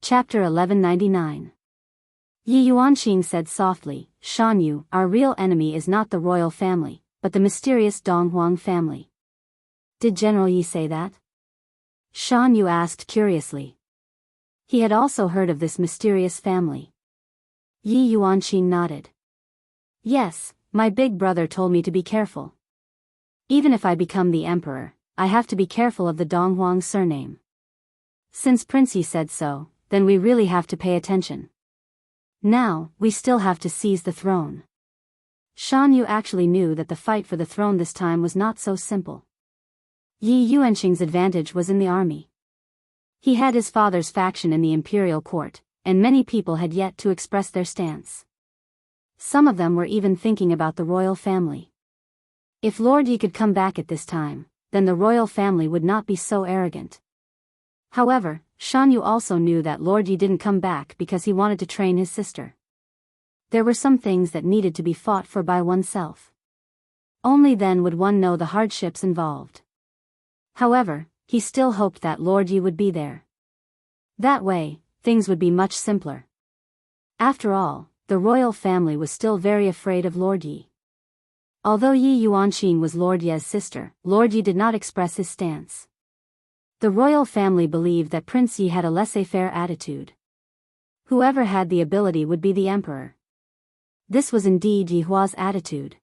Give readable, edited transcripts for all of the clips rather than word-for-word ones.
Chapter 1199. Yi Yuanqing said softly, "Shan Yu, our real enemy is not the royal family, but the mysterious Donghuang family." Did General Yi say that? Shan Yu asked curiously. He had also heard of this mysterious family. Yi Yuanqing nodded. "Yes, my big brother told me to be careful. Even if I become the emperor, I have to be careful of the Donghuang surname. Since Prince Yi said so, then we really have to pay attention. Now, we still have to seize the throne." Shan Yu actually knew that the fight for the throne this time was not so simple. Yi Yuanqing's advantage was in the army. He had his father's faction in the imperial court, and many people had yet to express their stance. Some of them were even thinking about the royal family. If Lord Yi could come back at this time, then the royal family would not be so arrogant. However, Shan Yu also knew that Lord Yi didn't come back because he wanted to train his sister. There were some things that needed to be fought for by oneself. Only then would one know the hardships involved. However, he still hoped that Lord Yi would be there. That way, things would be much simpler. After all, the royal family was still very afraid of Lord Yi. Although Yi Yuanqing was Lord Ye's sister, Lord Yi did not express his stance. The royal family believed that Prince Yi had a laissez-faire attitude. Whoever had the ability would be the emperor. This was indeed Yi Hua's attitude.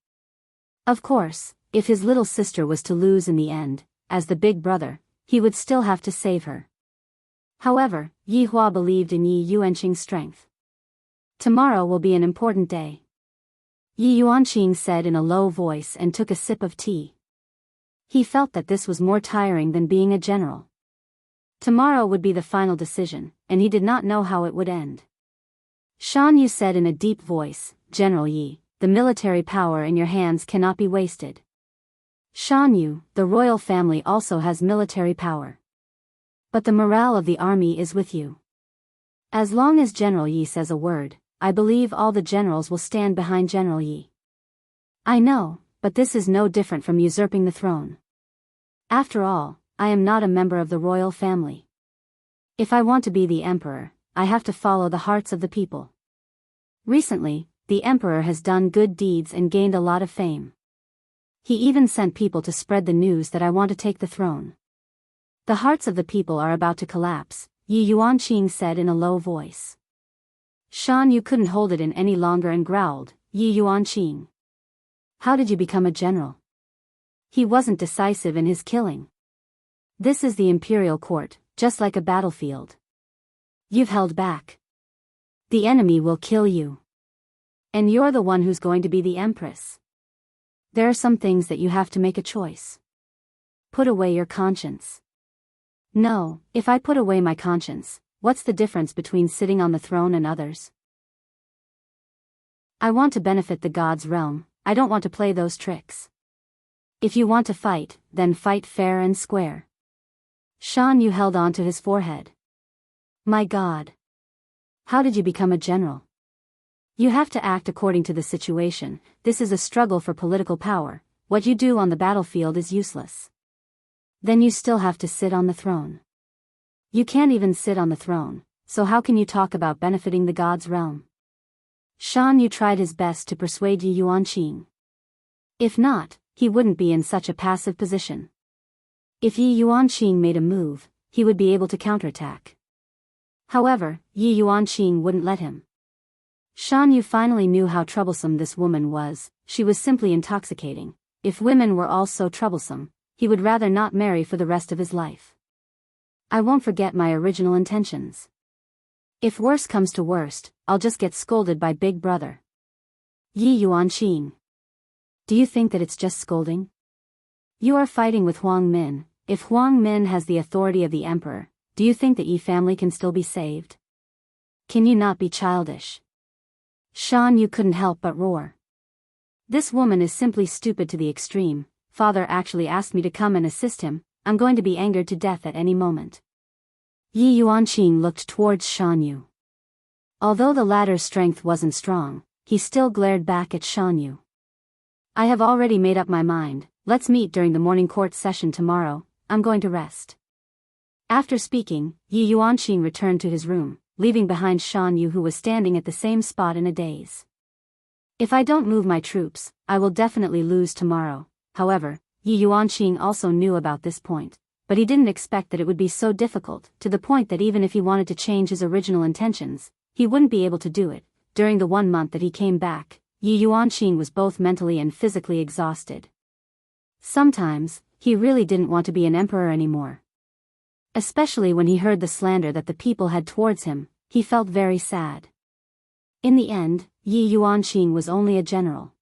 Of course, if his little sister was to lose in the end, as the big brother, he would still have to save her. However, Yi Hua believed in Yi Yuanqing's strength. "Tomorrow will be an important day," Yi Yuanqing said in a low voice and took a sip of tea. He felt that this was more tiring than being a general. Tomorrow would be the final decision, and he did not know how it would end. Shan Yu said in a deep voice, "General Yi, the military power in your hands cannot be wasted. Shan Yu, the royal family also has military power. But the morale of the army is with you. As long as General Yi says a word, I believe all the generals will stand behind General Yi. I know, but this is no different from usurping the throne. After all, I am not a member of the royal family. If I want to be the emperor, I have to follow the hearts of the people. Recently, the emperor has done good deeds and gained a lot of fame. He even sent people to spread the news that I want to take the throne. The hearts of the people are about to collapse," Yi Yuanqing said in a low voice. Shan Yu couldn't hold it in any longer and growled, "Yi Yuanqing, how did you become a general? He wasn't decisive in his killing. This is the imperial court, just like a battlefield. You've held back. The enemy will kill you. And you're the one who's going to be the empress. There are some things that you have to make a choice. Put away your conscience." "No, if I put away my conscience, what's the difference between sitting on the throne and others? I want to benefit the gods' realm, I don't want to play those tricks. If you want to fight, then fight fair and square." Shan Yu held on to his forehead. "My God. How did you become a general? You have to act according to the situation, this is a struggle for political power, what you do on the battlefield is useless. Then you still have to sit on the throne. You can't even sit on the throne, so how can you talk about benefiting the gods' realm?" Shan Yu tried his best to persuade Yi Yuanqing. If not, he wouldn't be in such a passive position. If Yi Yuanqing made a move, he would be able to counterattack. However, Yi Yuanqing wouldn't let him. Shan Yu finally knew how troublesome this woman was, she was simply intoxicating. If women were all so troublesome, he would rather not marry for the rest of his life. "I won't forget my original intentions. If worse comes to worst, I'll just get scolded by Big Brother." Yi Yuanqing. Do you think that it's just scolding? You are fighting with Huang Min. If Huang Min has the authority of the emperor, do you think the Yi family can still be saved? Can you not be childish? Shan Yu couldn't help but roar. This woman is simply stupid to the extreme. Father actually asked me to come and assist him, I'm going to be angered to death at any moment. Yi Yuanqing looked towards Shan Yu. Although the latter's strength wasn't strong, he still glared back at Shan Yu. "I have already made up my mind, let's meet during the morning court session tomorrow, I'm going to rest." After speaking, Yi Yuanqing returned to his room, leaving behind Shan Yu, who was standing at the same spot in a daze. If I don't move my troops, I will definitely lose tomorrow. However, Yi Yuanqing also knew about this point, but he didn't expect that it would be so difficult, to the point that even if he wanted to change his original intentions, he wouldn't be able to do it. During the 1 month that he came back, Yi Yuanqing was both mentally and physically exhausted. Sometimes, he really didn't want to be an emperor anymore. Especially when he heard the slander that the people had towards him, he felt very sad. In the end, Yi Yuanqing was only a general.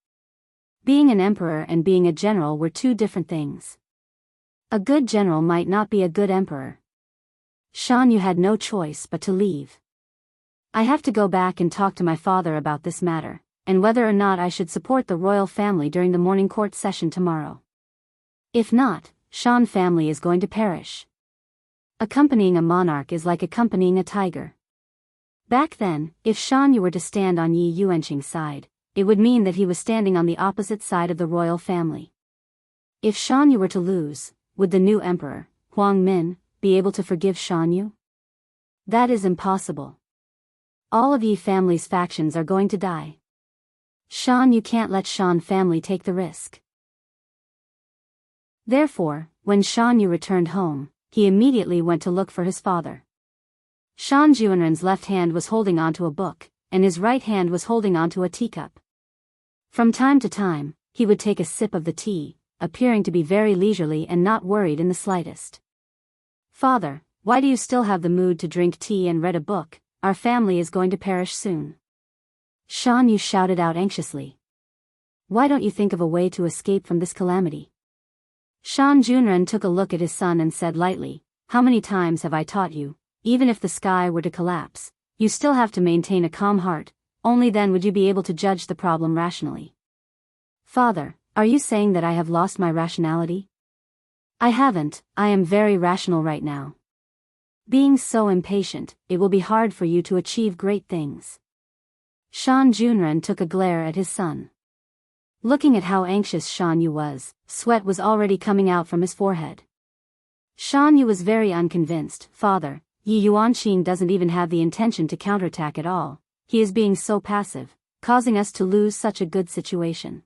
Being an emperor and being a general were two different things. A good general might not be a good emperor. Shan Yu had no choice but to leave. I have to go back and talk to my father about this matter, and whether or not I should support the royal family during the morning court session tomorrow. If not, Shan family is going to perish. Accompanying a monarch is like accompanying a tiger. Back then, if Shan Yu were to stand on Yi Yuanqing's side, it would mean that he was standing on the opposite side of the royal family. If Shan Yu were to lose, would the new emperor, Huang Min, be able to forgive Shan Yu? That is impossible. All of Yi family's factions are going to die. Shan Yu can't let Shan family take the risk. Therefore, when Shan Yu returned home, he immediately went to look for his father. Shan Juanren's left hand was holding onto a book, and his right hand was holding onto a teacup. From time to time, he would take a sip of the tea, appearing to be very leisurely and not worried in the slightest. "Father, why do you still have the mood to drink tea and read a book? Our family is going to perish soon." Shan Yu shouted out anxiously. "Why don't you think of a way to escape from this calamity?" Shan Junren took a look at his son and said lightly, "How many times have I taught you, even if the sky were to collapse, you still have to maintain a calm heart, only then would you be able to judge the problem rationally." "Father, are you saying that I have lost my rationality?" "I haven't, I am very rational right now. Being so impatient, it will be hard for you to achieve great things." Shan Junren took a glare at his son. Looking at how anxious Shan Yu was, sweat was already coming out from his forehead. Shan Yu was very unconvinced. "Father, Yi Yuanqing doesn't even have the intention to counterattack at all. He is being so passive, causing us to lose such a good situation.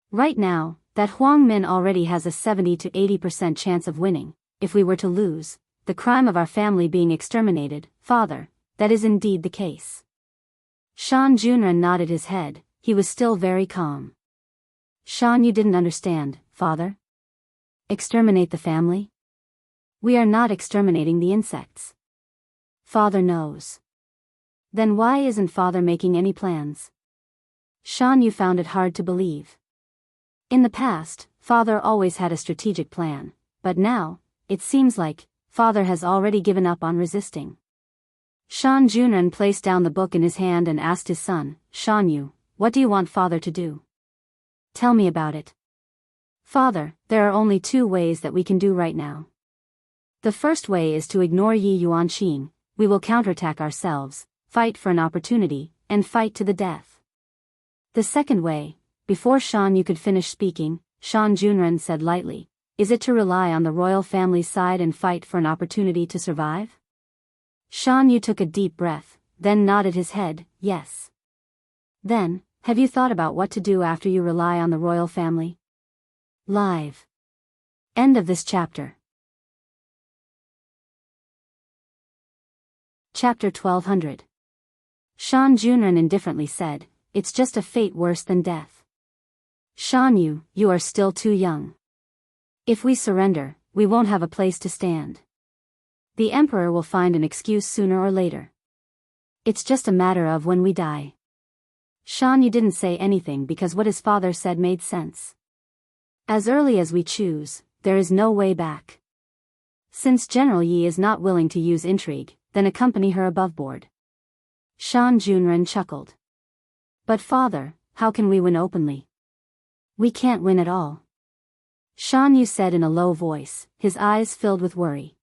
Right now, that Huang Min already has a 70 to 80% chance of winning. If we were to lose, the crime of our family being exterminated, father, that is indeed the case." Shan Junren nodded his head. He was still very calm. "Shan Yu didn't understand, father. Exterminate the family? We are not exterminating the insects. Father knows. Then why isn't father making any plans?" Shan Yu found it hard to believe. In the past, father always had a strategic plan, but now, it seems like, father has already given up on resisting. Shan Junren placed down the book in his hand and asked his son, "Shan Yu, what do you want father to do? Tell me about it." "Father, there are only two ways that we can do right now. The first way is to ignore Yi Yuanqing. We will counterattack ourselves, fight for an opportunity, and fight to the death. The second way," before Shan Yu could finish speaking, Shan Junren said lightly, "is it to rely on the royal family's side and fight for an opportunity to survive?" Shan Yu took a deep breath, then nodded his head, "Yes." "Then, have you thought about what to do after you rely on the royal family?" Live. End of this chapter. Chapter 1200. Shan Junren indifferently said, "It's just a fate worse than death. Shan Yu, you are still too young. If we surrender, we won't have a place to stand. The emperor will find an excuse sooner or later. It's just a matter of when we die." Shan Yu didn't say anything because what his father said made sense. As early as we choose, there is no way back. Since General Yi is not willing to use intrigue, then accompany her above board. Shan Junren chuckled. "But father, how can we win openly? We can't win at all." Shan Yu said in a low voice, his eyes filled with worry.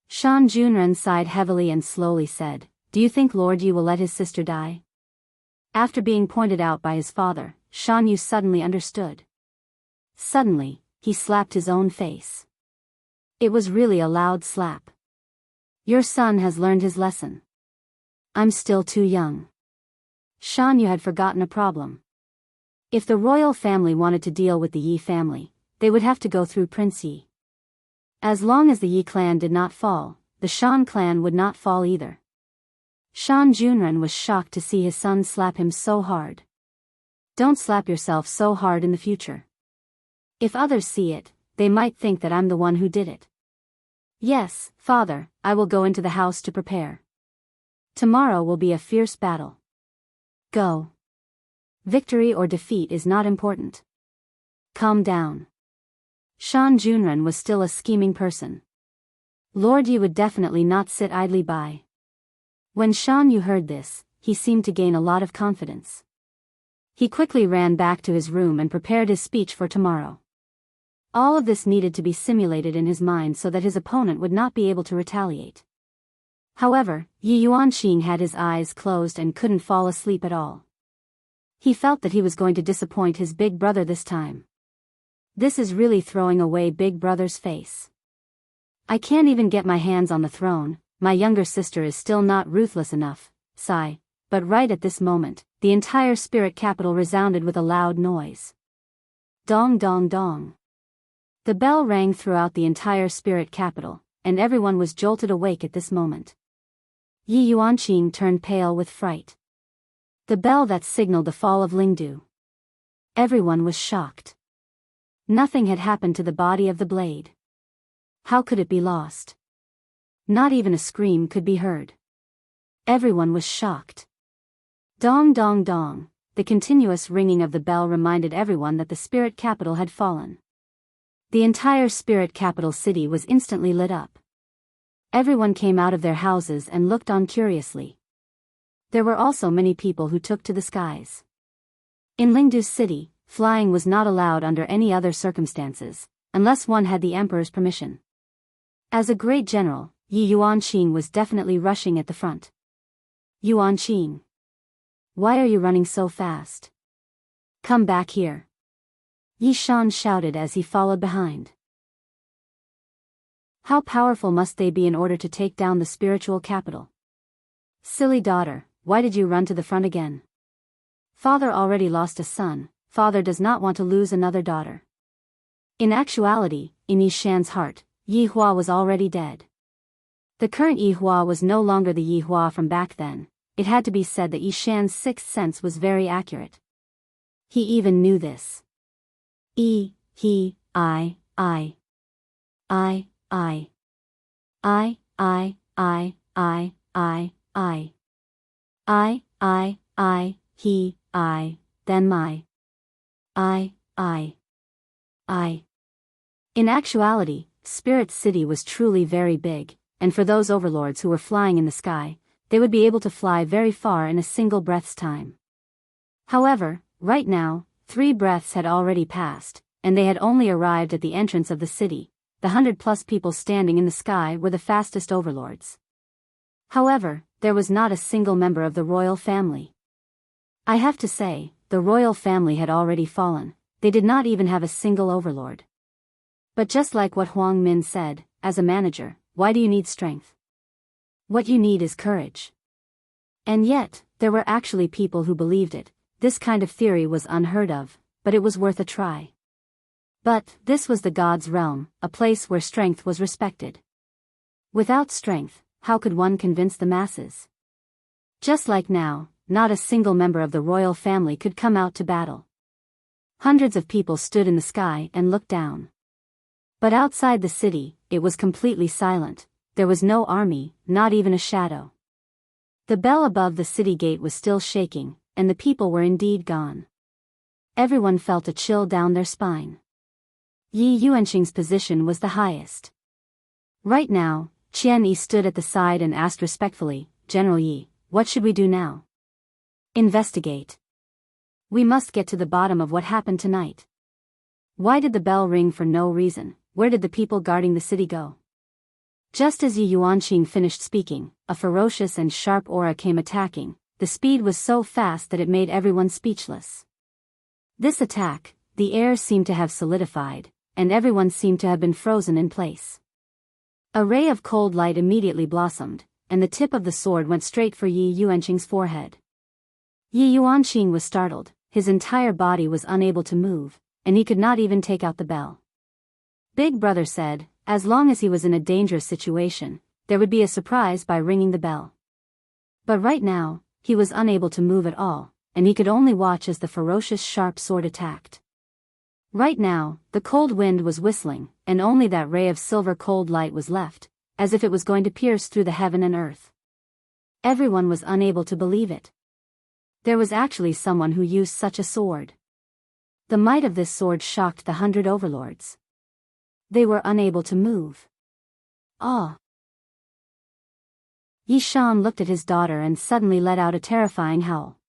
Shan Junren sighed heavily and slowly said, "Do you think Lord Yi will let his sister die?" After being pointed out by his father, Shan Yu suddenly understood. Suddenly, he slapped his own face. It was really a loud slap. "Your son has learned his lesson. I'm still too young. Shan Yu had forgotten a problem. If the royal family wanted to deal with the Yi family, they would have to go through Prince Yi. As long as the Yi clan did not fall, the Shan clan would not fall either. Shan Junren was shocked to see his son slap him so hard. Don't slap yourself so hard in the future. If others see it, they might think that I'm the one who did it. Yes, father, I will go into the house to prepare. Tomorrow will be a fierce battle. Go. Victory or defeat is not important. Calm down. Shan Junren was still a scheming person. Lord Yi would definitely not sit idly by. When Shan Yu heard this, he seemed to gain a lot of confidence. He quickly ran back to his room and prepared his speech for tomorrow. All of this needed to be simulated in his mind so that his opponent would not be able to retaliate. However, Yi Yuanqing had his eyes closed and couldn't fall asleep at all. He felt that he was going to disappoint his big brother this time. This is really throwing away Big Brother's face. I can't even get my hands on the throne, my younger sister is still not ruthless enough, sigh, but right at this moment, the entire spirit capital resounded with a loud noise. Dong dong dong. The bell rang throughout the entire spirit capital, and everyone was jolted awake at this moment. Yi Yuanqing turned pale with fright. The bell that signaled the fall of Lingdu. Everyone was shocked. Nothing had happened to the body of the blade. How could it be lost? Not even a scream could be heard. Everyone was shocked. Dong dong dong, the continuous ringing of the bell reminded everyone that the spirit capital had fallen. The entire spirit capital city was instantly lit up. Everyone came out of their houses and looked on curiously. There were also many people who took to the skies. In Lingdu's city, flying was not allowed under any other circumstances, unless one had the emperor's permission. As a great general, Yi Yuanqing was definitely rushing at the front. Yuanqing. Why are you running so fast? Come back here. Yi Shan shouted as he followed behind. How powerful must they be in order to take down the spiritual capital? Silly daughter, why did you run to the front again? Father already lost a son, father does not want to lose another daughter. In actuality, in Yi Shan's heart, Yi Hua was already dead. The current Yi Hua was no longer the Yi Hua from back then. It had to be said that Yi Shan's sixth sense was very accurate. He even knew this. I, I, I, I, I, I, I, I, I, he, I, then my. I. In actuality, Spirit City was truly very big, and for those overlords who were flying in the sky, they would be able to fly very far in a single breath's time. However, right now, 3 breaths had already passed, and they had only arrived at the entrance of the city. The 100+ people standing in the sky were the fastest overlords. However, there was not a single member of the royal family. I have to say, the royal family had already fallen. They did not even have a single overlord. But just like what Huang Min said, as a manager, why do you need strength? What you need is courage. And yet, there were actually people who believed it. This kind of theory was unheard of, but it was worth a try. But, this was the god's realm, a place where strength was respected. Without strength, how could one convince the masses? Just like now, not a single member of the royal family could come out to battle. Hundreds of people stood in the sky and looked down. But outside the city, it was completely silent. There was no army, not even a shadow. The bell above the city gate was still shaking, and the people were indeed gone. Everyone felt a chill down their spine. Yi Yuanqing's position was the highest. Right now, Qian Yi stood at the side and asked respectfully, General Yi, what should we do now? Investigate. We must get to the bottom of what happened tonight. Why did the bell ring for no reason? Where did the people guarding the city go? Just as Yi Yuanqing finished speaking, a ferocious and sharp aura came attacking. The speed was so fast that it made everyone speechless. This attack, the air seemed to have solidified, and everyone seemed to have been frozen in place. A ray of cold light immediately blossomed, and the tip of the sword went straight for Yi Yuanqing's forehead. Yi Yuanqing was startled, his entire body was unable to move, and he could not even take out the bell. Big Brother said, as long as he was in a dangerous situation, there would be a surprise by ringing the bell. But right now, he was unable to move at all, and he could only watch as the ferocious sharp sword attacked. Right now, the cold wind was whistling, and only that ray of silver cold light was left, as if it was going to pierce through the heaven and earth. Everyone was unable to believe it. There was actually someone who used such a sword. The might of this sword shocked the 100 overlords. They were unable to move. Ah! Yi Shan looked at his daughter and suddenly let out a terrifying howl.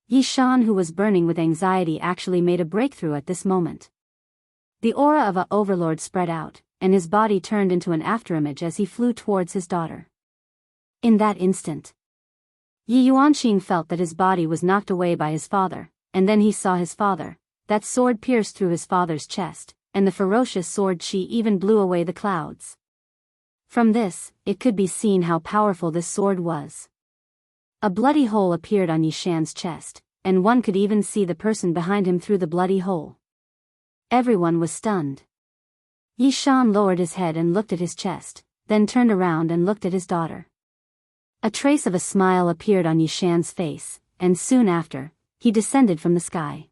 Yi Shan, who was burning with anxiety, actually made a breakthrough at this moment. The aura of a overlord spread out, and his body turned into an afterimage as he flew towards his daughter. In that instant, Yi Yuanqing felt that his body was knocked away by his father, and then he saw his father. That sword pierced through his father's chest, and the ferocious sword chi even blew away the clouds. From this, it could be seen how powerful this sword was. A bloody hole appeared on Yi Shan's chest, and one could even see the person behind him through the bloody hole. Everyone was stunned. Yi Shan lowered his head and looked at his chest, then turned around and looked at his daughter. A trace of a smile appeared on Yi Shan's face, and soon after, he descended from the sky.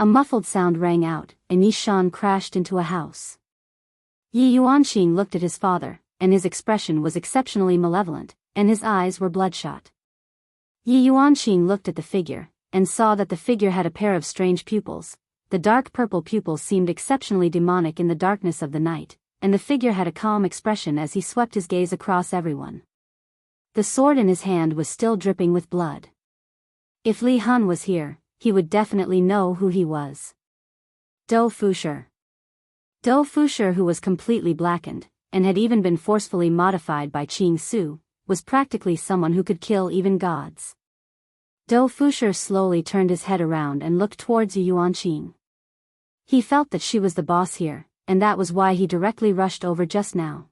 A muffled sound rang out, and Yi Shan crashed into a house. Yi Yuanqing looked at his father, and his expression was exceptionally malevolent, and his eyes were bloodshot. Yi Yuanqing looked at the figure, and saw that the figure had a pair of strange pupils. The dark purple pupils seemed exceptionally demonic in the darkness of the night, and the figure had a calm expression as he swept his gaze across everyone. The sword in his hand was still dripping with blood. If Li Han was here, he would definitely know who he was. Dou Fushi. Dou Fushi, who was completely blackened, and had even been forcefully modified by Qing Su, was practically someone who could kill even gods. Dou Fushi slowly turned his head around and looked towards Yi Yuanqing. He felt that she was the boss here, and that was why he directly rushed over just now.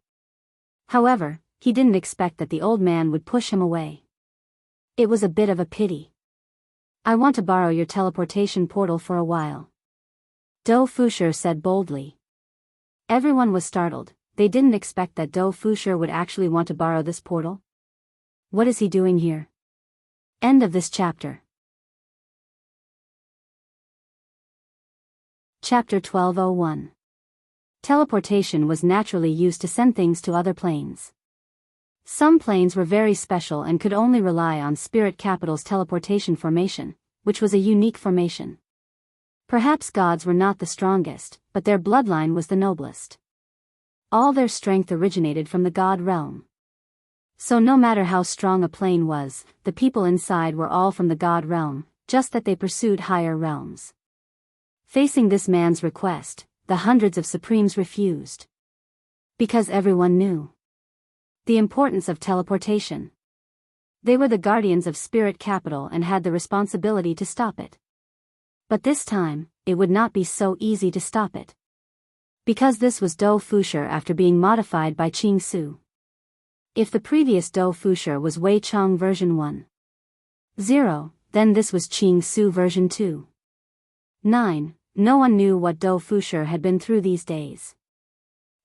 However, he didn't expect that the old man would push him away. It was a bit of a pity. I want to borrow your teleportation portal for a while, Dou Fushi said boldly. Everyone was startled. They didn't expect that Dou Fushi would actually want to borrow this portal. What is he doing here? End of this chapter. Chapter 1201. Teleportation was naturally used to send things to other planes. Some planes were very special and could only rely on Spirit Capital's teleportation formation, which was a unique formation. Perhaps gods were not the strongest, but their bloodline was the noblest. All their strength originated from the god realm. So no matter how strong a plane was, the people inside were all from the god realm, just that they pursued higher realms. Facing this man's request, the hundreds of supremes refused. Because everyone knew the importance of teleportation. They were the guardians of Spirit Capital and had the responsibility to stop it. But this time, it would not be so easy to stop it. Because this was Dou Fushi after being modified by Qing Su. If the previous Dou Fushi was Wei Chong version 1.0, then this was Qing Su version 2.9. No one knew what Dou Fushi had been through these days.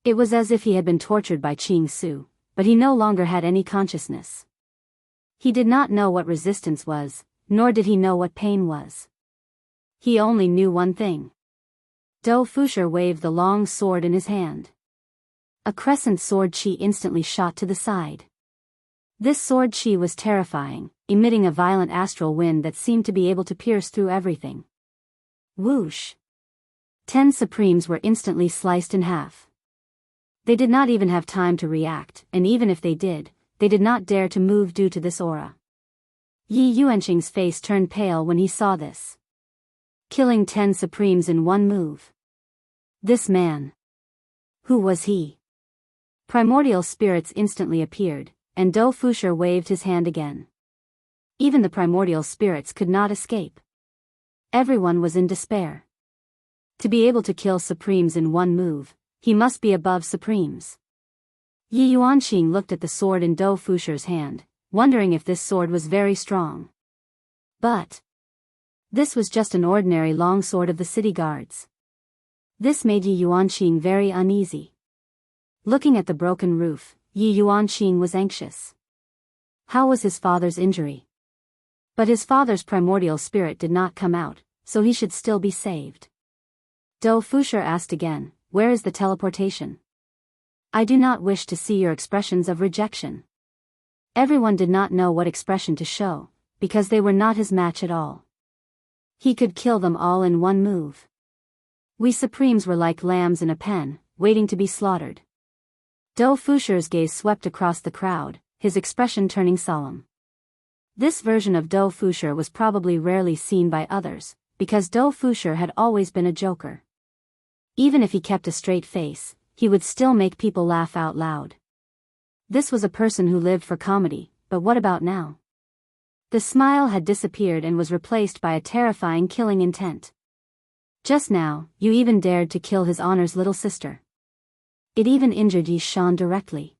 It was as if he had been tortured by Qing Su, but he no longer had any consciousness. He did not know what resistance was, nor did he know what pain was. He only knew one thing. Dou Fushi waved the long sword in his hand. A crescent sword chi instantly shot to the side. This sword chi was terrifying, emitting a violent astral wind that seemed to be able to pierce through everything. Whoosh! 10 supremes were instantly sliced in half. They did not even have time to react, and even if they did not dare to move due to this aura. Yi Yuanqing's face turned pale when he saw this. Killing 10 supremes in one move. This man. Who was he? Primordial spirits instantly appeared, and Dou Fushi waved his hand again. Even the primordial spirits could not escape. Everyone was in despair. To be able to kill supremes in one move, he must be above supremes. Yi Yuanqing looked at the sword in Dou Fusher's hand, wondering if this sword was very strong. But this was just an ordinary long sword of the city guards. This made Yi Yuanqing very uneasy. Looking at the broken roof, Yi Yuanqing was anxious. How was his father's injury? But his father's primordial spirit did not come out, so he should still be saved. Dou Fusher asked again, "Where is the teleportation? I do not wish to see your expressions of rejection." Everyone did not know what expression to show, because they were not his match at all. He could kill them all in one move. We Supremes were like lambs in a pen, waiting to be slaughtered. Dou Fusher's gaze swept across the crowd, his expression turning solemn. This version of Dou Fusher was probably rarely seen by others, because Dou Fusher had always been a joker. Even if he kept a straight face, he would still make people laugh out loud. This was a person who lived for comedy, but what about now? The smile had disappeared and was replaced by a terrifying killing intent. Just now, you even dared to kill his honor's little sister. It even injured Yi Shan directly.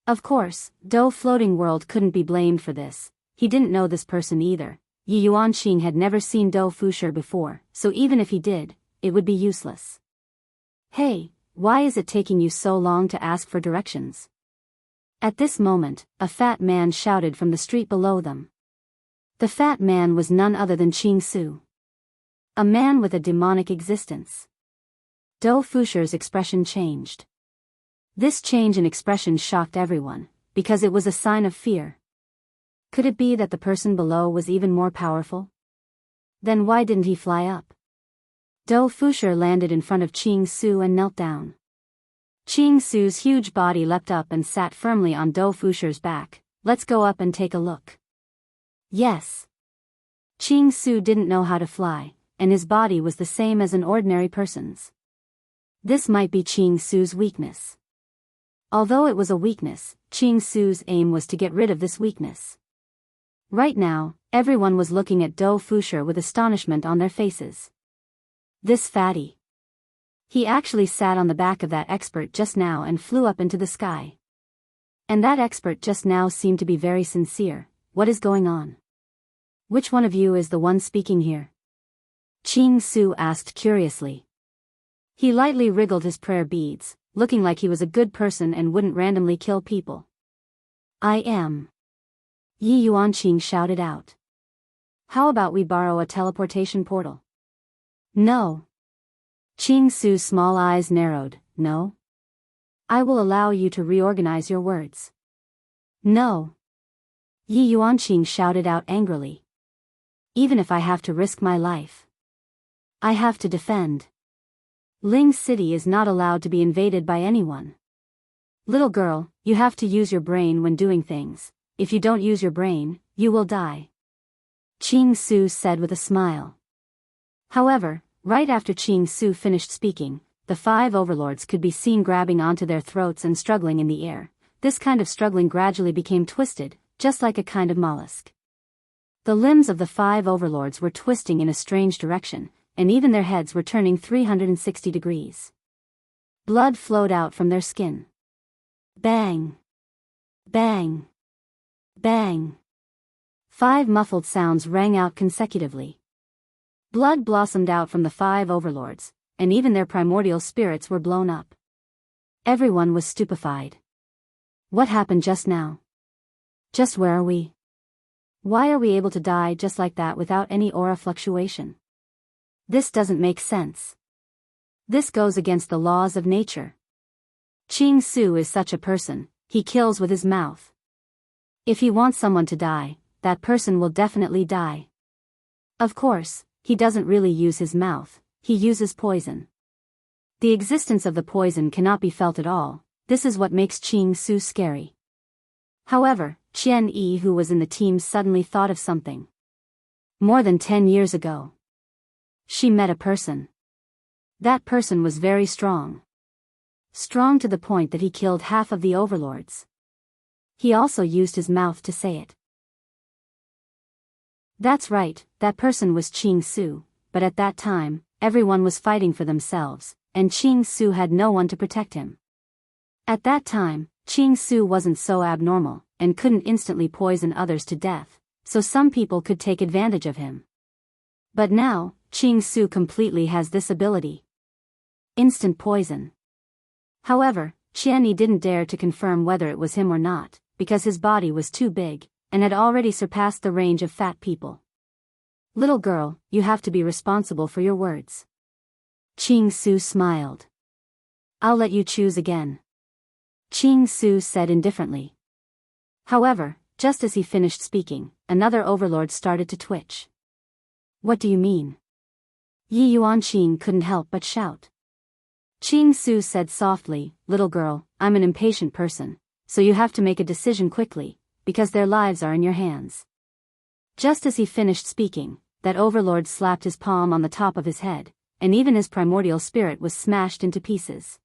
Of course, Dou Floating World couldn't be blamed for this. He didn't know this person either. Yi Yuanqing had never seen Dou Fusher before, so even if he did, it would be useless. "Hey, why is it taking you so long to ask for directions?" At this moment, a fat man shouted from the street below them. The fat man was none other than Qing Su. A man with a demonic existence. Dou Fusher's expression changed. This change in expression shocked everyone, because it was a sign of fear. Could it be that the person below was even more powerful? Then why didn't he fly up? Dou Fusher landed in front of Qing Su and knelt down. Qing Su's huge body leapt up and sat firmly on Dou Fusher's back. "Let's go up and take a look." Yes. Qing Su didn't know how to fly, and his body was the same as an ordinary person's. This might be Qing Su's weakness. Although it was a weakness, Qing Su's aim was to get rid of this weakness. Right now, everyone was looking at Dou Fusher with astonishment on their faces. This fatty. He actually sat on the back of that expert just now and flew up into the sky. And that expert just now seemed to be very sincere. What is going on? Which one of you is the one speaking here? Qing Su asked curiously. He lightly wriggled his prayer beads, looking like he was a good person and wouldn't randomly kill people. "I am." Yi Yuanqing shouted out. "How about we borrow a teleportation portal?" "No." Qing Su's small eyes narrowed. "No? I will allow you to reorganize your words." "No." Yi Yuanqing shouted out angrily. "Even if I have to risk my life. I have to defend. Ling City is not allowed to be invaded by anyone. Little girl, you have to use your brain when doing things. If you don't use your brain, you will die," Qing Su said with a smile. However, right after Qing Su finished speaking, the 5 overlords could be seen grabbing onto their throats and struggling in the air. This kind of struggling gradually became twisted, just like a kind of mollusk. The limbs of the 5 overlords were twisting in a strange direction, and even their heads were turning 360 degrees. Blood flowed out from their skin. Bang! Bang! Bang! 5 muffled sounds rang out consecutively. Blood blossomed out from the 5 overlords, and even their primordial spirits were blown up. Everyone was stupefied. What happened just now? Just where are we? Why are we able to die just like that without any aura fluctuation? This doesn't make sense. This goes against the laws of nature. Qing Su is such a person, he kills with his mouth. If he wants someone to die, that person will definitely die. Of course, he doesn't really use his mouth, he uses poison. The existence of the poison cannot be felt at all. This is what makes Qing Su scary. However, Qian Yi, who was in the team, suddenly thought of something. More than 10 years ago, she met a person. That person was very strong. Strong to the point that he killed half of the overlords. He also used his mouth to say it. That's right, that person was Qing Su, but at that time, everyone was fighting for themselves, and Qing Su had no one to protect him. At that time, Qing Su wasn't so abnormal, and couldn't instantly poison others to death, so some people could take advantage of him. But now, Qing Su completely has this ability. Instant poison. However, Qianyi didn't dare to confirm whether it was him or not, because his body was too big, and had already surpassed the range of fat people. Little girl, you have to be responsible for your words. Qing Su smiled. I'll let you choose again. Qing Su said indifferently. However, just as he finished speaking, another overlord started to twitch. What do you mean? Yi Yuanqing couldn't help but shout. Qing Su said softly, little girl, I'm an impatient person, so you have to make a decision quickly, because their lives are in your hands. Just as he finished speaking, that overlord slapped his palm on the top of his head, and even his primordial spirit was smashed into pieces.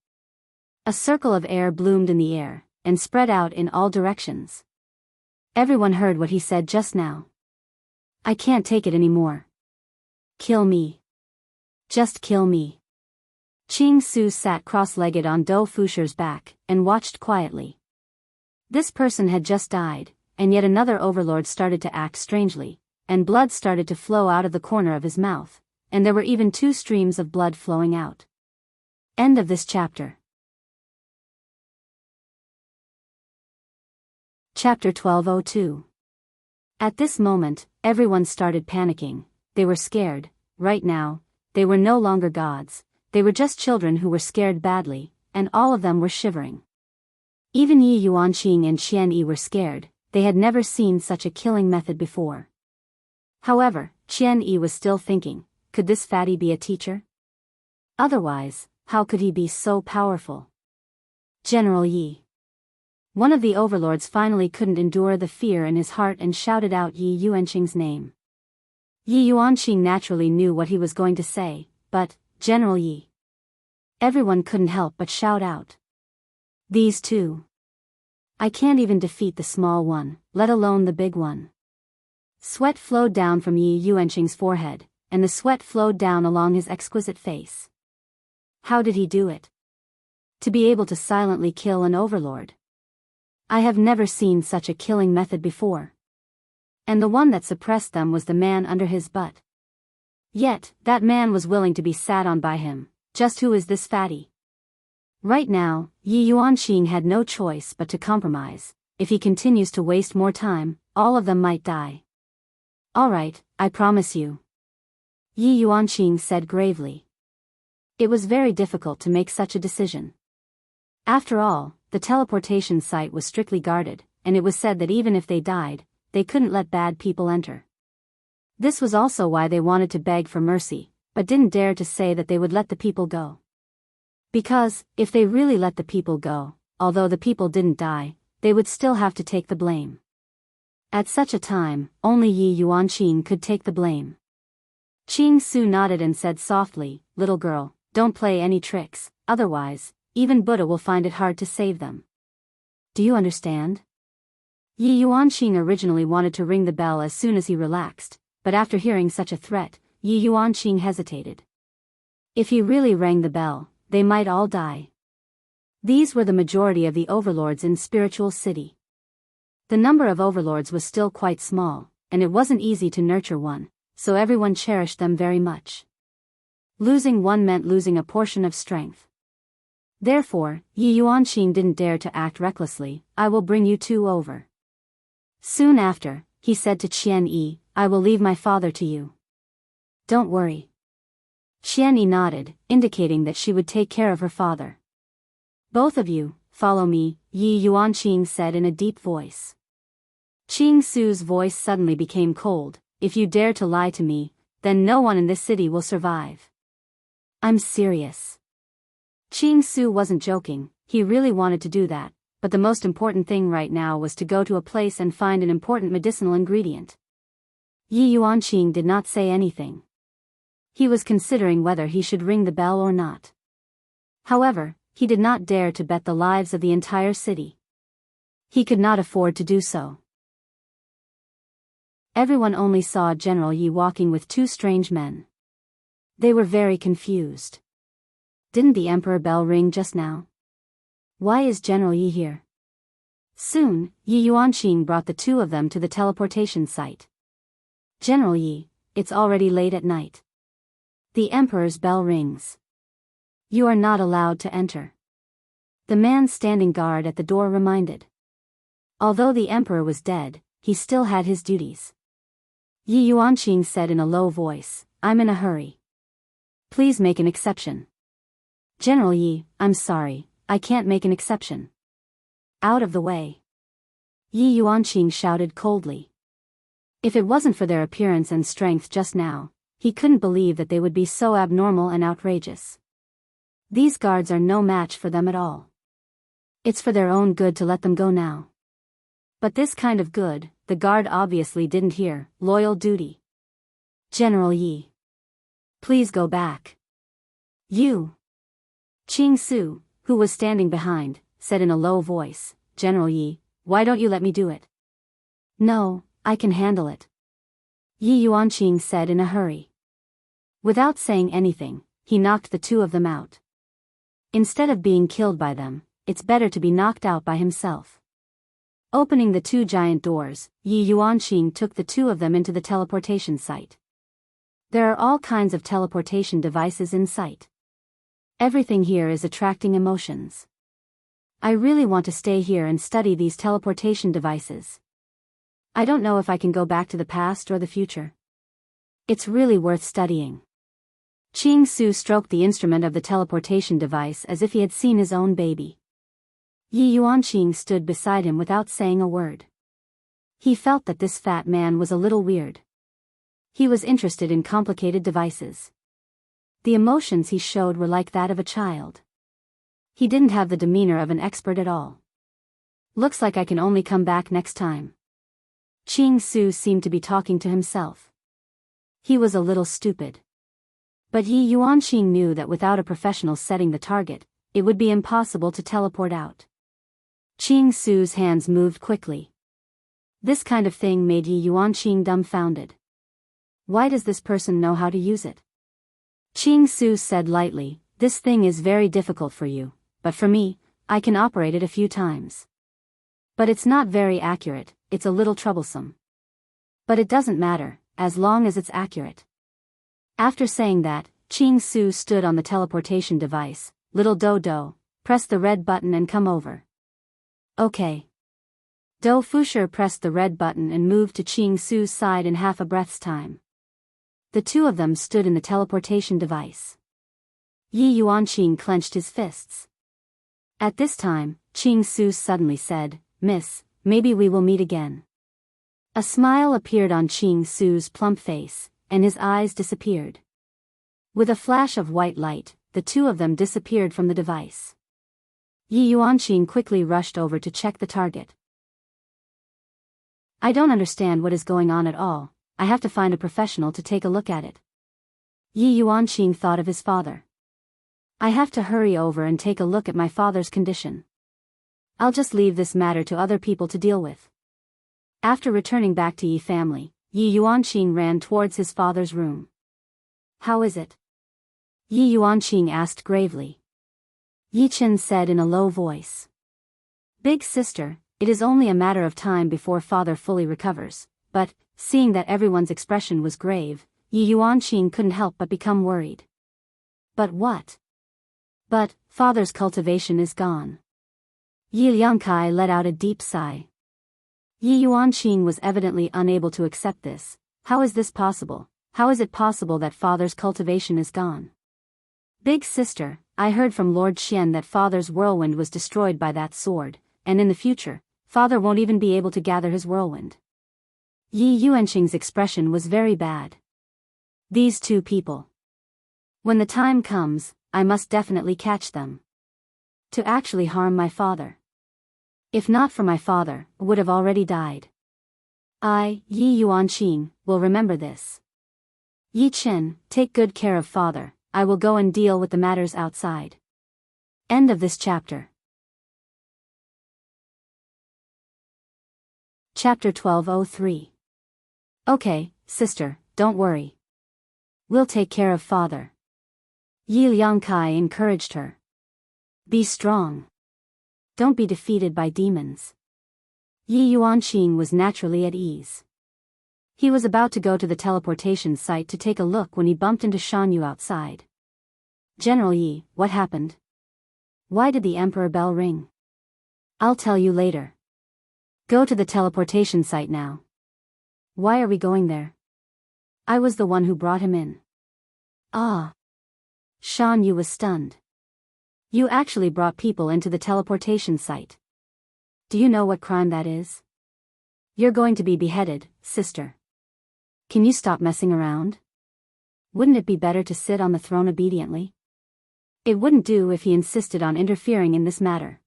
A circle of air bloomed in the air, and spread out in all directions. Everyone heard what he said just now. I can't take it anymore. Kill me. Just kill me. Qing Su sat cross-legged on Do Fusher's back, and watched quietly. This person had just died, and yet another overlord started to act strangely, and blood started to flow out of the corner of his mouth, and there were even 2 streams of blood flowing out. End of this chapter. Chapter 1202. At this moment, everyone started panicking. They were scared. Right now, they were no longer gods, they were just children who were scared badly, and all of them were shivering. Even Yi Yuanqing and Qianyi were scared, they had never seen such a killing method before. However, Qianyi was still thinking, could this fatty be a teacher? Otherwise, how could he be so powerful? General Yi. One of the overlords finally couldn't endure the fear in his heart and shouted out Yi Yuanqing's name. Yi Yuanqing naturally knew what he was going to say, but, General Yi. Everyone couldn't help but shout out. These two. I can't even defeat the small one, let alone the big one. Sweat flowed down from Yi Yuanqing's forehead, and the sweat flowed down along his exquisite face. How did he do it? To be able to silently kill an overlord. I have never seen such a killing method before. And the one that suppressed them was the man under his butt. Yet, that man was willing to be sat on by him. Just who is this fatty? Right now, Yi Yuanqing had no choice but to compromise. If he continues to waste more time, all of them might die. Alright, I promise you. Yi Yuanqing said gravely. It was very difficult to make such a decision. After all, the teleportation site was strictly guarded, and it was said that even if they died, they couldn't let bad people enter. This was also why they wanted to beg for mercy, but didn't dare to say that they would let the people go. Because, if they really let the people go, although the people didn't die, they would still have to take the blame. At such a time, only Yi Yuanqing could take the blame. Qing Su nodded and said softly, little girl, don't play any tricks, otherwise, even Buddha will find it hard to save them. Do you understand? Yi Yuanqing originally wanted to ring the bell as soon as he relaxed, but after hearing such a threat, Yi Yuanqing hesitated. If he really rang the bell, they might all die. These were the majority of the overlords in Spiritual City. The number of overlords was still quite small, and it wasn't easy to nurture one, so everyone cherished them very much. Losing one meant losing a portion of strength. Therefore, Yi Yuanqing didn't dare to act recklessly. I will bring you two over. Soon after, he said to Qianyi, I will leave my father to you. Don't worry. Qianyi nodded, indicating that she would take care of her father. Both of you, follow me, Yi Yuanqing said in a deep voice. Qing Su's voice suddenly became cold. If you dare to lie to me, then no one in this city will survive. I'm serious. Qing Su wasn't joking, he really wanted to do that, but the most important thing right now was to go to a place and find an important medicinal ingredient. Yi Yuanqing did not say anything. He was considering whether he should ring the bell or not. However, he did not dare to bet the lives of the entire city. He could not afford to do so. Everyone only saw General Yi walking with two strange men. They were very confused. Didn't the emperor bell ring just now? Why is General Yi here? Soon, Yi Yuanqing brought the two of them to the teleportation site. General Yi, it's already late at night. The Emperor's bell rings. You are not allowed to enter. The man standing guard at the door reminded. Although the Emperor was dead, he still had his duties. Yi Yuanqing said in a low voice, I'm in a hurry. Please make an exception. General Yi, I'm sorry, I can't make an exception. Out of the way. Yi Yuanqing shouted coldly. If it wasn't for their appearance and strength just now, he couldn't believe that they would be so abnormal and outrageous. These guards are no match for them at all. It's for their own good to let them go now. But this kind of good, the guard obviously didn't hear. Loyal duty. General Yi. Please go back. You. Qing Su, who was standing behind, said in a low voice, General Yi, why don't you let me do it? No, I can handle it. Yi Yuanqing said in a hurry. Without saying anything, he knocked the two of them out. Instead of being killed by them, it's better to be knocked out by himself. Opening the two giant doors, Yi Yuanqing took the two of them into the teleportation site. There are all kinds of teleportation devices in sight. Everything here is attracting emotions. I really want to stay here and study these teleportation devices. I don't know if I can go back to the past or the future. It's really worth studying. Qing Su stroked the instrument of the teleportation device as if he had seen his own baby. Yi Yuanqing stood beside him without saying a word. He felt that this fat man was a little weird. He was interested in complicated devices. The emotions he showed were like that of a child. He didn't have the demeanor of an expert at all. Looks like I can only come back next time. Qing Su seemed to be talking to himself. He was a little stupid. But Yi Yuanqing knew that without a professional setting the target, it would be impossible to teleport out. Qing Su's hands moved quickly. This kind of thing made Yi Yuanqing dumbfounded. Why does this person know how to use it? Qing Su said lightly, this thing is very difficult for you, but for me, I can operate it a few times. But it's not very accurate, it's a little troublesome. But it doesn't matter, as long as it's accurate. After saying that, Qing Su stood on the teleportation device. Little Do, press the red button and come over. Okay. Do Fusher pressed the red button and moved to Qing Su's side in half a breath's time. The two of them stood in the teleportation device. Yi Yuanqing clenched his fists. At this time, Qing Su suddenly said, Miss, maybe we will meet again. A smile appeared on Qing Su's plump face, and his eyes disappeared. With a flash of white light, the two of them disappeared from the device. Yi Yuanqing quickly rushed over to check the target. I don't understand what is going on at all, I have to find a professional to take a look at it. Yi Yuanqing thought of his father. I have to hurry over and take a look at my father's condition. I'll just leave this matter to other people to deal with. After returning back to Yi family, Yi Yuanqing ran towards his father's room. How is it? Yi Yuanqing asked gravely. Yi Chen said in a low voice. Big sister, it is only a matter of time before father fully recovers, but, seeing that everyone's expression was grave, Yi Yuanqing couldn't help but become worried. But what? But, father's cultivation is gone. Yi Liangkai let out a deep sigh. Yi Yuanqing was evidently unable to accept this. How is this possible? How is it possible that father's cultivation is gone? Big sister, I heard from Lord Qian that father's whirlwind was destroyed by that sword, and in the future, father won't even be able to gather his whirlwind. Yi Yuanqing's expression was very bad. These two people. When the time comes, I must definitely catch them. To actually harm my father. If not for my father, would have already died. I, Yi Yuanqing, will remember this. Yi Chen, take good care of father, I will go and deal with the matters outside. End of this chapter. Chapter 1203. Okay, sister, don't worry. We'll take care of father. Yi Liangkai encouraged her. Be strong. Don't be defeated by demons. Yi Yuanqing was naturally at ease. He was about to go to the teleportation site to take a look when he bumped into Shan Yu outside. General Yi, what happened? Why did the Emperor bell ring? I'll tell you later. Go to the teleportation site now. Why are we going there? I was the one who brought him in. Ah. Shan Yu was stunned. You actually brought people into the teleportation site. Do you know what crime that is? You're going to be beheaded, sister. Can you stop messing around? Wouldn't it be better to sit on the throne obediently? It wouldn't do if he insisted on interfering in this matter.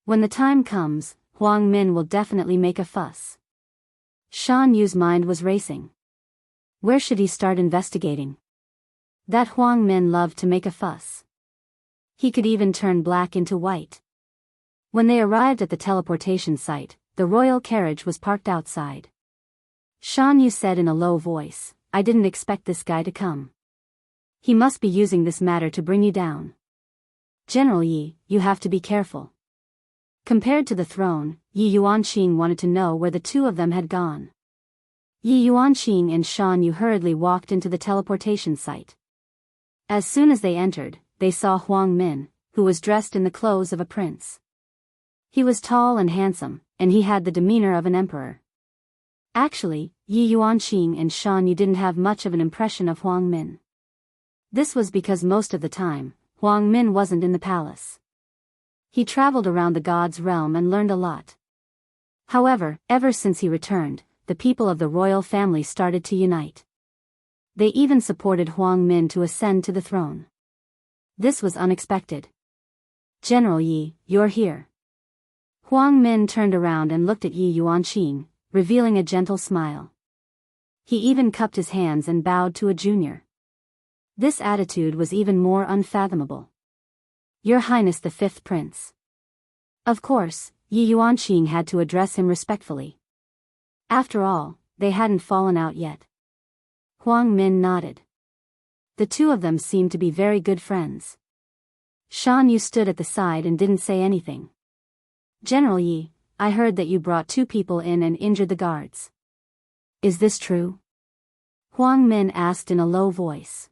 When the time comes, Huang Min will definitely make a fuss. Shan Yu's mind was racing. Where should he start investigating? That Huang Min loved to make a fuss. He could even turn black into white. When they arrived at the teleportation site, the royal carriage was parked outside. Shan Yu said in a low voice, I didn't expect this guy to come. He must be using this matter to bring you down. General Yi, you have to be careful. Compared to the throne, Yi Yuanqing wanted to know where the two of them had gone. Yi Yuanqing and Shan Yu hurriedly walked into the teleportation site. As soon as they entered, they saw Huang Min, who was dressed in the clothes of a prince. He was tall and handsome, and he had the demeanor of an emperor. Actually, Yi Yuanqing and Shan Yu didn't have much of an impression of Huang Min. This was because most of the time, Huang Min wasn't in the palace. He traveled around the god's realm and learned a lot. However, ever since he returned, the people of the royal family started to unite. They even supported Huang Min to ascend to the throne. This was unexpected. General Yi, you're here. Huang Min turned around and looked at Yi Yuanqing, revealing a gentle smile. He even cupped his hands and bowed to a junior. This attitude was even more unfathomable. Your Highness the Fifth Prince. Of course, Yi Yuanqing had to address him respectfully. After all, they hadn't fallen out yet. Huang Min nodded. The two of them seemed to be very good friends. Shan Yu stood at the side and didn't say anything. General Yi, I heard that you brought two people in and injured the guards. Is this true? Huang Min asked in a low voice.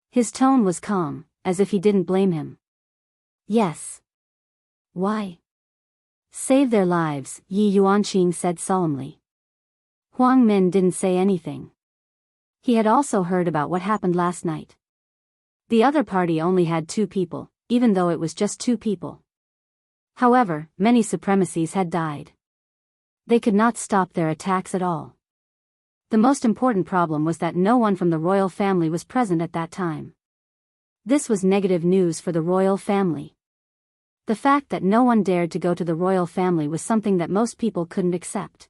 His tone was calm, as if he didn't blame him. Yes. Why? Save their lives, Yi Yuanqing said solemnly. Huang Min didn't say anything. He had also heard about what happened last night. The other party only had 2 people, even though it was just 2 people. However, many supremacies had died. They could not stop their attacks at all. The most important problem was that no one from the royal family was present at that time. This was negative news for the royal family. The fact that no one dared to go to the royal family was something that most people couldn't accept.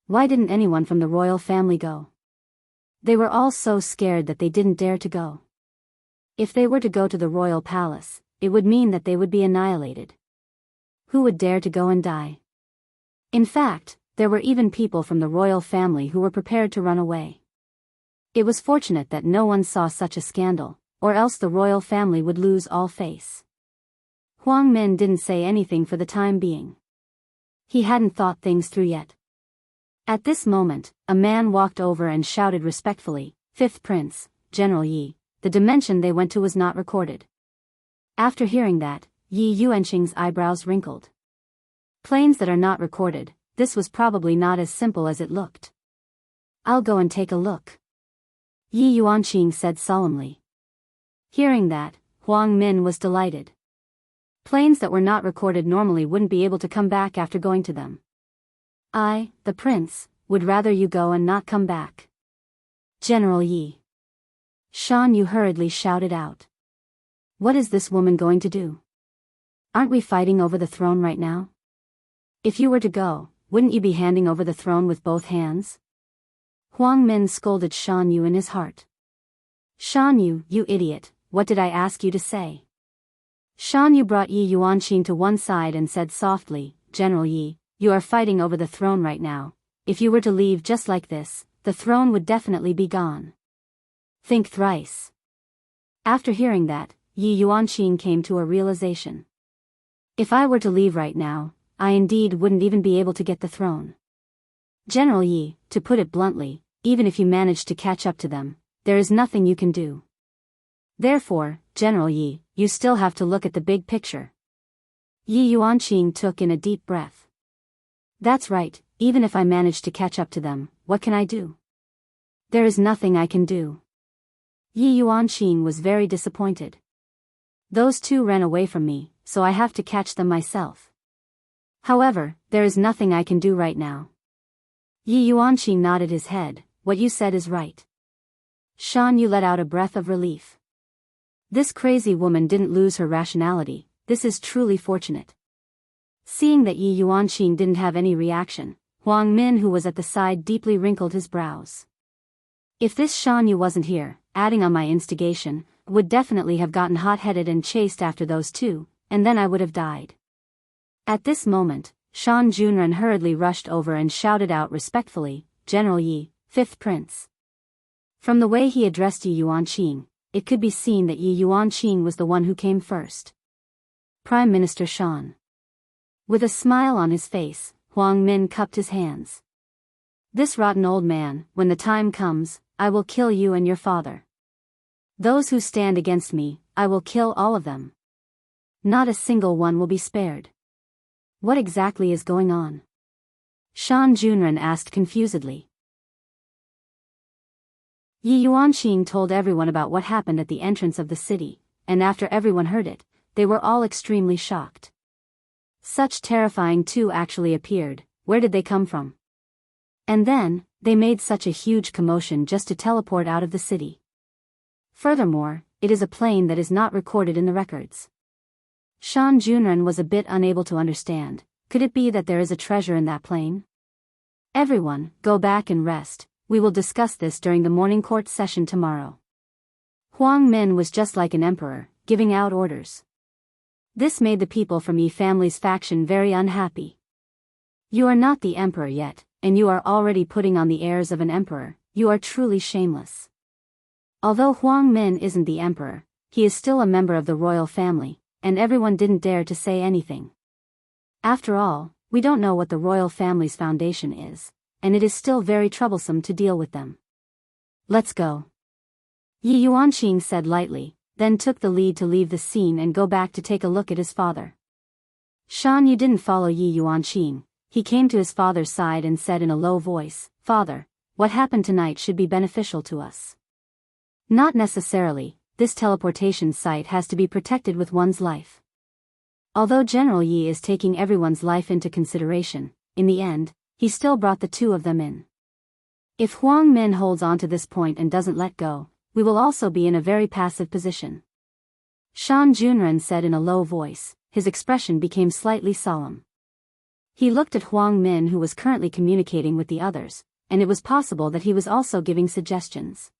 Why didn't anyone from the royal family go? They were all so scared that they didn't dare to go. If they were to go to the royal palace, it would mean that they would be annihilated. Who would dare to go and die? In fact, there were even people from the royal family who were prepared to run away. It was fortunate that no one saw such a scandal, or else the royal family would lose all face. Huang Min didn't say anything for the time being. He hadn't thought things through yet. At this moment, a man walked over and shouted respectfully, "Fifth Prince, General Yi." The dimension they went to was not recorded. After hearing that, Yi Yuanqing's eyebrows wrinkled. Planes that are not recorded, this was probably not as simple as it looked. I'll go and take a look, Yi Yuanqing said solemnly. Hearing that, Huang Min was delighted. Planes that were not recorded normally wouldn't be able to come back after going to them. I, the prince, would rather you go and not come back. General Yi. Shan Yu hurriedly shouted out. What is this woman going to do? Aren't we fighting over the throne right now? If you were to go, wouldn't you be handing over the throne with both hands? Huang Min scolded Shan Yu in his heart. Shan Yu, you idiot, what did I ask you to say? Shan Yu brought Yi Yuanqing to one side and said softly, General Yi, you are fighting over the throne right now. If you were to leave just like this, the throne would definitely be gone. Think thrice. After hearing that, Yi Yuanqing came to a realization. If I were to leave right now, I indeed wouldn't even be able to get the throne. General Yi, to put it bluntly, even if you manage to catch up to them, there is nothing you can do. Therefore, General Yi, you still have to look at the big picture. Yi Yuanqing took in a deep breath. That's right, even if I manage to catch up to them, what can I do? There is nothing I can do. Yi Yuanqing was very disappointed. Those two ran away from me, so I have to catch them myself. However, there is nothing I can do right now. Yi Yuanqing nodded his head. What you said is right. Shan Yu let out a breath of relief. This crazy woman didn't lose her rationality. This is truly fortunate. Seeing that Yi Yuanqing didn't have any reaction, Huang Min, who was at the side, deeply wrinkled his brows. If this Shan Yu wasn't here, adding on my instigation, would definitely have gotten hot-headed and chased after those two, and then I would have died. At this moment, Shan Junren hurriedly rushed over and shouted out respectfully, General Yi, 5th Prince. From the way he addressed Yi Yuanqing, it could be seen that Yi Yuanqing was the one who came first. Prime Minister Shan. With a smile on his face, Huang Min cupped his hands. This rotten old man, when the time comes, I will kill you and your father. Those who stand against me, I will kill all of them. Not a single one will be spared. What exactly is going on? Shan Junren asked confusedly. Yi Yuanqing told everyone about what happened at the entrance of the city, and after everyone heard it, they were all extremely shocked. Such terrifying two actually appeared, where did they come from? And then, they made such a huge commotion just to teleport out of the city. Furthermore, it is a plane that is not recorded in the records. Shan Junren was a bit unable to understand. Could it be that there is a treasure in that plane? Everyone, go back and rest. We will discuss this during the morning court session tomorrow. Huang Min was just like an emperor, giving out orders. This made the people from Yi family's faction very unhappy. You are not the emperor yet, and you are already putting on the airs of an emperor. You are truly shameless. Although Huang Min isn't the emperor, he is still a member of the royal family, and everyone didn't dare to say anything. After all, we don't know what the royal family's foundation is, and it is still very troublesome to deal with them. Let's go. Yi Yuanqing said lightly, then took the lead to leave the scene and go back to take a look at his father. Shan Yu didn't follow Yi Yuanqing. He came to his father's side and said in a low voice, Father, what happened tonight should be beneficial to us. Not necessarily, this teleportation site has to be protected with one's life. Although General Yi is taking everyone's life into consideration, in the end, he still brought the two of them in. If Huang Min holds on to this point and doesn't let go, we will also be in a very passive position. Shan Junren said in a low voice. His expression became slightly solemn. He looked at Huang Min, who was currently communicating with the others, and it was possible that he was also giving suggestions.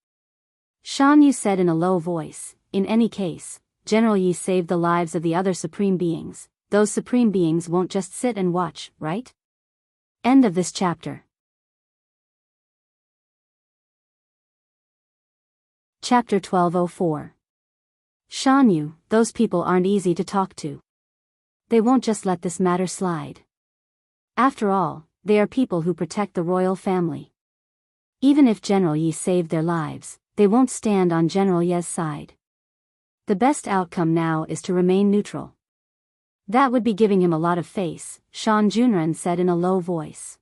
Shan Yu said in a low voice, in any case, General Yi saved the lives of the other supreme beings. Those supreme beings won't just sit and watch, right? End of this chapter. Chapter 1204. Shan Yu, those people aren't easy to talk to. They won't just let this matter slide. After all, they are people who protect the royal family. Even if General Yi saved their lives, they won't stand on General Ye's side. The best outcome now is to remain neutral. That would be giving him a lot of face, Shan Junren said in a low voice.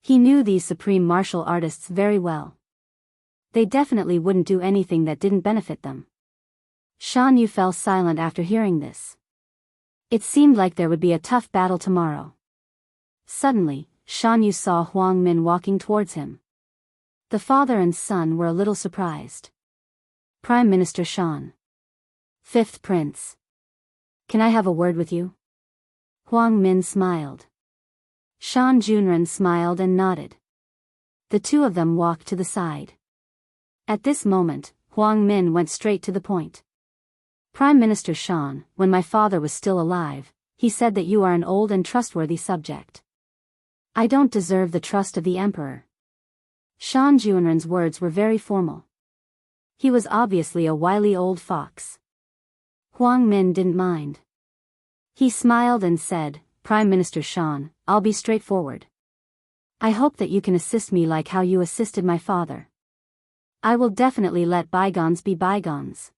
He knew these supreme martial artists very well. They definitely wouldn't do anything that didn't benefit them. Shan Yu fell silent after hearing this. It seemed like there would be a tough battle tomorrow. Suddenly, Shan Yu saw Huang Min walking towards him. The father and son were a little surprised. Prime Minister Shan. 5th Prince. Can I have a word with you? Huang Min smiled. Shan Junren smiled and nodded. The two of them walked to the side. At this moment, Huang Min went straight to the point. Prime Minister Shan, when my father was still alive, he said that you are an old and trustworthy subject. I don't deserve the trust of the emperor. Shan Junren's words were very formal. He was obviously a wily old fox. Huang Min didn't mind. He smiled and said, Prime Minister Shan, I'll be straightforward. I hope that you can assist me like how you assisted my father. I will definitely let bygones be bygones.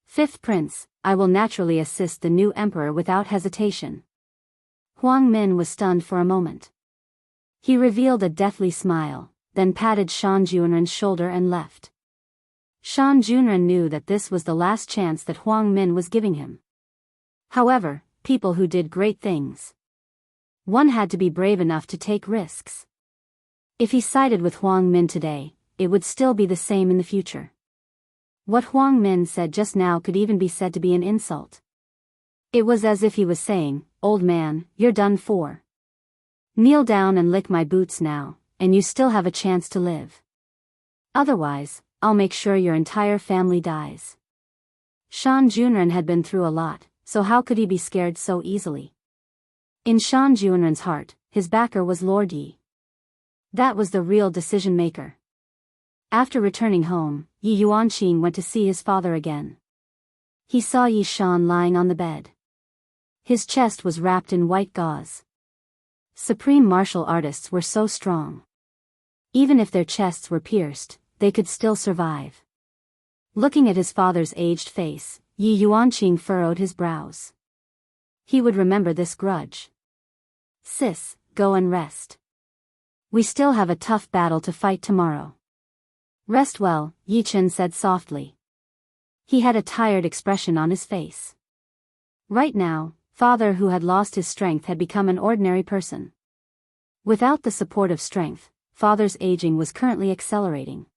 Fifth Prince, I will naturally assist the new emperor without hesitation. Huang Min was stunned for a moment. He revealed a deathly smile, then patted Shan Junren's shoulder and left. Shan Junren knew that this was the last chance that Huang Min was giving him. However, people who did great things. One had to be brave enough to take risks. If he sided with Huang Min today, it would still be the same in the future. What Huang Min said just now could even be said to be an insult. It was as if he was saying, Old man, you're done for. Kneel down and lick my boots now, and you still have a chance to live. Otherwise, I'll make sure your entire family dies. Shan Junren had been through a lot, so how could he be scared so easily? In Shan Junren's heart, his backer was Lord Yi. That was the real decision-maker. After returning home, Yi Yuanqing went to see his father again. He saw Yi Shan lying on the bed. His chest was wrapped in white gauze. Supreme martial artists were so strong. Even if their chests were pierced, they could still survive. Looking at his father's aged face, Yi Yuanqing furrowed his brows. He would remember this grudge. Sis, go and rest. We still have a tough battle to fight tomorrow. Rest well, Yi Chen said softly. He had a tired expression on his face. Right now, father who had lost his strength had become an ordinary person. Without the support of strength, father's aging was currently accelerating.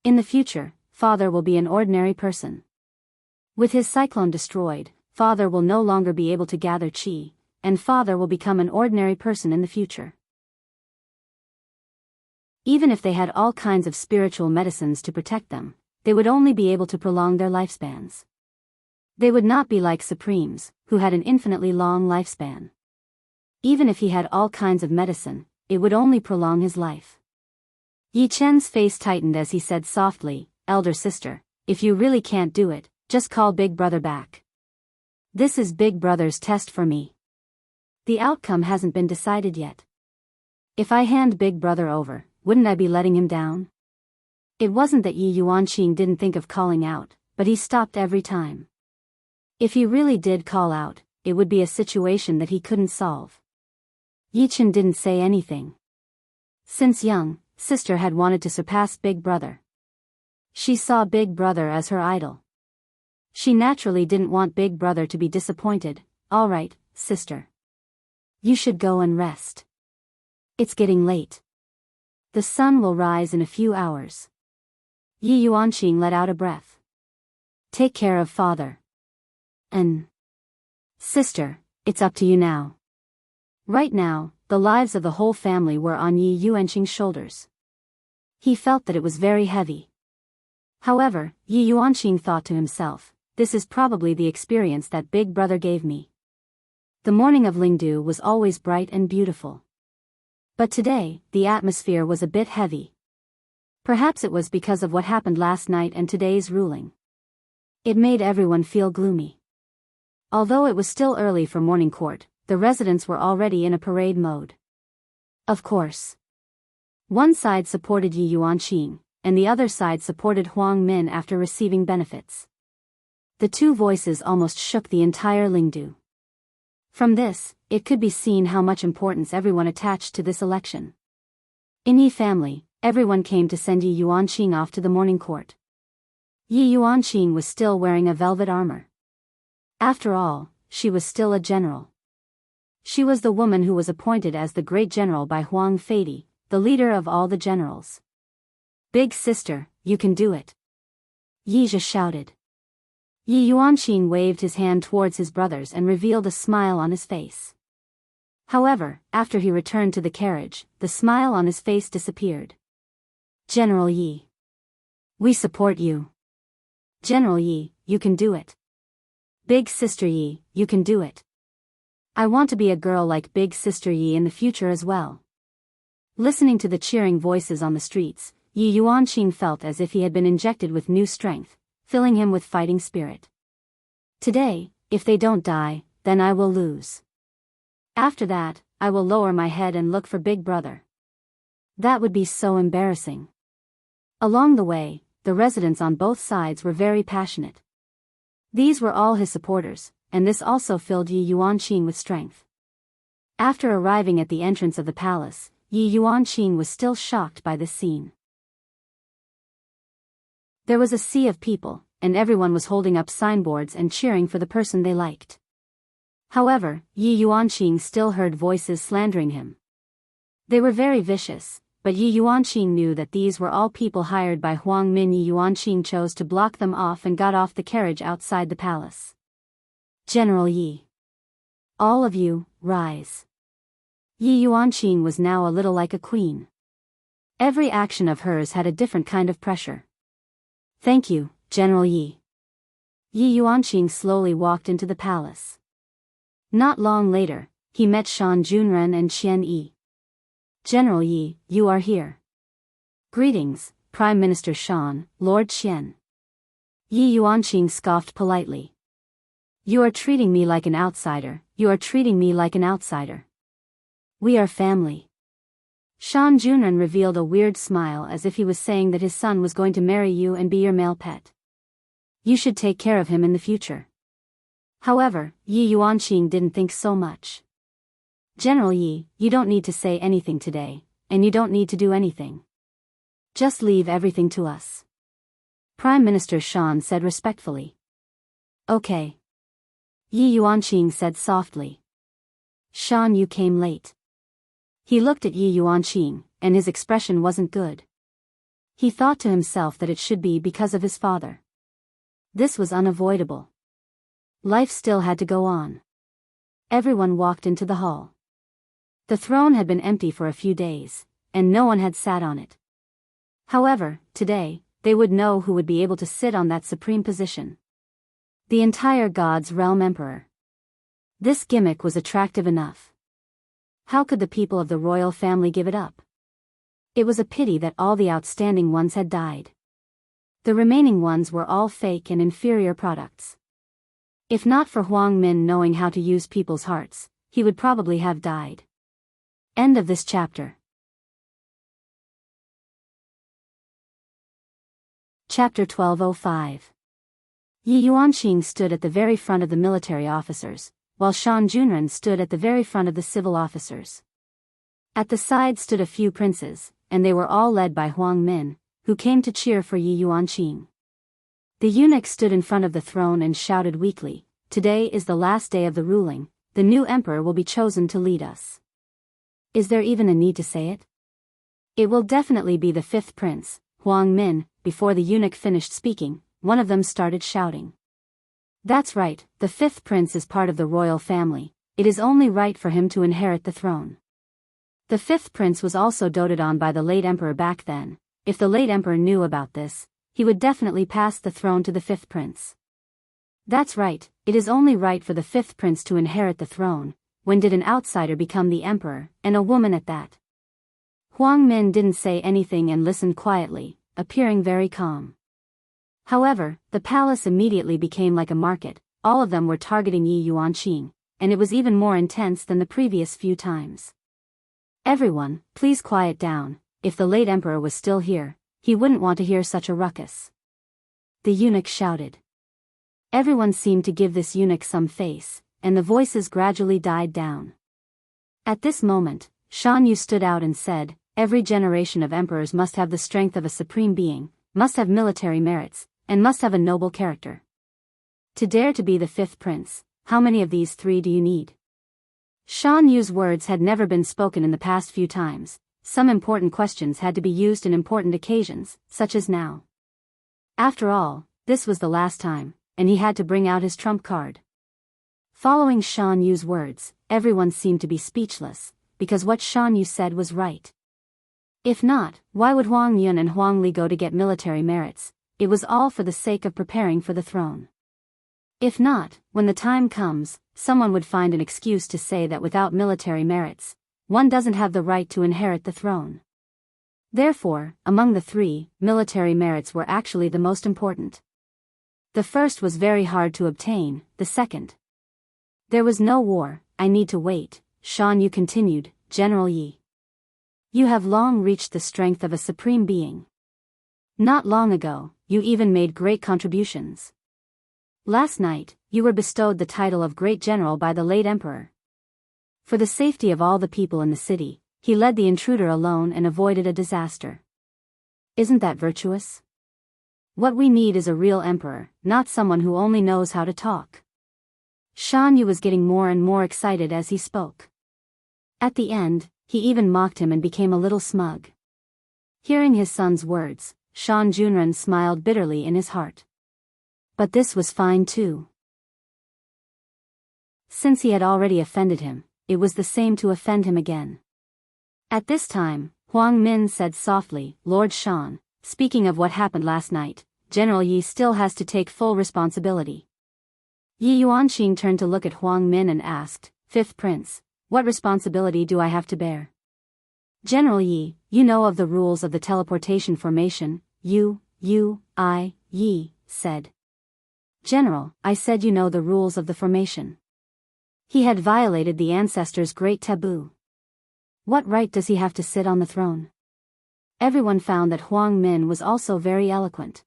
In the future, father will be an ordinary person. With his cyclone destroyed, father will no longer be able to gather qi, and father will become an ordinary person in the future. Even if they had all kinds of spiritual medicines to protect them, they would only be able to prolong their lifespans. They would not be like Supremes, who had an infinitely long lifespan. Even if he had all kinds of medicine, it would only prolong his life. Yi Chen's face tightened as he said softly, Elder sister, if you really can't do it, just call Big Brother back. This is Big Brother's test for me. The outcome hasn't been decided yet. If I hand Big Brother over, wouldn't I be letting him down? It wasn't that Yi Yuanqing didn't think of calling out, but he stopped every time. If he really did call out, it would be a situation that he couldn't solve. Yi Chen didn't say anything. Since young, sister had wanted to surpass Big Brother. She saw Big Brother as her idol. She naturally didn't want Big Brother to be disappointed. All right, sister. You should go and rest. It's getting late. The sun will rise in a few hours. Yi Yuanqing let out a breath. Take care of father. And sister, it's up to you now. Right now, the lives of the whole family were on Yi Yuanqing's shoulders. He felt that it was very heavy. However, Yi Yuanqing thought to himself, this is probably the experience that Big Brother gave me. The morning of Lingdu was always bright and beautiful. But today, the atmosphere was a bit heavy. Perhaps it was because of what happened last night and today's ruling. It made everyone feel gloomy. Although it was still early for morning court, the residents were already in a parade mode. Of course. One side supported Yi Yuanqing, and the other side supported Huang Min after receiving benefits. The two voices almost shook the entire Lingdu. From this, it could be seen how much importance everyone attached to this election. In Yi family, everyone came to send Yi Yuanqing off to the morning court. Yi Yuanqing was still wearing a velvet armor. After all, she was still a general. She was the woman who was appointed as the great general by Huang Feidi, the leader of all the generals. Big sister, you can do it. Yi Zhe shouted. Yi Yuanqing waved his hand towards his brothers and revealed a smile on his face. However, after he returned to the carriage, the smile on his face disappeared. General Yi. We support you. General Yi, you can do it. Big sister Yi, you can do it. I want to be a girl like Big sister Yi in the future as well. Listening to the cheering voices on the streets, Yi Yuanqing felt as if he had been injected with new strength, filling him with fighting spirit. Today, if they don't die, then I will lose. After that, I will lower my head and look for Big Brother. That would be so embarrassing. Along the way, the residents on both sides were very passionate. These were all his supporters, and this also filled Yi Yuanqing with strength. After arriving at the entrance of the palace, Yi Yuanqing was still shocked by this scene. There was a sea of people, and everyone was holding up signboards and cheering for the person they liked. However, Yi Yuanqing still heard voices slandering him. They were very vicious, but Yi Yuanqing knew that these were all people hired by Huang Min. Yi Yuanqing chose to block them off and got off the carriage outside the palace. General Yi. All of you, rise. Yi Yuanqing was now a little like a queen. Every action of hers had a different kind of pressure. Thank you, General Yi. Yi Yuanqing slowly walked into the palace. Not long later, he met Shan Junren and Qian Yi. General Yi, you are here. Greetings, Prime Minister Shan, Lord Qian. Yi Yuanqing scoffed politely. You are treating me like an outsider, you are treating me like an outsider. We are family. Shan Junren revealed a weird smile as if he was saying that his son was going to marry you and be your male pet. You should take care of him in the future. However, Yi Yuanqing didn't think so much. General Yi, you don't need to say anything today, and you don't need to do anything. Just leave everything to us. Prime Minister Shan said respectfully. Okay. Yi Yuanqing said softly. Shan, you came late. He looked at Yi Yuanqing, and his expression wasn't good. He thought to himself that it should be because of his father. This was unavoidable. Life still had to go on. Everyone walked into the hall. The throne had been empty for a few days, and no one had sat on it. However, today, they would know who would be able to sit on that supreme position. The entire God's Realm Emperor. This gimmick was attractive enough. How could the people of the royal family give it up? It was a pity that all the outstanding ones had died. The remaining ones were all fake and inferior products. If not for Huang Min knowing how to use people's hearts, he would probably have died. End of this chapter. Chapter 1205. Yi Yuanqing stood at the very front of the military officers, while Shan Junren stood at the very front of the civil officers. At the side stood a few princes, and they were all led by Huang Min, who came to cheer for Yi Yuanqing. The eunuch stood in front of the throne and shouted weakly, "Today is the last day of the ruling, the new emperor will be chosen to lead us." Is there even a need to say it? It will definitely be the fifth prince, Huang Min. Before the eunuch finished speaking, one of them started shouting. That's right, the fifth prince is part of the royal family, it is only right for him to inherit the throne. The fifth prince was also doted on by the late emperor back then. If the late emperor knew about this, he would definitely pass the throne to the fifth prince. That's right, it is only right for the fifth prince to inherit the throne. When did an outsider become the emperor, and a woman at that? Huang Min didn't say anything and listened quietly, appearing very calm. However, the palace immediately became like a market, all of them were targeting Yi Yuanqing, and it was even more intense than the previous few times. Everyone, please quiet down, if the late emperor was still here, he wouldn't want to hear such a ruckus. The eunuch shouted. Everyone seemed to give this eunuch some face, and the voices gradually died down. At this moment, Shan Yu stood out and said, "Every generation of emperors must have the strength of a supreme being, must have military merits, and must have a noble character. To dare to be the fifth prince, how many of these three do you need?" Shan Yu's words had never been spoken in the past few times. Some important questions had to be used in important occasions, such as now. After all, this was the last time, and he had to bring out his trump card. Following Shan Yu's words, everyone seemed to be speechless, because what Shan Yu said was right. If not, why would Huang Yun and Huang Li go to get military merits? It was all for the sake of preparing for the throne. If not, when the time comes, someone would find an excuse to say that without military merits, one doesn't have the right to inherit the throne. Therefore, among the three, military merits were actually the most important. The first was very hard to obtain, the second. There was no war, I need to wait, Shan Yu continued, General Yi. You have long reached the strength of a supreme being. Not long ago, you even made great contributions. Last night, you were bestowed the title of Great General by the late Emperor. For the safety of all the people in the city, he led the intruder alone and avoided a disaster. Isn't that virtuous? What we need is a real emperor, not someone who only knows how to talk. Shan Yu was getting more and more excited as he spoke. At the end, he even mocked him and became a little smug. Hearing his son's words, Shan Junren smiled bitterly in his heart. But this was fine too. Since he had already offended him, it was the same to offend him again. At this time, Huang Min said softly, Lord Shan, speaking of what happened last night, General Yi still has to take full responsibility. Yi Yuanqing turned to look at Huang Min and asked, Fifth Prince, what responsibility do I have to bear? General Yi, you know of the rules of the teleportation formation, Yi said. General, I said you know the rules of the formation. He had violated the ancestors' great taboo. What right does he have to sit on the throne? Everyone found that Huang Min was also very eloquent.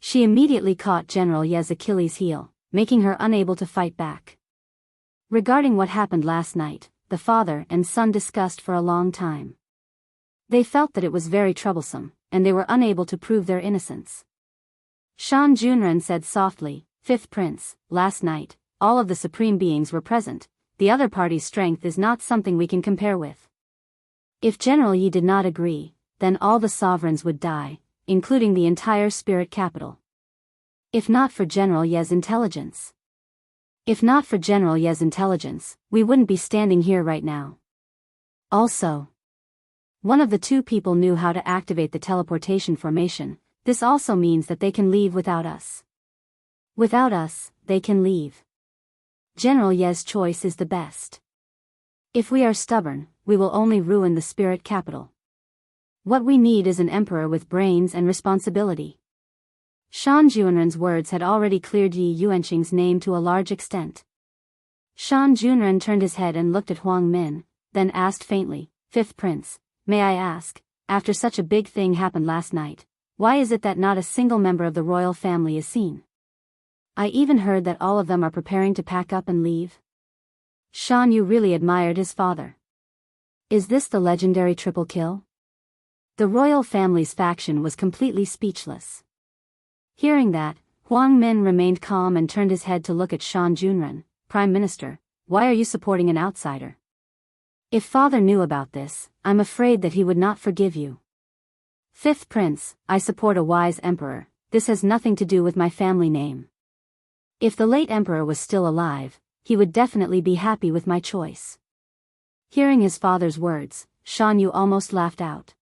She immediately caught General Ye's Achilles' heel, making her unable to fight back. Regarding what happened last night, the father and son discussed for a long time. They felt that it was very troublesome, and they were unable to prove their innocence. Shan Junren said softly, Fifth Prince, last night, all of the supreme beings were present, the other party's strength is not something we can compare with. If General Yi did not agree, then all the sovereigns would die, including the entire spirit capital. If not for General Ye's intelligence. We wouldn't be standing here right now. Also, one of the two people knew how to activate the teleportation formation. This also means that they can leave without us. Without us, they can leave. General Ye's choice is the best. If we are stubborn, we will only ruin the spirit capital. What we need is an emperor with brains and responsibility. Shan Junren's words had already cleared Yi Yuanqing's name to a large extent. Shan Junren turned his head and looked at Huang Min, then asked faintly, Fifth Prince, may I ask, after such a big thing happened last night, why is it that not a single member of the royal family is seen? I even heard that all of them are preparing to pack up and leave. Shan Yu really admired his father. Is this the legendary triple kill? The royal family's faction was completely speechless. Hearing that, Huang Min remained calm and turned his head to look at Shan Junren. Prime Minister, why are you supporting an outsider? If father knew about this, I'm afraid that he would not forgive you. Fifth Prince, I support a wise emperor, this has nothing to do with my family name. If the late emperor was still alive, he would definitely be happy with my choice. Hearing his father's words, Shan Yu almost laughed out.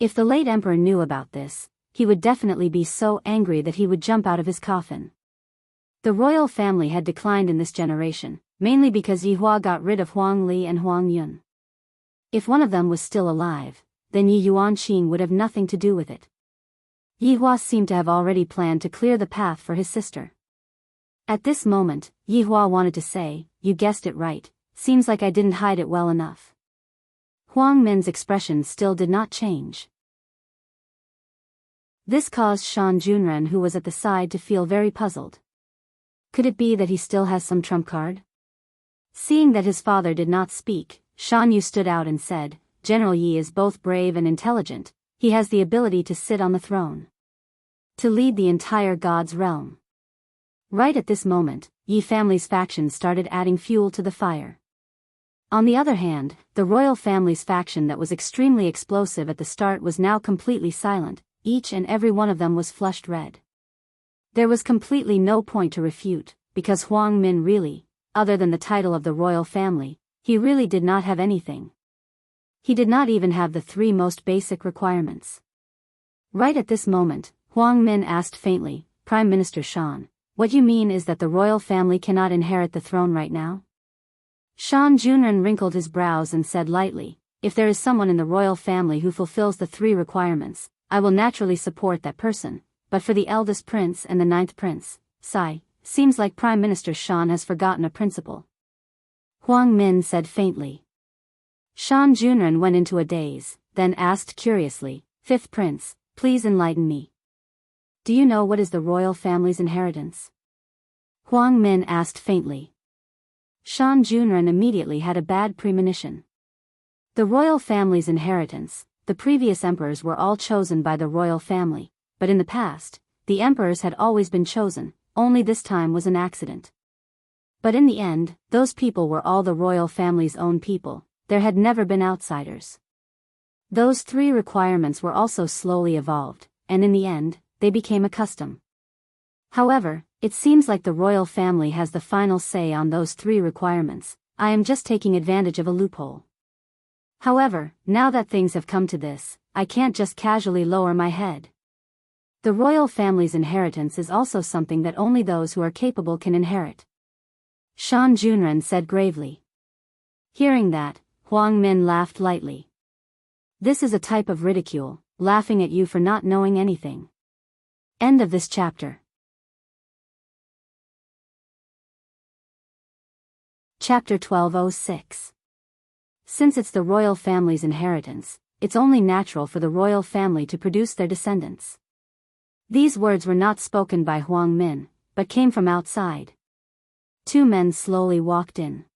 If the late emperor knew about this, he would definitely be so angry that he would jump out of his coffin. The royal family had declined in this generation, mainly because Yi Hua got rid of Huang Li and Huang Yun. If one of them was still alive, then Yi Yuanqing would have nothing to do with it. Yi Hua seemed to have already planned to clear the path for his sister. At this moment, Yi Hua wanted to say, you guessed it right, seems like I didn't hide it well enough. Huang Min's expression still did not change. This caused Shan Junren, who was at the side, to feel very puzzled. Could it be that he still has some trump card? Seeing that his father did not speak, Shan Yu stood out and said, General Yi is both brave and intelligent, he has the ability to sit on the throne. To lead the entire God's realm. Right at this moment, Yi family's faction started adding fuel to the fire. On the other hand, the royal family's faction that was extremely explosive at the start was now completely silent, each and every one of them was flushed red. There was completely no point to refute, because Huang Min really, other than the title of the royal family, he really did not have anything. He did not even have the three most basic requirements. Right at this moment, Huang Min asked faintly, Prime Minister Shan, what you mean is that the royal family cannot inherit the throne right now? Shan Junren wrinkled his brows and said lightly, if there is someone in the royal family who fulfills the three requirements, I will naturally support that person, but for the eldest prince and the ninth prince, sigh, seems like Prime Minister Shan has forgotten a principle. Huang Min said faintly. Shan Junren went into a daze, then asked curiously, Fifth prince, please enlighten me. Do you know what is the royal family's inheritance? Huang Min asked faintly. Shan Junren immediately had a bad premonition. The royal family's inheritance, the previous emperors were all chosen by the royal family, but in the past, the emperors had always been chosen, only this time was an accident. But in the end, those people were all the royal family's own people, there had never been outsiders. Those 3 requirements were also slowly evolved, and in the end, they became a custom. However, it seems like the royal family has the final say on those 3 requirements. I am just taking advantage of a loophole. However, now that things have come to this, I can't just casually lower my head. The royal family's inheritance is also something that only those who are capable can inherit. Shan Junren said gravely. Hearing that, Huang Min laughed lightly. This is a type of ridicule, laughing at you for not knowing anything. End of this chapter. Chapter 1206. Since it's the royal family's inheritance, it's only natural for the royal family to produce their descendants. These words were not spoken by Huang Min, but came from outside. 2 men slowly walked in.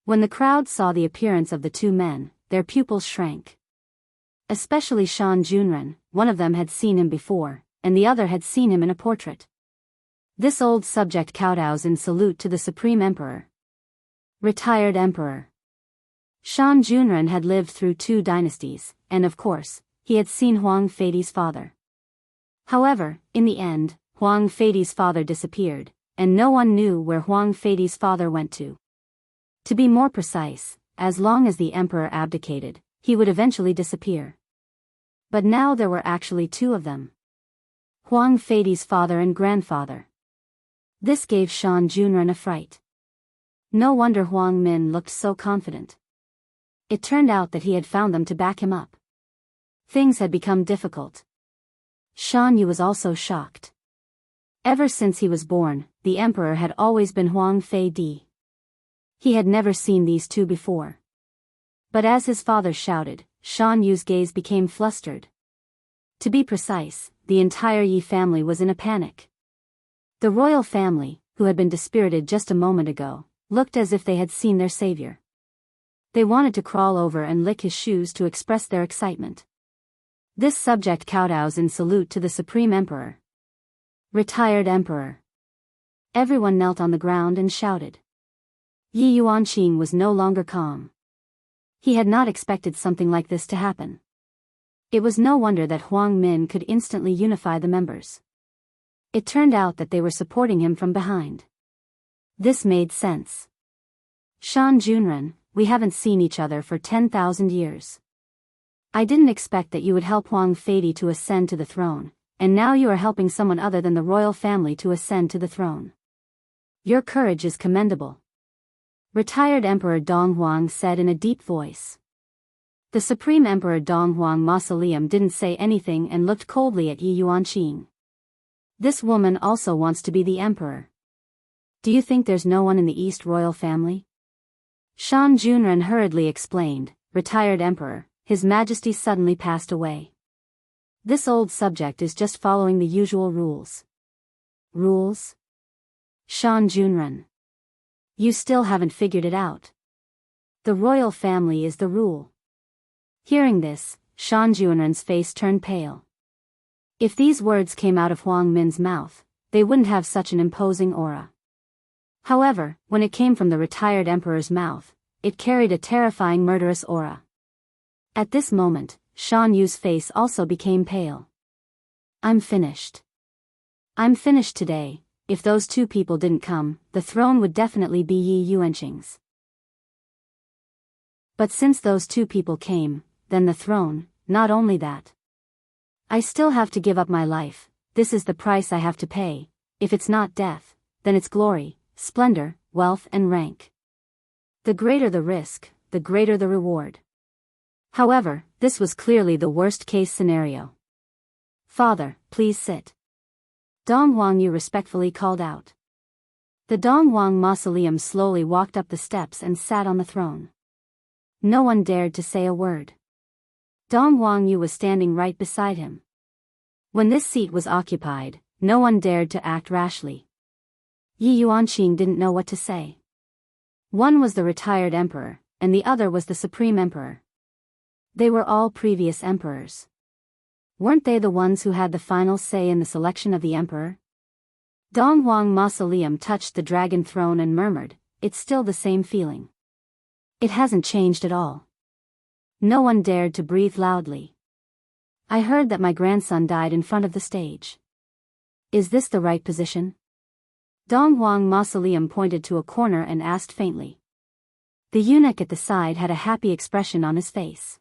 When the crowd saw the appearance of the 2 men, their pupils shrank. Especially Shan Junren, one of them had seen him before, and the other had seen him in a portrait. This old subject kowtows in salute to the Supreme Emperor. Retired Emperor. Shan Junren had lived through 2 dynasties, and of course, he had seen Huang Feidi's father. However, in the end, Huang Feidi's father disappeared, and no one knew where Huang Feidi's father went to. To be more precise, as long as the emperor abdicated, he would eventually disappear. But now there were actually 2 of them. Huang Feidi's father and grandfather. This gave Shan Junren a fright. No wonder Huang Min looked so confident. It turned out that he had found them to back him up. Things had become difficult. Shan Yu was also shocked. Ever since he was born, the emperor had always been Huang Feidi. He had never seen these 2 before. But as his father shouted, Shan Yu's gaze became flustered. To be precise, the entire Yi family was in a panic. The royal family, who had been dispirited just a moment ago, looked as if they had seen their savior. They wanted to crawl over and lick his shoes to express their excitement. This subject kowtows in salute to the Supreme Emperor. Retired Emperor. Everyone knelt on the ground and shouted. Yi Yuanqing was no longer calm. He had not expected something like this to happen. It was no wonder that Huang Min could instantly unify the members. It turned out that they were supporting him from behind. This made sense. Shan Junren, we haven't seen each other for 10,000 years. I didn't expect that you would help Huang Feidi to ascend to the throne, and now you are helping someone other than the royal family to ascend to the throne. Your courage is commendable. Retired Emperor Dong Huang said in a deep voice. The Supreme Emperor Dong Huang Mausoleum didn't say anything and looked coldly at Yi Yuanqing. This woman also wants to be the emperor. Do you think there's no one in the East royal family? Shan Junren hurriedly explained, Retired Emperor, His Majesty suddenly passed away. This old subject is just following the usual rules. Rules? Shan Junren. You still haven't figured it out. The royal family is the rule. Hearing this, Shan Junren's face turned pale. If these words came out of Huang Min's mouth, they wouldn't have such an imposing aura. However, when it came from the retired emperor's mouth, it carried a terrifying murderous aura. At this moment, Shan Yu's face also became pale. I'm finished. I'm finished today. If those 2 people didn't come, the throne would definitely be Yi Yuanqing's. But since those 2 people came, then the throne, not only that. I still have to give up my life, this is the price I have to pay. If it's not death, then it's glory, splendor, wealth and rank. The greater the risk, the greater the reward. However, this was clearly the worst-case scenario. Father, please sit. Dong Yu respectfully called out. The Donghuang mausoleum slowly walked up the steps and sat on the throne. No one dared to say a word. Dong Yu was standing right beside him. When this seat was occupied, no one dared to act rashly. Yi Yuanqing didn't know what to say. One was the retired emperor, and the other was the supreme emperor. They were all previous emperors. Weren't they the ones who had the final say in the selection of the emperor? Donghuang Mausoleum touched the dragon throne and murmured, "It's still the same feeling. It hasn't changed at all." No one dared to breathe loudly. "I heard that my grandson died in front of the stage. Is this the right position?" Donghuang Mausoleum pointed to a corner and asked faintly. The eunuch at the side had a happy expression on his face.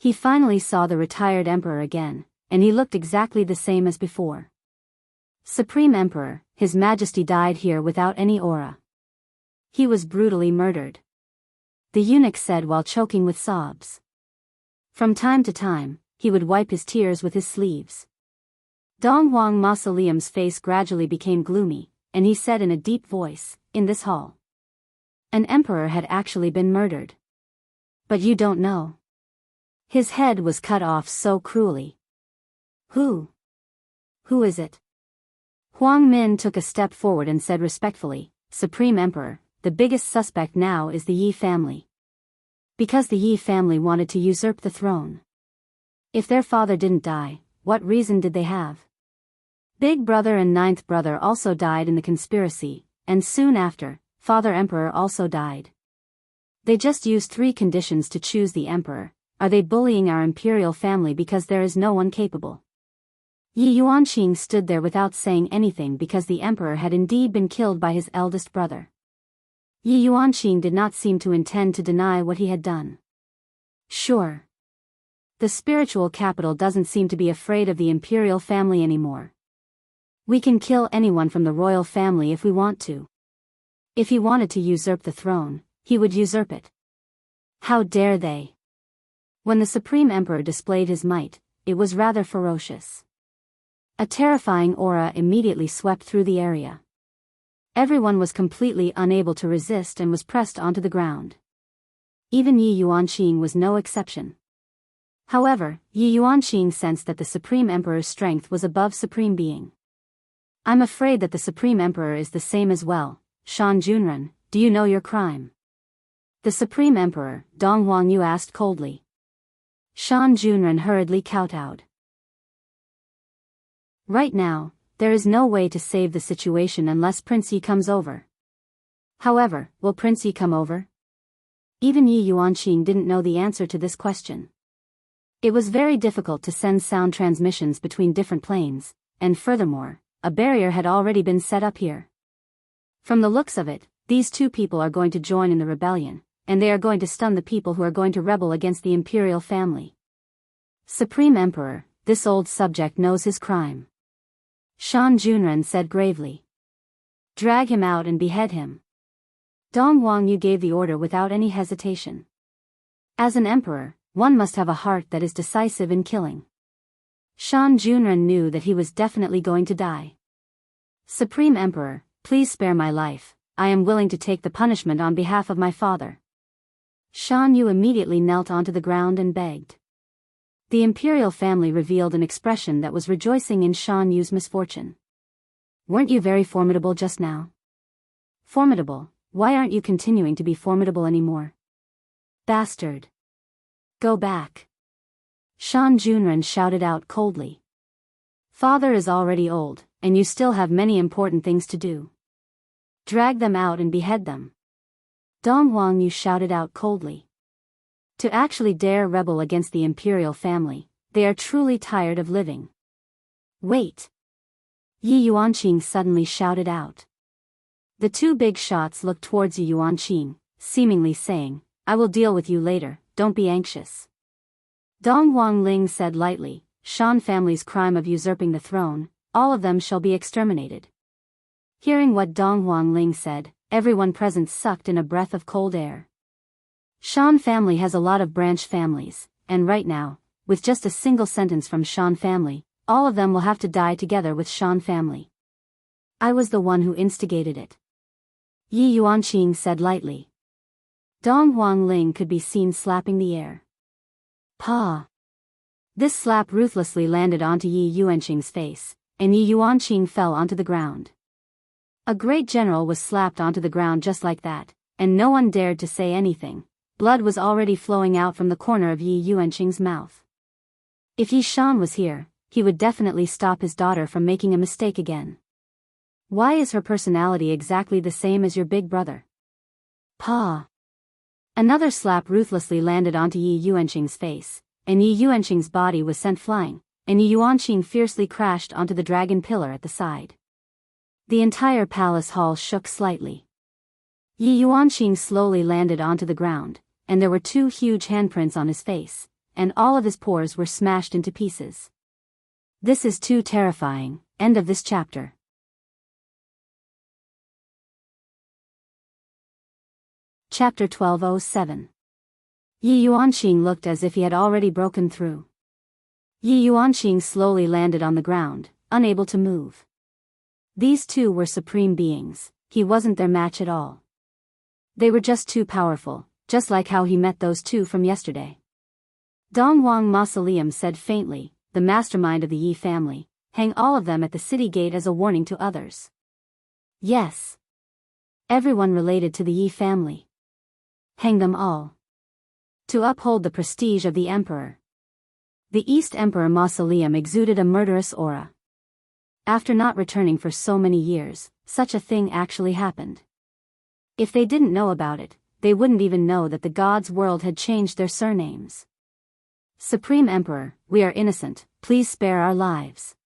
He finally saw the retired emperor again, and he looked exactly the same as before. Supreme Emperor, His Majesty died here without any aura. He was brutally murdered. The eunuch said while choking with sobs. From time to time, he would wipe his tears with his sleeves. Donghuang Mausoleum's face gradually became gloomy, and he said in a deep voice, "In this hall, an emperor had actually been murdered. But you don't know. His head was cut off so cruelly." Who? Who is it?" Huang Min took a step forward and said respectfully, "Supreme Emperor, the biggest suspect now is the Yi family. Because the Yi family wanted to usurp the throne. If their father didn't die, what reason did they have? Big brother and ninth brother also died in the conspiracy, and soon after, Father Emperor also died. They just used 3 conditions to choose the emperor. Are they bullying our imperial family because there is no one capable?" Yi Yuanqing stood there without saying anything because the emperor had indeed been killed by his eldest brother. Yi Yuanqing did not seem to intend to deny what he had done. Sure. The spiritual capital doesn't seem to be afraid of the imperial family anymore. We can kill anyone from the royal family if we want to. If he wanted to usurp the throne, he would usurp it. How dare they? When the Supreme Emperor displayed his might, it was rather ferocious. A terrifying aura immediately swept through the area. Everyone was completely unable to resist and was pressed onto the ground. Even Yi Yuanqing was no exception. However, Yi Yuanqing sensed that the Supreme Emperor's strength was above Supreme Being. "I'm afraid that the Supreme Emperor is the same as well. Shan Junren, do you know your crime?" The Supreme Emperor, Donghuang Yu asked coldly. Shan Junren hurriedly kowtowed. "Right now, there is no way to save the situation unless Prince Yi comes over." However, will Prince Yi come over? Even Yi Yuanqing didn't know the answer to this question. It was very difficult to send sound transmissions between different planes, and furthermore, a barrier had already been set up here. From the looks of it, these 2 people are going to join in the rebellion, and they are going to stun the people who are going to rebel against the imperial family. Supreme Emperor, this old subject knows his crime. Shan Junren said gravely. "Drag him out and behead him." Donghuang Yu gave the order without any hesitation. As an emperor, one must have a heart that is decisive in killing. Shan Junren knew that he was definitely going to die. "Supreme Emperor, please spare my life. I am willing to take the punishment on behalf of my father." Shan Yu immediately knelt onto the ground and begged. The imperial family revealed an expression that was rejoicing in Shan Yu's misfortune. "Weren't you very formidable just now?" "Formidable? Why aren't you continuing to be formidable anymore?" "Bastard. Go back." Shan Junren shouted out coldly. "Father is already old, and you still have many important things to do. Drag them out and behead them." Donghuang Yu shouted out coldly. To actually dare rebel against the imperial family, they are truly tired of living. "Wait!" Yi Yuanqing suddenly shouted out. The 2 big shots looked towards Yi Yuanqing, seemingly saying, "I will deal with you later, don't be anxious." Donghuang Ling said lightly, "Shan family's crime of usurping the throne, all of them shall be exterminated." Hearing what Donghuang Ling said, everyone present sucked in a breath of cold air. Shan family has a lot of branch families, and right now, with just a single sentence from Shan family, all of them will have to die together with Shan family. I was the one who instigated it. Yi Yuanqing said lightly. Dong Huangling could be seen slapping the air. Pa! This slap ruthlessly landed onto Yi Yuanqing's face, and Yi Yuanqing fell onto the ground. A great general was slapped onto the ground just like that, and no one dared to say anything. Blood was already flowing out from the corner of Yi Yuanqing's mouth. If Yi Shan was here, he would definitely stop his daughter from making a mistake again. Why is her personality exactly the same as your big brother? Pa! Another slap ruthlessly landed onto Yi Yuanqing's face, and Yi Yuanqing's body was sent flying, and Yi Yuanqing fiercely crashed onto the dragon pillar at the side. The entire palace hall shook slightly. Yi Yuanqing slowly landed onto the ground, and there were 2 huge handprints on his face, and all of his pores were smashed into pieces. This is too terrifying. End of this chapter. Chapter 1207. Yi Yuanqing looked as if he had already broken through. Yi Yuanqing slowly landed on the ground, unable to move. These 2 were supreme beings. He wasn't their match at all. They were just too powerful, just like how he met those 2 from yesterday. Donghuang Mausoleum said faintly, the mastermind of the Yi family, hang all of them at the city gate as a warning to others. Yes. Everyone related to the Yi family. Hang them all. To uphold the prestige of the emperor. The East Emperor Mausoleum exuded a murderous aura. After not returning for so many years, such a thing actually happened. If they didn't know about it, they wouldn't even know that the gods' world had changed their surnames. Supreme Emperor, we are innocent, please spare our lives.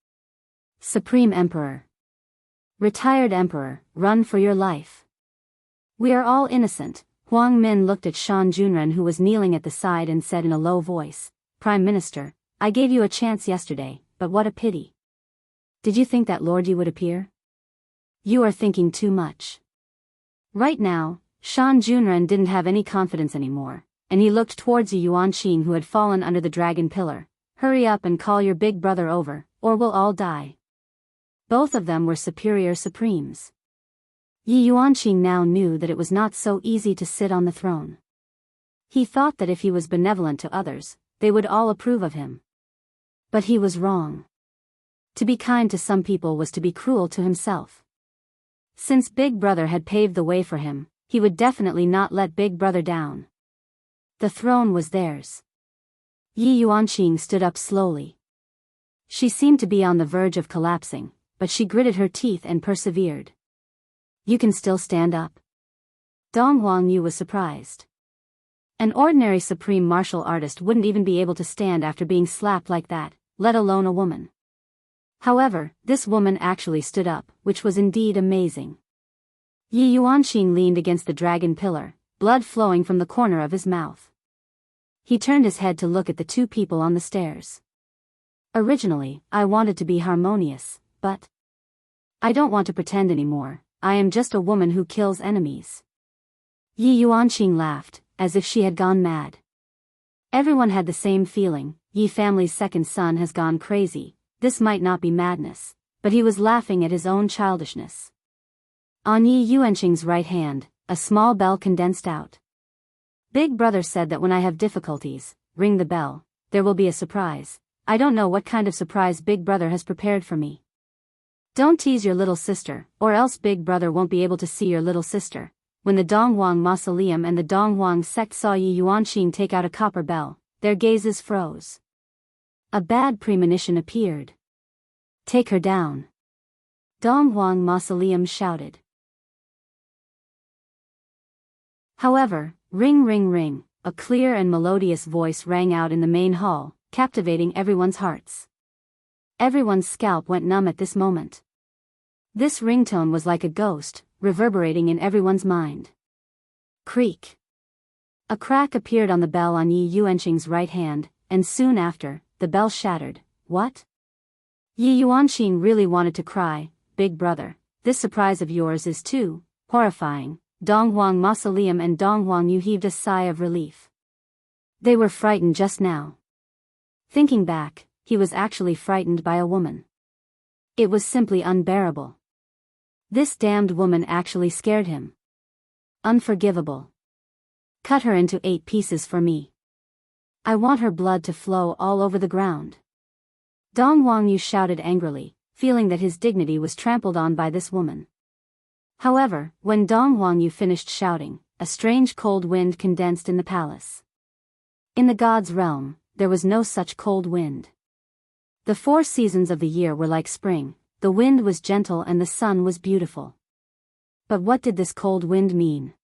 Supreme Emperor. Retired Emperor, run for your life. We are all innocent. Huang Min looked at Shan Junren, who was kneeling at the side, and said in a low voice, Prime Minister, I gave you a chance yesterday, but what a pity. Did you think that Lord Yi would appear? You are thinking too much. Right now, Shan Junren didn't have any confidence anymore, and he looked towards Yi Yuanqing, who had fallen under the dragon pillar. Hurry up and call your big brother over, or we'll all die. Both of them were superior supremes. Yi Yuanqing now knew that it was not so easy to sit on the throne. He thought that if he was benevolent to others, they would all approve of him. But he was wrong. To be kind to some people was to be cruel to himself. Since Big Brother had paved the way for him, he would definitely not let Big Brother down. The throne was theirs. Yi Yuanqing stood up slowly. She seemed to be on the verge of collapsing, but she gritted her teeth and persevered. You can still stand up? Dong Huangyu was surprised. An ordinary supreme martial artist wouldn't even be able to stand after being slapped like that, let alone a woman. However, this woman actually stood up, which was indeed amazing. Yi Yuanqing leaned against the dragon pillar, blood flowing from the corner of his mouth. He turned his head to look at the 2 people on the stairs. Originally, I wanted to be harmonious, but I don't want to pretend anymore. I am just a woman who kills enemies. Yi Yuanqing laughed, as if she had gone mad. Everyone had the same feeling. Yi family's second son has gone crazy. This might not be madness, but he was laughing at his own childishness. On Yi Yuanqing's right hand, a small bell condensed out. Big Brother said that when I have difficulties, ring the bell, there will be a surprise. I don't know what kind of surprise Big Brother has prepared for me. Don't tease your little sister, or else Big Brother won't be able to see your little sister. When the Donghuang Mausoleum and the Donghuang sect saw Yi Yuanqing take out a copper bell, their gazes froze. A bad premonition appeared. Take her down. Donghuang Mausoleum shouted. However, ring ring ring, a clear and melodious voice rang out in the main hall, captivating everyone's hearts. Everyone's scalp went numb at this moment. This ringtone was like a ghost, reverberating in everyone's mind. Creak. A crack appeared on the bell on Yi Yuanqing's right hand, and soon after, the bell shattered. What? Yi Yuanqing really wanted to cry. Big Brother, this surprise of yours is too horrifying. Donghuang Mausoleum and Donghuang Yu heaved a sigh of relief. They were frightened just now. Thinking back, he was actually frightened by a woman. It was simply unbearable. This damned woman actually scared him. Unforgivable. Cut her into 8 pieces for me. I want her blood to flow all over the ground. Dong Wangyu shouted angrily, feeling that his dignity was trampled on by this woman. However, when Dong Wangyu finished shouting, a strange cold wind condensed in the palace. In the god's realm, there was no such cold wind. The 4 seasons of the year were like spring, the wind was gentle and the sun was beautiful. But what did this cold wind mean?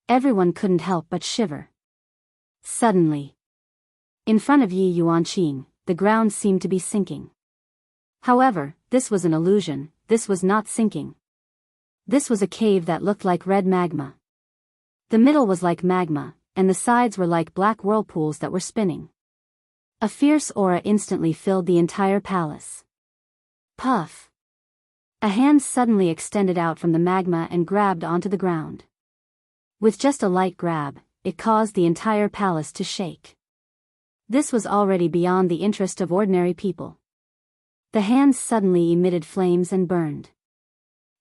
Everyone couldn't help but shiver. Suddenly, in front of Yi Yuanqing, the ground seemed to be sinking. However, this was an illusion, this was not sinking. This was a cave that looked like red magma. The middle was like magma, and the sides were like black whirlpools that were spinning. A fierce aura instantly filled the entire palace. Puff! A hand suddenly extended out from the magma and grabbed onto the ground. With just a light grab, it caused the entire palace to shake. This was already beyond the interest of ordinary people. The hands suddenly emitted flames and burned.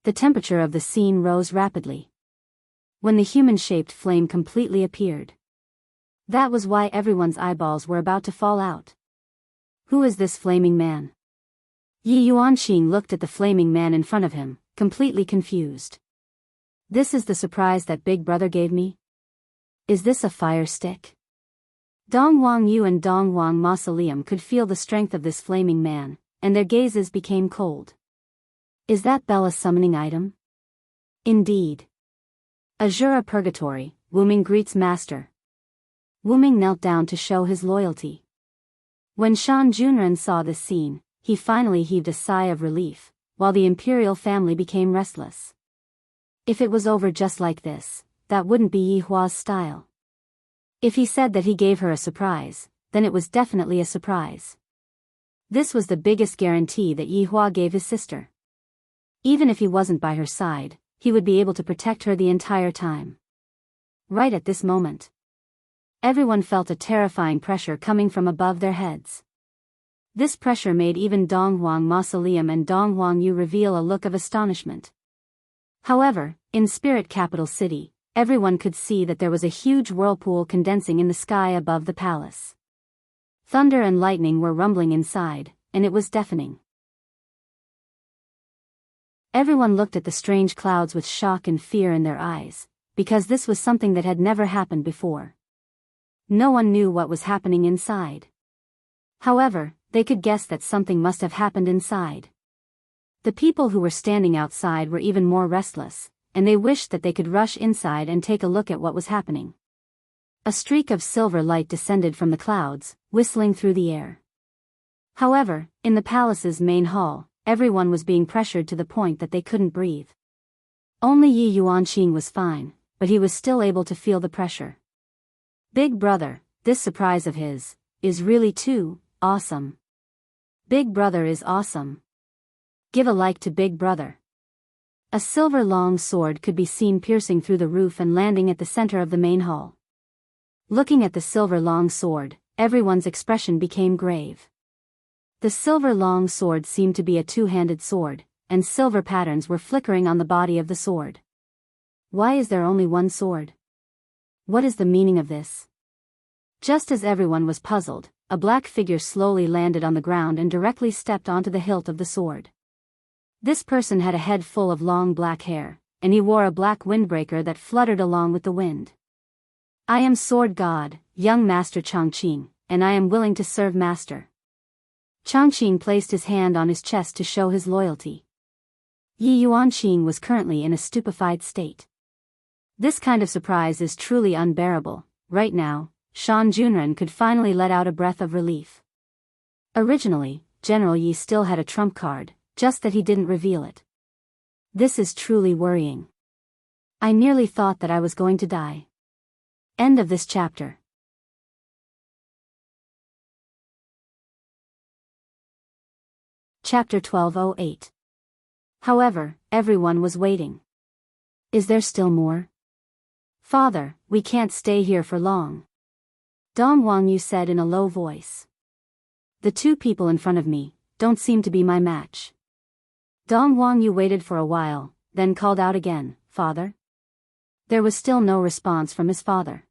The temperature of the scene rose rapidly. When the human-shaped flame completely appeared. That was why everyone's eyeballs were about to fall out. Who is this flaming man? Yi Yuanqing looked at the flaming man in front of him, completely confused. This is the surprise that Big Brother gave me? Is this a fire stick? Dong Wangyu and Dong Wang Mausoleum could feel the strength of this flaming man, and their gazes became cold. Is that Bella summoning item? Indeed. Azura Purgatory, Wuming greets Master. Wuming knelt down to show his loyalty. When Shan Junren saw this scene, he finally heaved a sigh of relief, while the imperial family became restless. If it was over just like this, that wouldn't be Yi Hua's style. If he said that he gave her a surprise, then it was definitely a surprise. This was the biggest guarantee that Yi Hua gave his sister. Even if he wasn't by her side, he would be able to protect her the entire time. Right at this moment, everyone felt a terrifying pressure coming from above their heads. This pressure made even Dong Huang Mausoleum and Dong Wangyu reveal a look of astonishment. However, in Spirit Capital City, everyone could see that there was a huge whirlpool condensing in the sky above the palace. Thunder and lightning were rumbling inside, and it was deafening. Everyone looked at the strange clouds with shock and fear in their eyes, because this was something that had never happened before. No one knew what was happening inside. However, they could guess that something must have happened inside. The people who were standing outside were even more restless, and they wished that they could rush inside and take a look at what was happening. A streak of silver light descended from the clouds, whistling through the air. However, in the palace's main hall, everyone was being pressured to the point that they couldn't breathe. Only Yi Yuanqing was fine, but he was still able to feel the pressure. Big Brother, this surprise of his, is really too awesome. Big Brother is awesome. Give a like to Big Brother. A silver long sword could be seen piercing through the roof and landing at the center of the main hall. Looking at the silver long sword, everyone's expression became grave. The silver long sword seemed to be a two-handed sword, and silver patterns were flickering on the body of the sword. Why is there only one sword? What is the meaning of this? Just as everyone was puzzled, a black figure slowly landed on the ground and directly stepped onto the hilt of the sword. This person had a head full of long black hair, and he wore a black windbreaker that fluttered along with the wind. I am Sword God, young Master Chongqing, and I am willing to serve Master. Chongqing placed his hand on his chest to show his loyalty. Yi Yuanqing was currently in a stupefied state. This kind of surprise is truly unbearable. Right now, Shan Junren could finally let out a breath of relief. Originally, General Yi still had a trump card, just that he didn't reveal it. This is truly worrying. I nearly thought that I was going to die. End of this chapter. Chapter 1208. However, everyone was waiting. Is there still more? Father, we can't stay here for long. Dong Wangyu said in a low voice. The two people in front of me don't seem to be my match. Dong Wangyu waited for a while, then called out again, "Father?" There was still no response from his father.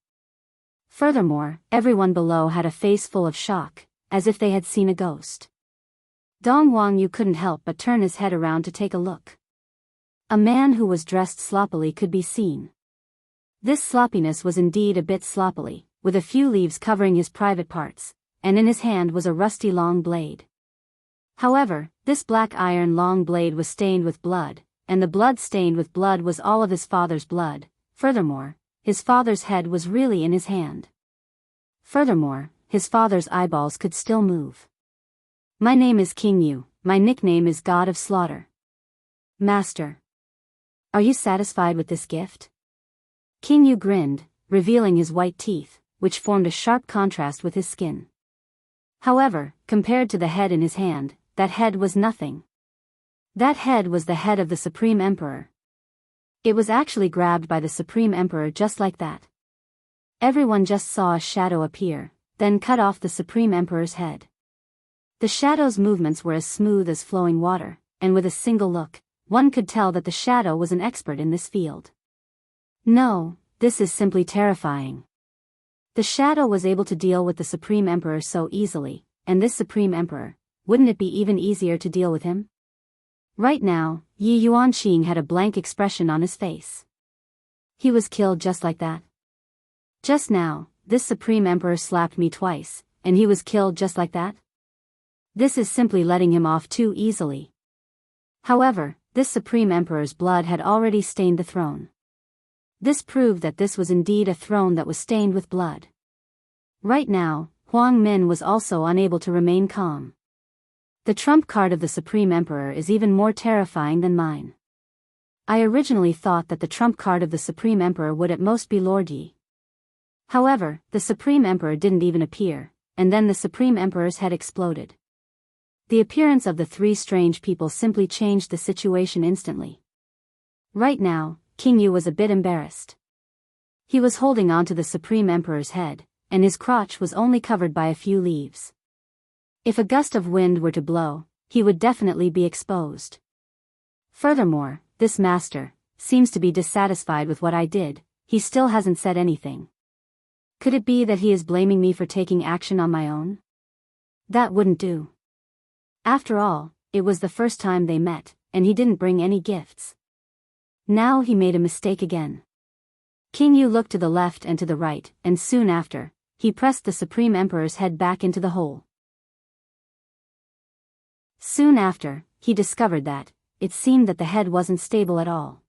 Furthermore, everyone below had a face full of shock, as if they had seen a ghost. Dong Wangyu couldn't help but turn his head around to take a look. A man who was dressed sloppily could be seen. This sloppiness was indeed a bit sloppily, with a few leaves covering his private parts, and in his hand was a rusty long blade. However, this black iron long blade was stained with blood, and the blood stained with blood was all of his father's blood. Furthermore, his father's head was really in his hand. Furthermore, his father's eyeballs could still move. "My name is King Yu, my nickname is God of Slaughter." "Master, are you satisfied with this gift?" King Yu grinned, revealing his white teeth, which formed a sharp contrast with his skin. However, compared to the head in his hand, that head was nothing. That head was the head of the Supreme Emperor. It was actually grabbed by the Supreme Emperor just like that. Everyone just saw a shadow appear, then cut off the Supreme Emperor's head. The shadow's movements were as smooth as flowing water, and with a single look, one could tell that the shadow was an expert in this field. No, this is simply terrifying. The shadow was able to deal with the Supreme Emperor so easily, and this Supreme Emperor, wouldn't it be even easier to deal with him? Right now, Yi Yuanqing had a blank expression on his face. He was killed just like that. Just now, this Supreme Emperor slapped me twice, and he was killed just like that? This is simply letting him off too easily. However, this Supreme Emperor's blood had already stained the throne. This proved that this was indeed a throne that was stained with blood. Right now, Huang Min was also unable to remain calm. The trump card of the Supreme Emperor is even more terrifying than mine. I originally thought that the trump card of the Supreme Emperor would at most be Lord Yi. However, the Supreme Emperor didn't even appear, and then the Supreme Emperor's head exploded. The appearance of the three strange people simply changed the situation instantly. Right now, King Yu was a bit embarrassed. He was holding on to the Supreme Emperor's head, and his crotch was only covered by a few leaves. If a gust of wind were to blow, he would definitely be exposed. Furthermore, this master seems to be dissatisfied with what I did. He still hasn't said anything. Could it be that he is blaming me for taking action on my own? That wouldn't do. After all, it was the first time they met, and he didn't bring any gifts. Now he made a mistake again. King Yu looked to the left and to the right, and soon after, he pressed the Supreme Emperor's head back into the hole. Soon after, he discovered that, it seemed that the head wasn't stable at all.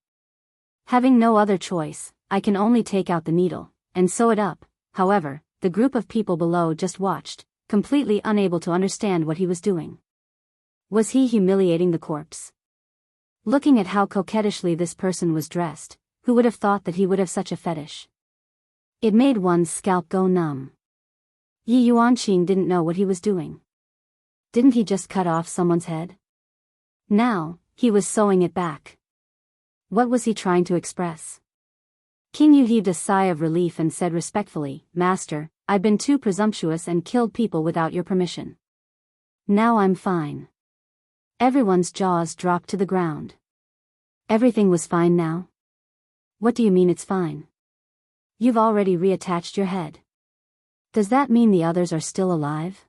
Having no other choice, I can only take out the needle, and sew it up. However, the group of people below just watched, completely unable to understand what he was doing. Was he humiliating the corpse? Looking at how coquettishly this person was dressed, who would have thought that he would have such a fetish? It made one's scalp go numb. Yi Yuanqing didn't know what he was doing. Didn't he just cut off someone's head? Now, he was sewing it back. What was he trying to express? King Yu heaved a sigh of relief and said respectfully, "Master, I've been too presumptuous and killed people without your permission. Now I'm fine." Everyone's jaws dropped to the ground. Everything was fine now? What do you mean it's fine? You've already reattached your head. Does that mean the others are still alive?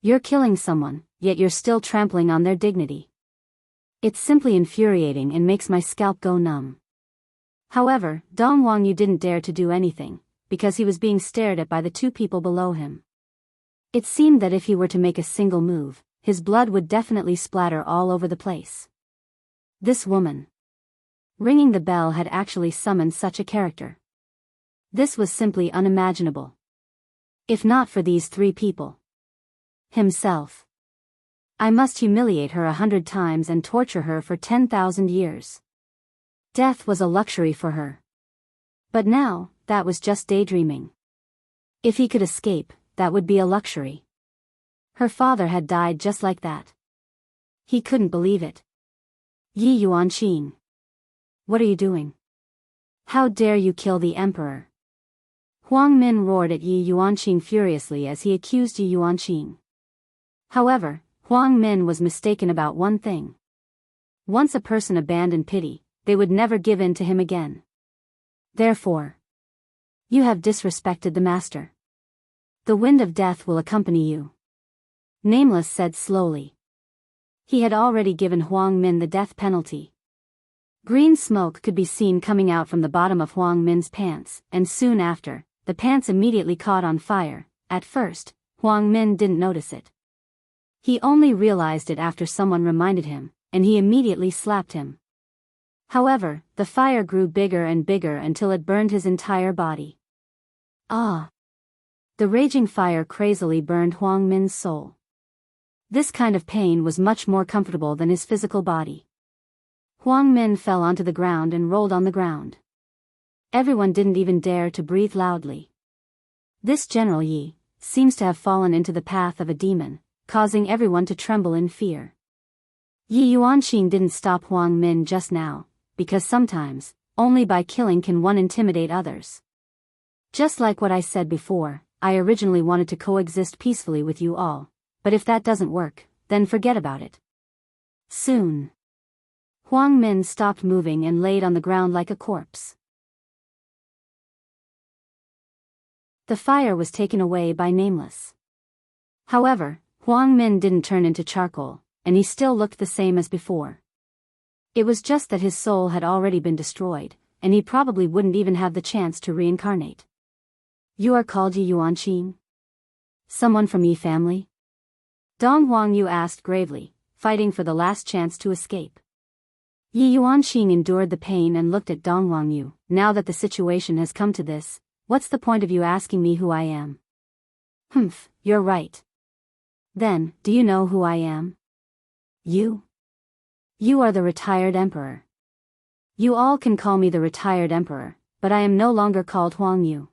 You're killing someone, yet you're still trampling on their dignity. It's simply infuriating and makes my scalp go numb. However, Dong Wangyu didn't dare to do anything, because he was being stared at by the two people below him. It seemed that if he were to make a single move, his blood would definitely splatter all over the place. This woman. Ringing the bell had actually summoned such a character. This was simply unimaginable. If not for these three people. Himself. I must humiliate her 100 times and torture her for 10,000 years. Death was a luxury for her. But now, that was just daydreaming. If he could escape, that would be a luxury. Her father had died just like that. He couldn't believe it. Yi Yuanqing. What are you doing? How dare you kill the emperor? Huang Min roared at Yi Yuanqing furiously as he accused Yi Yuanqing. However, Huang Min was mistaken about one thing. Once a person abandoned pity, they would never give in to him again. Therefore, you have disrespected the master. The wind of death will accompany you. Nameless said slowly. He had already given Huang Min the death penalty. Green smoke could be seen coming out from the bottom of Huang Min's pants, and soon after, the pants immediately caught on fire. At first, Huang Min didn't notice it. He only realized it after someone reminded him, and he immediately slapped him. However, the fire grew bigger and bigger until it burned his entire body. Ah! The raging fire crazily burned Huang Min's soul. This kind of pain was much more comfortable than his physical body. Huang Min fell onto the ground and rolled on the ground. Everyone didn't even dare to breathe loudly. This General Yi seems to have fallen into the path of a demon, causing everyone to tremble in fear. Yi Yuanqing didn't stop Huang Min just now, because sometimes, only by killing can one intimidate others. Just like what I said before, I originally wanted to coexist peacefully with you all, but if that doesn't work, then forget about it. Soon. Huang Min stopped moving and laid on the ground like a corpse. The fire was taken away by Nameless. However, Huang Min didn't turn into charcoal, and he still looked the same as before. It was just that his soul had already been destroyed, and he probably wouldn't even have the chance to reincarnate. You are called Yi Yuanqing? Someone from Yi family? Dong Huangyu asked gravely, fighting for the last chance to escape. Yi Yuanqing endured the pain and looked at Dong Huangyu. Now that the situation has come to this, what's the point of you asking me who I am? Humph, you're right. Then, do you know who I am? You? You are the retired emperor. You all can call me the retired emperor, but I am no longer called Huangyu.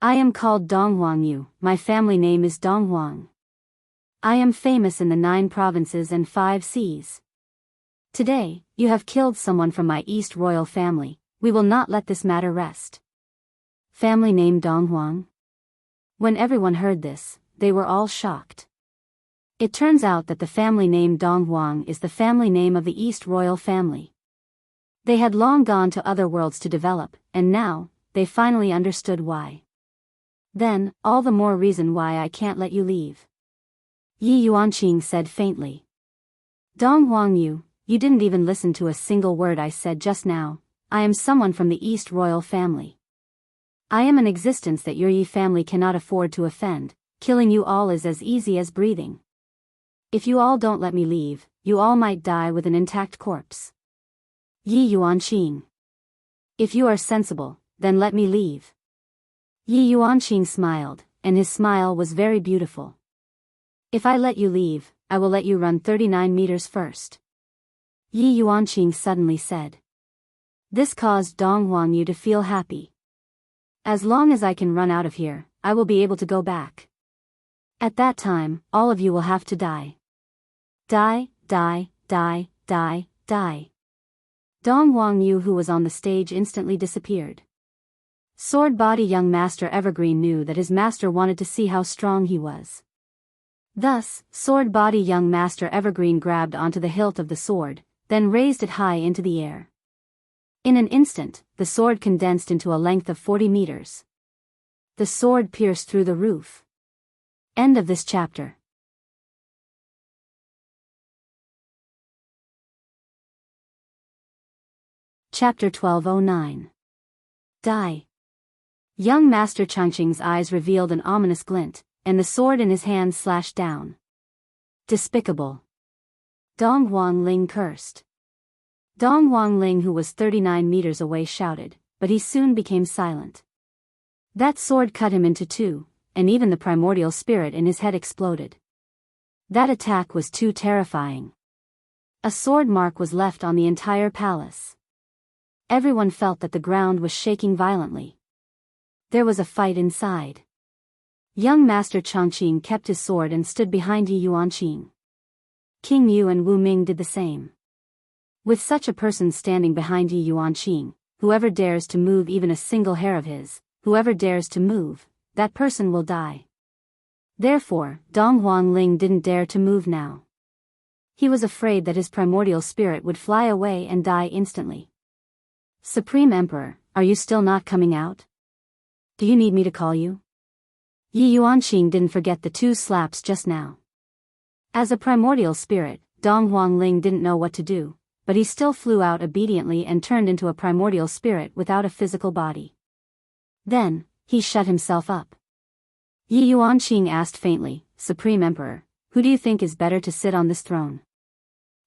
I am called Dong Huangyu. My family name is Dong Huang. I am famous in the 9 provinces and 5 seas. Today, you have killed someone from my East royal family. We will not let this matter rest. Family name Dong Huang? When everyone heard this, they were all shocked. It turns out that the family name Dong Huang is the family name of the East royal family. They had long gone to other worlds to develop, and now, they finally understood why. Then, all the more reason why I can't let you leave. Yi Yuanqing said faintly. Dong Huangyu, you didn't even listen to a single word I said just now. I am someone from the East royal family. I am an existence that your Yi family cannot afford to offend. Killing you all is as easy as breathing. If you all don't let me leave, you all might die with an intact corpse. Yi Yuanqing. If you are sensible, then let me leave. Yi Yuanqing smiled, and his smile was very beautiful. If I let you leave, I will let you run 39 meters first. Yi Yuanqing suddenly said. This caused Dong Huangyu to feel happy. As long as I can run out of here, I will be able to go back. At that time, all of you will have to die. Die, die, die, die, die. Dong Huangyu, who was on the stage, instantly disappeared. Sword Body Young Master Evergreen knew that his master wanted to see how strong he was. Thus, Sword Body Young Master Evergreen grabbed onto the hilt of the sword, then raised it high into the air. In an instant, the sword condensed into a length of 40 meters. The sword pierced through the roof. End of this chapter. Chapter 1209. Die. Young Master Changqing's eyes revealed an ominous glint, and the sword in his hand slashed down. Despicable. Dong Huangling cursed. Dong Huangling, who was 39 meters away, shouted, but he soon became silent. That sword cut him into 2, and even the primordial spirit in his head exploded. That attack was too terrifying. A sword mark was left on the entire palace. Everyone felt that the ground was shaking violently. There was a fight inside. Young Master Changqing kept his sword and stood behind Yi Yuanqing. King Yu and Wu Ming did the same. With such a person standing behind Yi Yuanqing, whoever dares to move even a single hair of his, whoever dares to move, that person will die. Therefore, Dong Huangling didn't dare to move now. He was afraid that his primordial spirit would fly away and die instantly. Supreme Emperor, are you still not coming out? Do you need me to call you? Yi Yuanqing didn't forget the 2 slaps just now. As a primordial spirit, Dong Huangling didn't know what to do, but he still flew out obediently and turned into a primordial spirit without a physical body. Then, he shut himself up. Yi Yuanqing asked faintly, Supreme Emperor, who do you think is better to sit on this throne?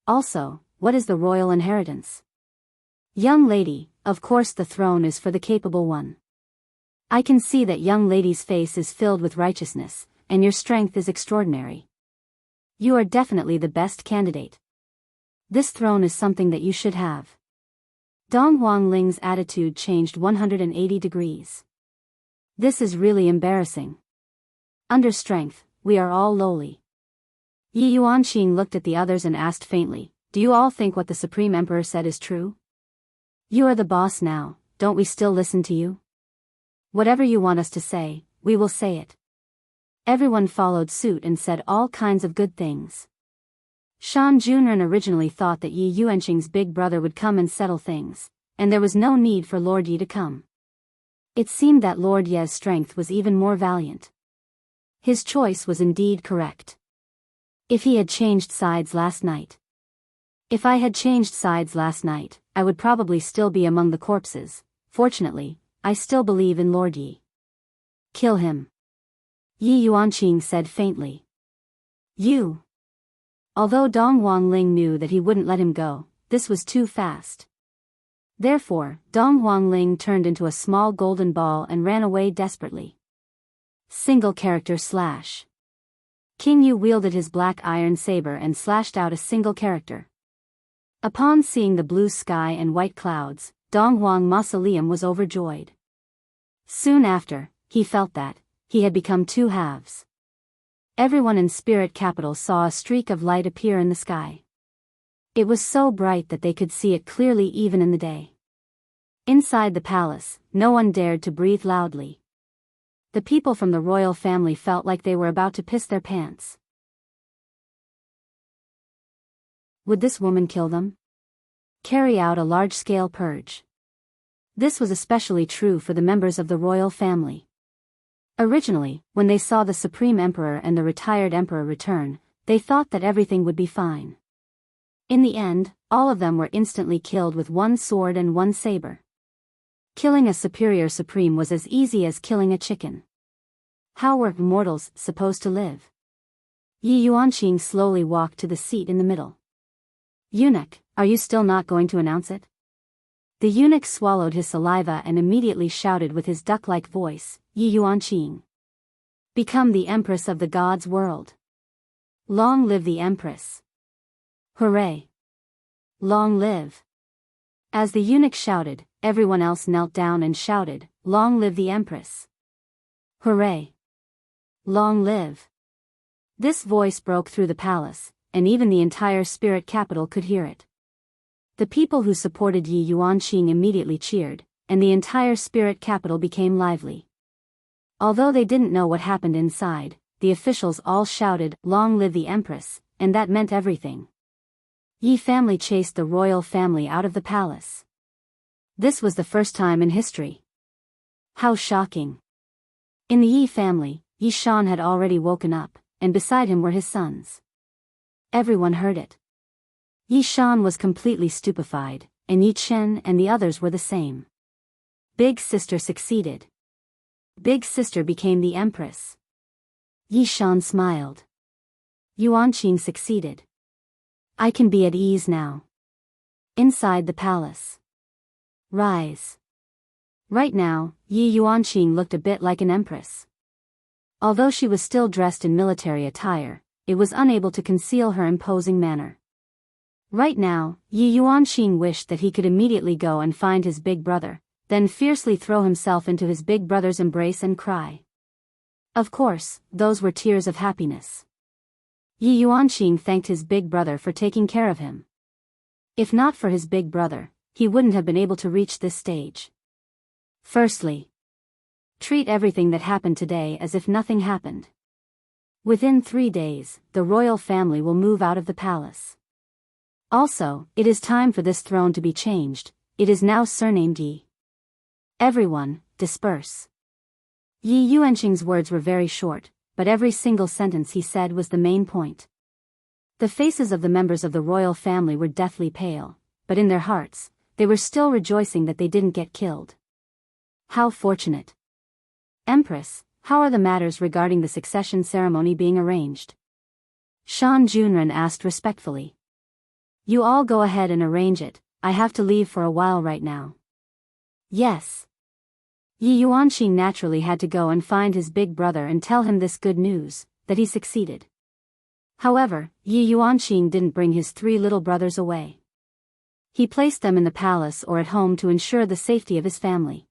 Also, what is the royal inheritance? Young lady, of course the throne is for the capable one. I can see that young lady's face is filled with righteousness, and your strength is extraordinary. You are definitely the best candidate. This throne is something that you should have. Dong Huangling's attitude changed 180 degrees. This is really embarrassing. Under strength, we are all lowly. Yi Yuanqing looked at the others and asked faintly, do you all think what the Supreme Emperor said is true? You are the boss now, don't we still listen to you? Whatever you want us to say, we will say it. Everyone followed suit and said all kinds of good things. Shan Junren originally thought that Yi Yuanqing's big brother would come and settle things, and there was no need for Lord Yi to come. It seemed that Lord Ye's strength was even more valiant. His choice was indeed correct. If he had changed sides last night. If I had changed sides last night, I would probably still be among the corpses. Fortunately, I still believe in Lord Yi. Kill him. Yi Yuanqing said faintly. You. Although Dong Huangling knew that he wouldn't let him go, this was too fast. Therefore, Dong Huangling turned into a small golden ball and ran away desperately. Single character slash. King Yu wielded his black iron saber and slashed out a single character. Upon seeing the blue sky and white clouds, Dong Huang Mausoleum was overjoyed. Soon after, he felt that he had become 2 halves. Everyone in Spirit Capital saw a streak of light appear in the sky. It was so bright that they could see it clearly even in the day. Inside the palace, no one dared to breathe loudly. The people from the royal family felt like they were about to piss their pants. Would this woman kill them? Carry out a large-scale purge. This was especially true for the members of the royal family. Originally, when they saw the Supreme Emperor and the retired Emperor return, they thought that everything would be fine. In the end, all of them were instantly killed with 1 sword and 1 saber. Killing a superior supreme was as easy as killing a chicken. How were mortals supposed to live? Yi Yuanqing slowly walked to the seat in the middle. Eunuch, are you still not going to announce it? The eunuch swallowed his saliva and immediately shouted with his duck-like voice, Yi Yuanqing. Become the Empress of the God's world. Long live the Empress. Hooray! Long live! As the eunuch shouted, everyone else knelt down and shouted, Long live the Empress! Hooray! Long live! This voice broke through the palace, and even the entire spirit capital could hear it. The people who supported Yi Yuanqing immediately cheered, and the entire spirit capital became lively. Although they didn't know what happened inside, the officials all shouted, Long live the Empress, and that meant everything. Yi family chased the royal family out of the palace. This was the first time in history. How shocking. In the Yi family, Yi Shan had already woken up, and beside him were his sons. Everyone heard it. Yi Shan was completely stupefied, and Yi Chen and the others were the same. Big sister succeeded. Big sister became the empress. Yi Shan smiled. Yuanqing succeeded. I can be at ease now. Inside the palace. Rise. Right now, Yi Yuanqing looked a bit like an empress. Although she was still dressed in military attire, it was unable to conceal her imposing manner. Right now, Yi Yuanqing wished that he could immediately go and find his big brother, then fiercely throw himself into his big brother's embrace and cry. Of course, those were tears of happiness. Yi Yuanqing thanked his big brother for taking care of him. If not for his big brother, he wouldn't have been able to reach this stage. Firstly, treat everything that happened today as if nothing happened. Within 3 days, the royal family will move out of the palace. Also, it is time for this throne to be changed. It is now surnamed Yi. Everyone, disperse. Yi Yuanqing's words were very short, but every single sentence he said was the main point. The faces of the members of the royal family were deathly pale, but in their hearts, they were still rejoicing that they didn't get killed. How fortunate. Empress, how are the matters regarding the succession ceremony being arranged? Shan Junren asked respectfully. You all go ahead and arrange it, I have to leave for a while right now. Yes. Yi Yuanqing naturally had to go and find his big brother and tell him this good news, that he succeeded. However, Yi Yuanqing didn't bring his 3 little brothers away. He placed them in the palace or at home to ensure the safety of his family.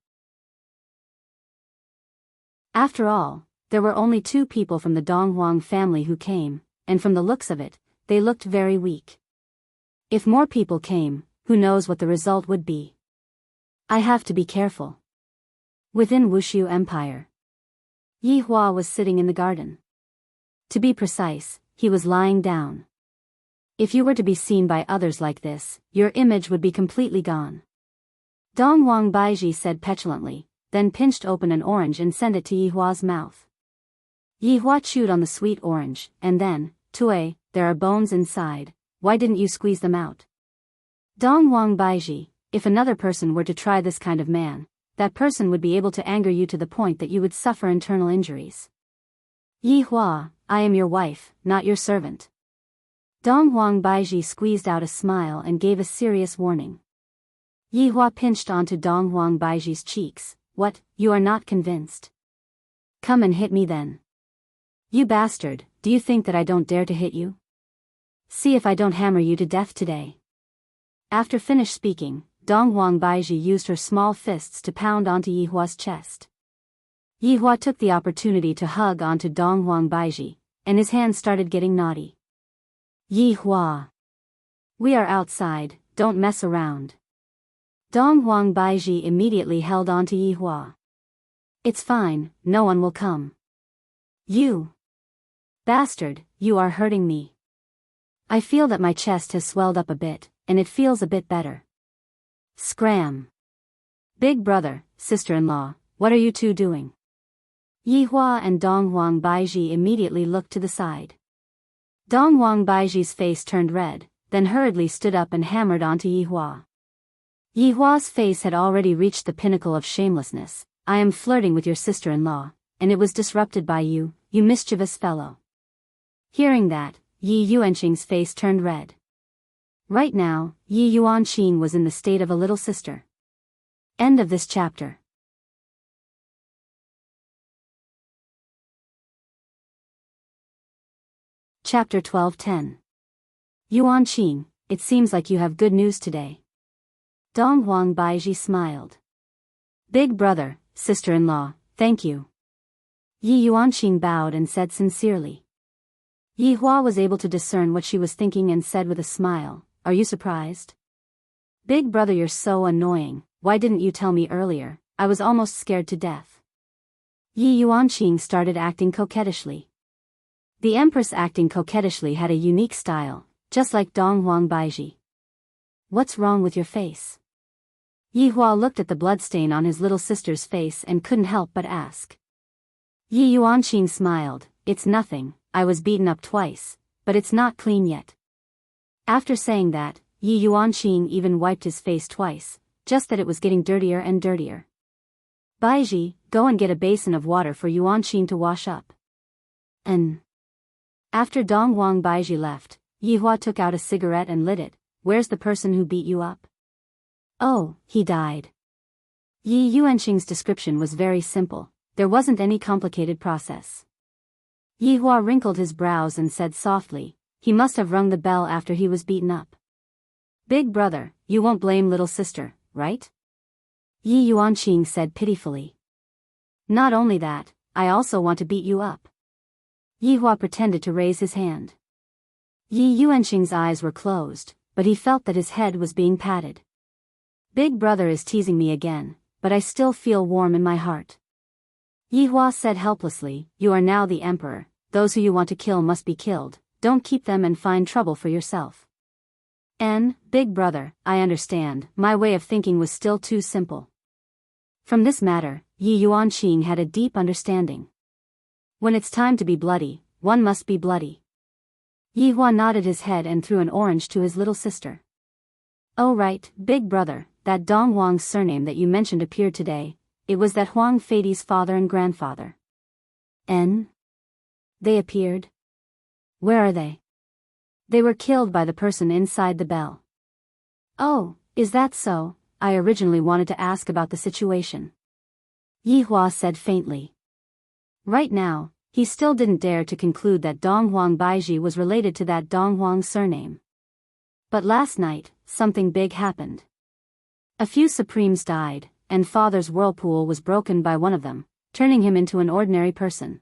After all, there were only 2 people from the Donghuang family who came, and from the looks of it, they looked very weak. If more people came, who knows what the result would be. I have to be careful. Within Wushu Empire, Yi Hua was sitting in the garden. To be precise, he was lying down. If you were to be seen by others like this, your image would be completely gone. Donghuang Baiji said petulantly, then pinched open an orange and sent it to Yi Hua's mouth. Yi Hua chewed on the sweet orange, and then, Tue, there are bones inside, why didn't you squeeze them out? Donghuang Baiji, if another person were to try this kind of man, that person would be able to anger you to the point that you would suffer internal injuries. Yi Hua, I am your wife, not your servant. Donghuang Baiji squeezed out a smile and gave a serious warning. Yi Hua pinched onto Donghuang Baiji's cheeks. What, you are not convinced? Come and hit me then. You bastard, do you think that I don't dare to hit you? See if I don't hammer you to death today. After finished speaking, Donghuang Baiji used her small fists to pound onto Yi Hua's chest. Yi Hua took the opportunity to hug onto Donghuang Baiji, and his hands started getting naughty. Yi Hua. We are outside, don't mess around. Donghuang Baiji immediately held on to Yi Hua. It's fine, no one will come. You. Bastard, you are hurting me. I feel that my chest has swelled up a bit, and it feels a bit better. Scram. Big brother, sister-in-law, what are you 2 doing? Yi Hua and Donghuang Baiji immediately looked to the side. Donghuang Baiji's face turned red, then hurriedly stood up and hammered onto Yi Hua. Yi Hua's face had already reached the pinnacle of shamelessness. I am flirting with your sister-in-law, and it was disrupted by you, you mischievous fellow. Hearing that, Yi Yuanqing's face turned red. Right now, Yi Yuanqing was in the state of a little sister. End of this chapter. Chapter 12:10. Yuanqing, it seems like you have good news today. Donghuang Baiji smiled. Big brother, sister-in-law, thank you. Yi Yuanqing bowed and said sincerely. Yi Hua was able to discern what she was thinking and said with a smile, are you surprised? Big brother, you're so annoying, why didn't you tell me earlier, I was almost scared to death. Yi Yuanqing started acting coquettishly. The empress acting coquettishly had a unique style, just like Donghuang Baiji. What's wrong with your face? Yi Hua looked at the bloodstain on his little sister's face and couldn't help but ask. Yi Yuanqing smiled, it's nothing, I was beaten up twice, but it's not clean yet. After saying that, Yi Yuanqing even wiped his face twice, just that it was getting dirtier and dirtier. Baiji, go and get a basin of water for Yuanqing to wash up. After Donghuang Baiji left, Yi Hua took out a cigarette and lit it. Where's the person who beat you up? Oh, he died. Yi Yuanqing's description was very simple, there wasn't any complicated process. Yi Hua wrinkled his brows and said softly, he must have rung the bell after he was beaten up. Big brother, you won't blame little sister, right? Yi Yuanqing said pitifully. Not only that, I also want to beat you up. Yi Hua pretended to raise his hand. Yi Yuanqing's eyes were closed, but he felt that his head was being patted. Big brother is teasing me again, but I still feel warm in my heart. Yi Hua said helplessly, you are now the emperor, those who you want to kill must be killed, don't keep them and find trouble for yourself. Big brother, I understand, my way of thinking was still too simple. From this matter, Yi Yuanqing had a deep understanding. When it's time to be bloody, one must be bloody. Yi Hua nodded his head and threw an orange to his little sister. Oh right, big brother, that Dong Huang's surname that you mentioned appeared today, it was that Huang Feidi's father and grandfather. They appeared? Where are they? They were killed by the person inside the bell. Oh, is that so? I originally wanted to ask about the situation. Yi Hua said faintly. Right now, he still didn't dare to conclude that Dong Huang Baiji was related to that Dong Huang surname. But last night, something big happened. A few supremes died, and father's whirlpool was broken by one of them, turning him into an ordinary person.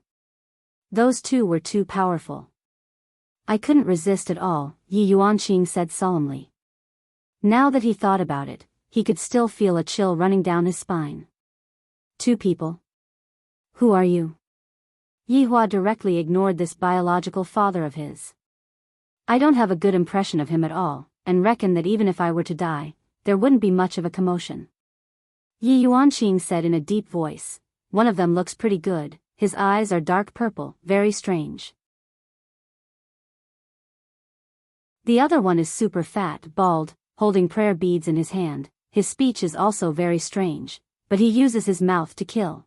Those two were too powerful. I couldn't resist at all, Yi Yuanqing said solemnly. Now that he thought about it, he could still feel a chill running down his spine. Two people? Who are you? Yi Hua directly ignored this biological father of his. I don't have a good impression of him at all, and reckon that even if I were to die, there wouldn't be much of a commotion. Yi Yuanqing said in a deep voice, one of them looks pretty good, his eyes are dark purple, very strange. The other one is super fat, bald, holding prayer beads in his hand, his speech is also very strange, but he uses his mouth to kill.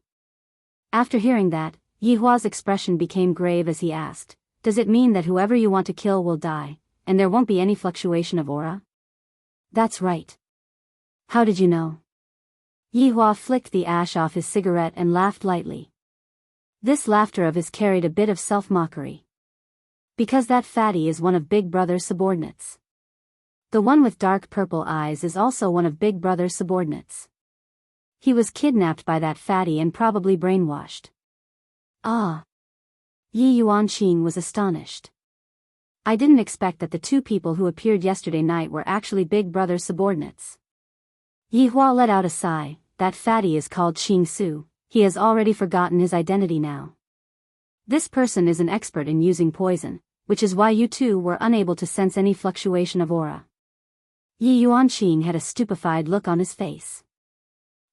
After hearing that, Yi Hua's expression became grave as he asked, does it mean that whoever you want to kill will die, and there won't be any fluctuation of aura? That's right. How did you know? Yi Hua flicked the ash off his cigarette and laughed lightly. This laughter of his carried a bit of self-mockery. Because that fatty is one of Big Brother's subordinates. The one with dark purple eyes is also one of Big Brother's subordinates. He was kidnapped by that fatty and probably brainwashed. Ah. Yi Yuanqing was astonished. I didn't expect that the two people who appeared yesterday night were actually Big Brother's subordinates. Yi Hua let out a sigh, that fatty is called Qing Su, he has already forgotten his identity now. This person is an expert in using poison, which is why you two were unable to sense any fluctuation of aura. Yi Yuanqing had a stupefied look on his face.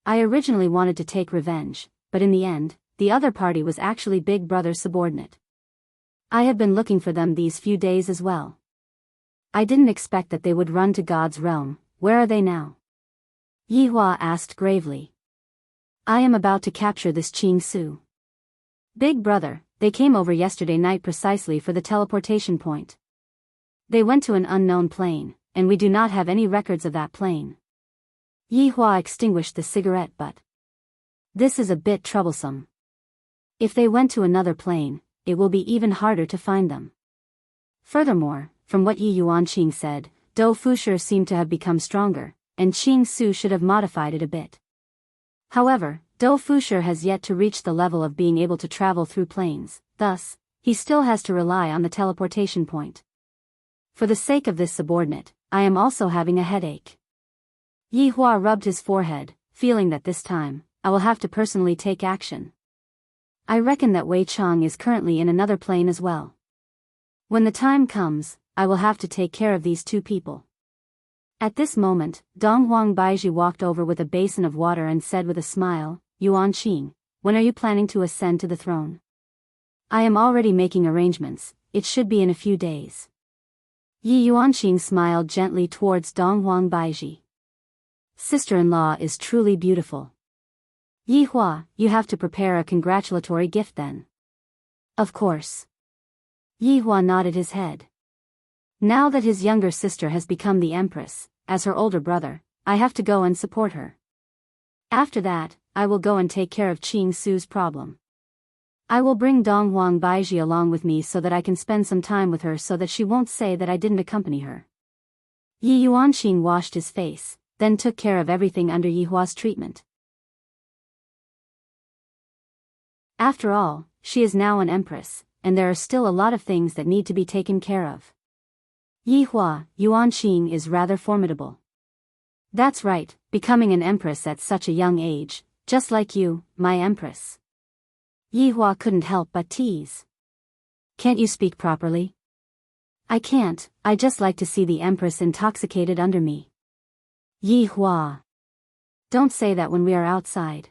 I originally wanted to take revenge, but in the end, the other party was actually Big Brother's subordinate. I have been looking for them these few days as well. I didn't expect that they would run to God's realm, where are they now? Yi Hua asked gravely. I am about to capture this Qing Su. Big Brother, they came over yesterday night precisely for the teleportation point. They went to an unknown plane, and we do not have any records of that plane. Yi Hua extinguished the cigarette butt. This is a bit troublesome. If they went to another plane, it will be even harder to find them. Furthermore, from what Yi Yuanqing said, Dou Fusher seemed to have become stronger, and Qing Su should have modified it a bit. However, Dou Fusher has yet to reach the level of being able to travel through planes, thus, he still has to rely on the teleportation point. For the sake of this subordinate, I am also having a headache. Yi Hua rubbed his forehead, feeling that this time, I will have to personally take action. I reckon that Wei Chang is currently in another plane as well. When the time comes, I will have to take care of these two people. At this moment, Dong Huang Baiji walked over with a basin of water and said with a smile, Yuanqing, when are you planning to ascend to the throne? I am already making arrangements, it should be in a few days. Yi Yuanqing smiled gently towards Dong Huang Baiji. Sister-in-law is truly beautiful. Yi Hua, you have to prepare a congratulatory gift then. Of course. Yi Hua nodded his head. Now that his younger sister has become the empress, as her older brother, I have to go and support her. After that, I will go and take care of Qing Su's problem. I will bring Dong Huang Baiji along with me so that I can spend some time with her so that she won't say that I didn't accompany her. Yi Yuanqing washed his face, then took care of everything under Yi Hua's treatment. After all, she is now an empress, and there are still a lot of things that need to be taken care of. Yi Hua, Yuanqing is rather formidable. That's right, becoming an empress at such a young age, just like you, my empress. Yi Hua couldn't help but tease. Can't you speak properly? I can't, I just like to see the Empress intoxicated under me. Yi Hua. Don't say that when we are outside.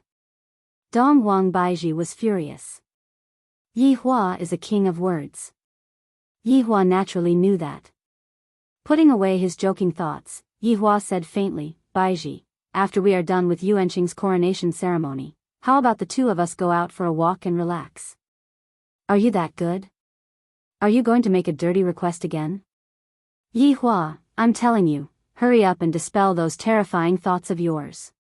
Dong Wang Baiji was furious. Yi Hua is a king of words. Yi Hua naturally knew that. Putting away his joking thoughts, Yi Hua said faintly, Baiji, after we are done with Yuanqing's coronation ceremony, how about the two of us go out for a walk and relax? Are you that good? Are you going to make a dirty request again? Yi Hua, I'm telling you, hurry up and dispel those terrifying thoughts of yours.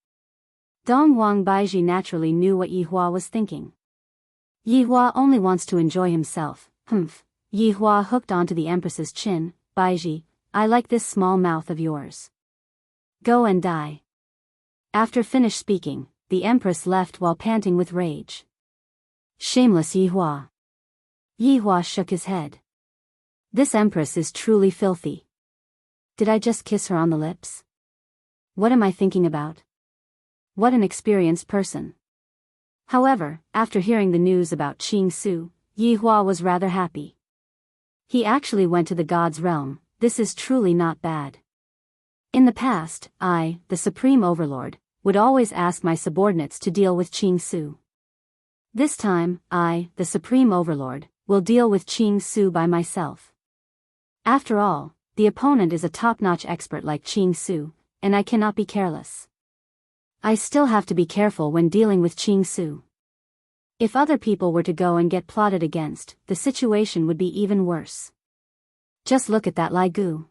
Dong Wang Baiji naturally knew what Yi Hua was thinking. Yi Hua only wants to enjoy himself, humph. Yi Hua hooked onto the Empress's chin, Baiji, I like this small mouth of yours. Go and die. After finished speaking, the Empress left while panting with rage. Shameless Yi Hua. Yi Hua shook his head. This Empress is truly filthy. Did I just kiss her on the lips? What am I thinking about? What an experienced person. However, after hearing the news about Qing Su, Yi Hua was rather happy. He actually went to the God's realm. This is truly not bad. In the past, I, the Supreme Overlord, would always ask my subordinates to deal with Qing Su. This time, I, the Supreme Overlord, will deal with Qing Su by myself. After all, the opponent is a top-notch expert like Qing Su, and I cannot be careless. I still have to be careful when dealing with Qing Su. If other people were to go and get plotted against, the situation would be even worse. Just look at that Lai Gu.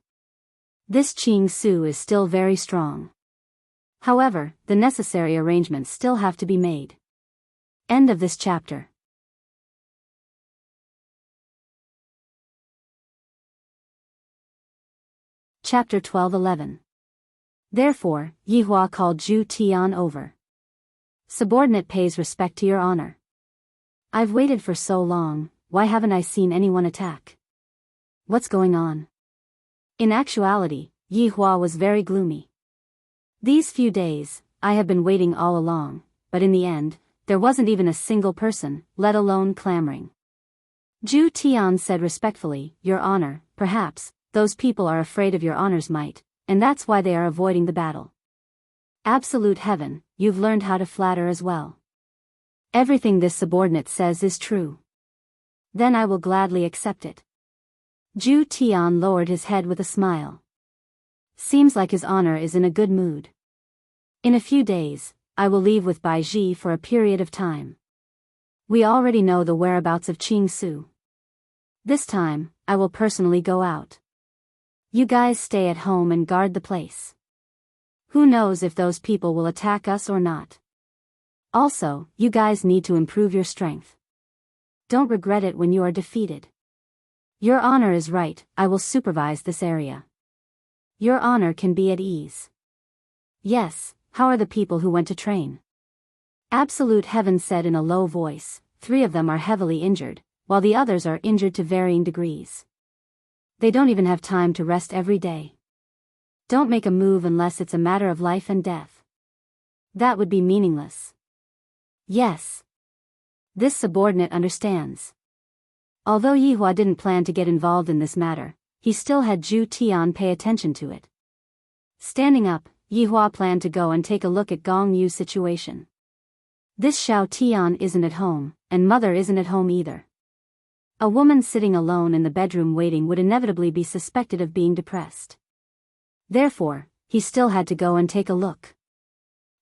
This Qing Su is still very strong. However, the necessary arrangements still have to be made. End of this chapter. Chapter 12:11. Therefore, Yi Hua called Zhu Tian over. Subordinate pays respect to your honor. I've waited for so long, why haven't I seen anyone attack? What's going on? In actuality, Yi Hua was very gloomy. These few days, I have been waiting all along, but in the end, there wasn't even a single person, let alone clamoring. Zhu Tian said respectfully, Your Honor, perhaps, those people are afraid of your honor's might, and that's why they are avoiding the battle. Absolute heaven, you've learned how to flatter as well. Everything this subordinate says is true. Then I will gladly accept it. Zhu Tian lowered his head with a smile. Seems like his honor is in a good mood. In a few days, I will leave with Baiji for a period of time. We already know the whereabouts of Qing Su. This time, I will personally go out. You guys stay at home and guard the place. Who knows if those people will attack us or not. Also, you guys need to improve your strength. Don't regret it when you are defeated. Your honor is right, I will supervise this area. Your honor can be at ease. Yes, how are the people who went to train? Absolute heaven said in a low voice, 3 of them are heavily injured, while the others are injured to varying degrees. They don't even have time to rest every day. Don't make a move unless it's a matter of life and death. That would be meaningless. Yes. This subordinate understands. Although Yi Hua didn't plan to get involved in this matter, he still had Zhu Tian pay attention to it. Standing up, Yi Hua planned to go and take a look at Gong Yu's situation. This Xiao Tian isn't at home, and mother isn't at home either. A woman sitting alone in the bedroom waiting would inevitably be suspected of being depressed. Therefore, he still had to go and take a look.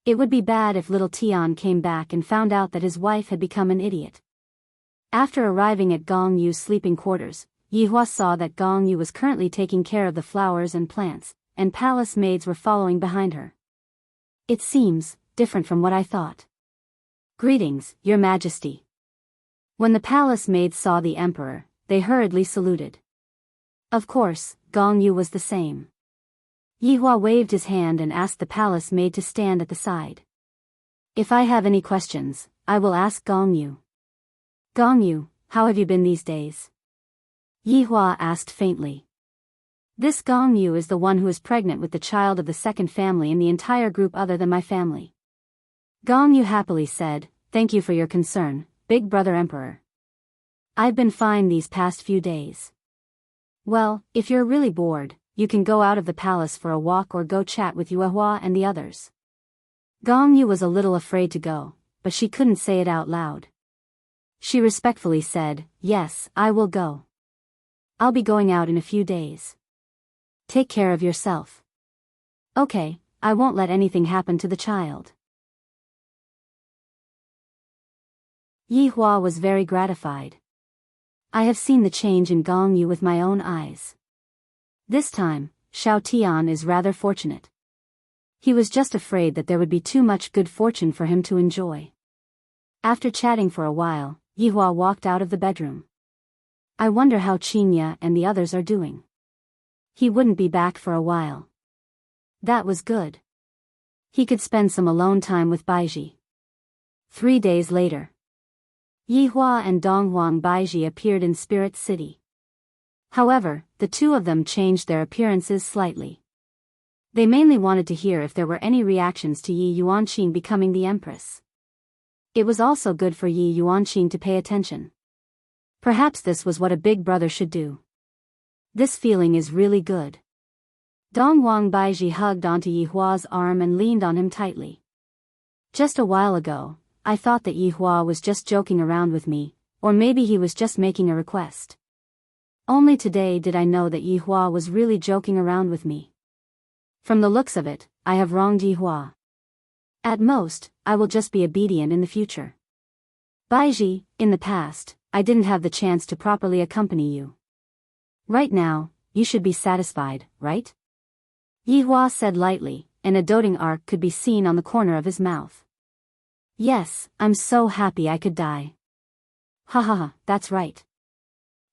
It would be bad if little Tian came back and found out that his wife had become an idiot. After arriving at Gong Yu's sleeping quarters, Yi Hua saw that Gong Yu was currently taking care of the flowers and plants, and palace maids were following behind her. It seems different from what I thought. Greetings, Your Majesty. When the palace maids saw the emperor, they hurriedly saluted. Of course, Gong Yu was the same. Yi Hua waved his hand and asked the palace maid to stand at the side. If I have any questions, I will ask Gong Yu. Gong Yu, how have you been these days? Yi Hua asked faintly. This Gong Yu is the one who is pregnant with the child of the second family in the entire group other than my family. Gong Yu happily said, Thank you for your concern, Big Brother Emperor. I've been fine these past few days. Well, if you're really bored, you can go out of the palace for a walk or go chat with Yuehua and the others. Gong Yu was a little afraid to go, but she couldn't say it out loud. She respectfully said, "Yes, I will go. I'll be going out in a few days. Take care of yourself." "Okay, I won't let anything happen to the child." Yihua was very gratified. "I have seen the change in Gong Yu with my own eyes. This time, Xiao Tian is rather fortunate. He was just afraid that there would be too much good fortune for him to enjoy." After chatting for a while, Yihua walked out of the bedroom. "I wonder how Qinya and the others are doing. He wouldn't be back for a while. That was good. He could spend some alone time with Baiji." 3 days later. Yihua and Donghuang Baiji appeared in Spirit City. However, the two of them changed their appearances slightly. They mainly wanted to hear if there were any reactions to Yi Yuanqing becoming the empress. It was also good for Yi Yuanqing to pay attention. Perhaps this was what a big brother should do. This feeling is really good. Donghuang Baiji hugged onto Yihua's arm and leaned on him tightly. "Just a while ago, I thought that Yihua was just joking around with me, or maybe he was just making a request. Only today did I know that Yihua was really joking around with me. From the looks of it, I have wronged Yihua. At most, I will just be obedient in the future. Baiji, in the past, I didn't have the chance to properly accompany you. Right now, you should be satisfied, right?" Yihua said lightly, and a doting arc could be seen on the corner of his mouth. "Yes, I'm so happy I could die." "Ha ha ha, that's right."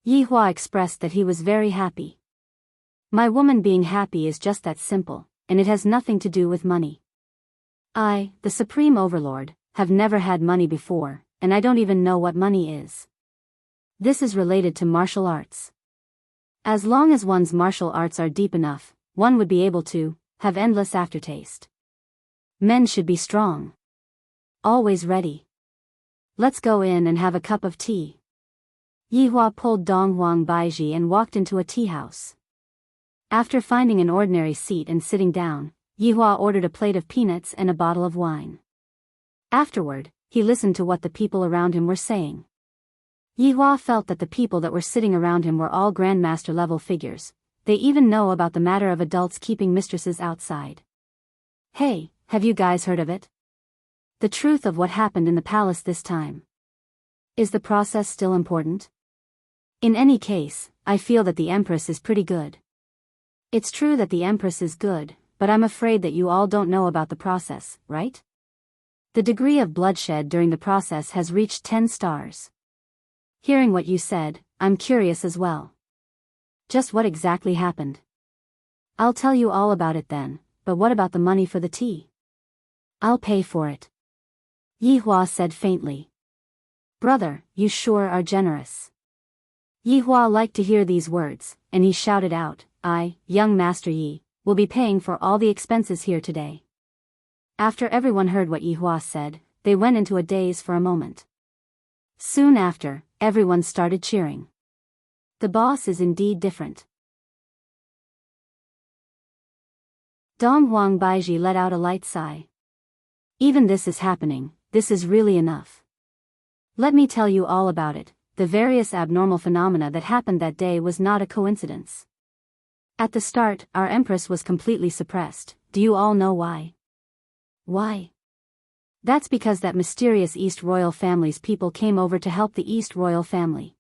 Yihua expressed that he was very happy. "My woman being happy is just that simple, and it has nothing to do with money. I, the Supreme Overlord, have never had money before, and I don't even know what money is. This is related to martial arts. As long as one's martial arts are deep enough, one would be able to have endless aftertaste. Men should be strong. Always ready. Let's go in and have a cup of tea." Yihua pulled Donghuang Baiji and walked into a tea house. After finding an ordinary seat and sitting down, Yihua ordered a plate of peanuts and a bottle of wine. Afterward, he listened to what the people around him were saying. Yihua felt that the people that were sitting around him were all grandmaster-level figures. They even know about the matter of adults keeping mistresses outside. "Hey, have you guys heard of it? The truth of what happened in the palace this time. Is the process still important? In any case, I feel that the Empress is pretty good. It's true that the Empress is good, but I'm afraid that you all don't know about the process, right? The degree of bloodshed during the process has reached 10 stars. Hearing what you said, I'm curious as well. Just what exactly happened? I'll tell you all about it then, but what about the money for the tea? I'll pay for it." Yihua said faintly. "Brother, you sure are generous." Yihua liked to hear these words, and he shouted out, "I, young Master Yi, will be paying for all the expenses here today." After everyone heard what Yihua said, they went into a daze for a moment. Soon after, everyone started cheering. The boss is indeed different. Donghuang Baiji let out a light sigh. "Even this is happening, this is really enough. Let me tell you all about it. The various abnormal phenomena that happened that day was not a coincidence. At the start, our Empress was completely suppressed. Do you all know why? Why? That's because that mysterious East Royal family's people came over to help the East Royal family.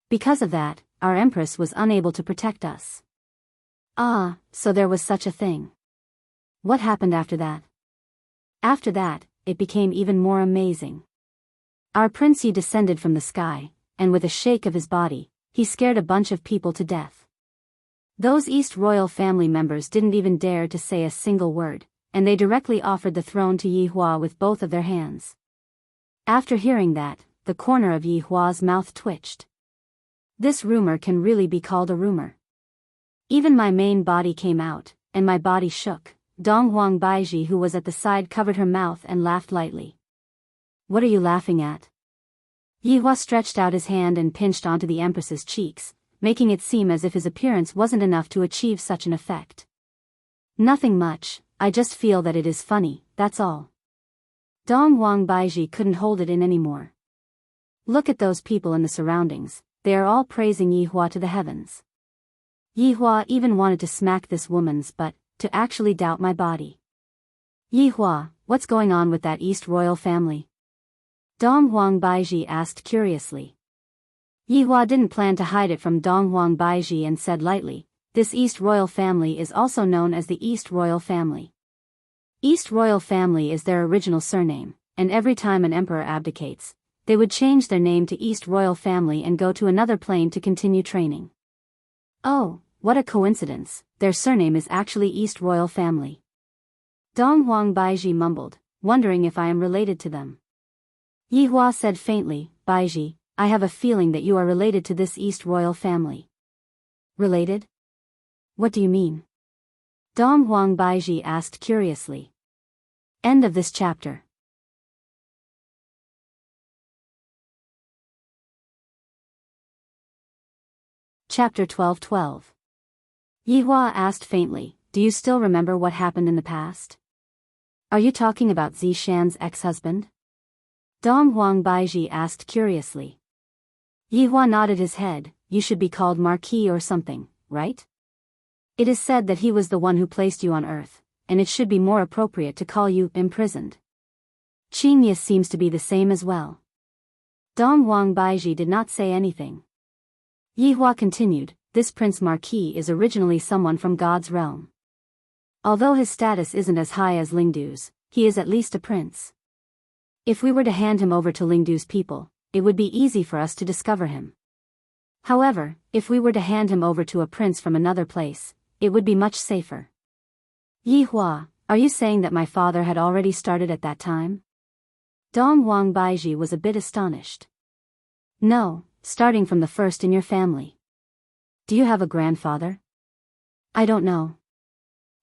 Because of that, our Empress was unable to protect us." "Ah, so there was such a thing. What happened after that?" "After that, it became even more amazing. Our Prince Yi descended from the sky, and with a shake of his body, he scared a bunch of people to death. Those East Royal family members didn't even dare to say a single word, and they directly offered the throne to Yihua with both of their hands." After hearing that, the corner of Yihua's mouth twitched. This rumor can really be called a rumor. Even my main body came out, and my body shook. Donghuang Baiji, who was at the side, covered her mouth and laughed lightly. "What are you laughing at?" Yihua stretched out his hand and pinched onto the Empress's cheeks, making it seem as if his appearance wasn't enough to achieve such an effect. Nothing much, I just feel that it is funny, that's all. Dong Wang Baiji couldn't hold it in anymore. Look at those people in the surroundings, they are all praising Yihua to the heavens. Yihua even wanted to smack this woman's butt, to actually doubt my body. Yihua, what's going on with that East royal family? Dong Wang Baiji asked curiously. Yihua didn't plan to hide it from Dong Wang Baiji and said lightly, this East royal family is also known as the East royal family. East royal family is their original surname, and every time an emperor abdicates, they would change their name to East royal family and go to another plane to continue training. Oh, what a coincidence, their surname is actually East royal family. Dong Wang Baiji mumbled, wondering if I am related to them. Yihua said faintly, Baiji, I have a feeling that you are related to this East royal family. Related? What do you mean? Dong Wang Baiji asked curiously. End of this chapter. Chapter 12:12. Yihua asked faintly, do you still remember what happened in the past? Are you talking about Zishan's ex-husband? Dong Wang Baiji asked curiously. Yihua nodded his head, you should be called Marquis or something, right? It is said that he was the one who placed you on Earth, and it should be more appropriate to call you imprisoned. Genius seems to be the same as well. Dong Wang Baiji did not say anything. Yihua continued, this Prince Marquis is originally someone from God's realm. Although his status isn't as high as Lingdu's, he is at least a prince. If we were to hand him over to Lingdu's people, it would be easy for us to discover him. However, if we were to hand him over to a prince from another place, it would be much safer. Yihua, are you saying that my father had already started at that time? Dong Wang Baiji was a bit astonished. No, starting from the first in your family. Do you have a grandfather? I don't know.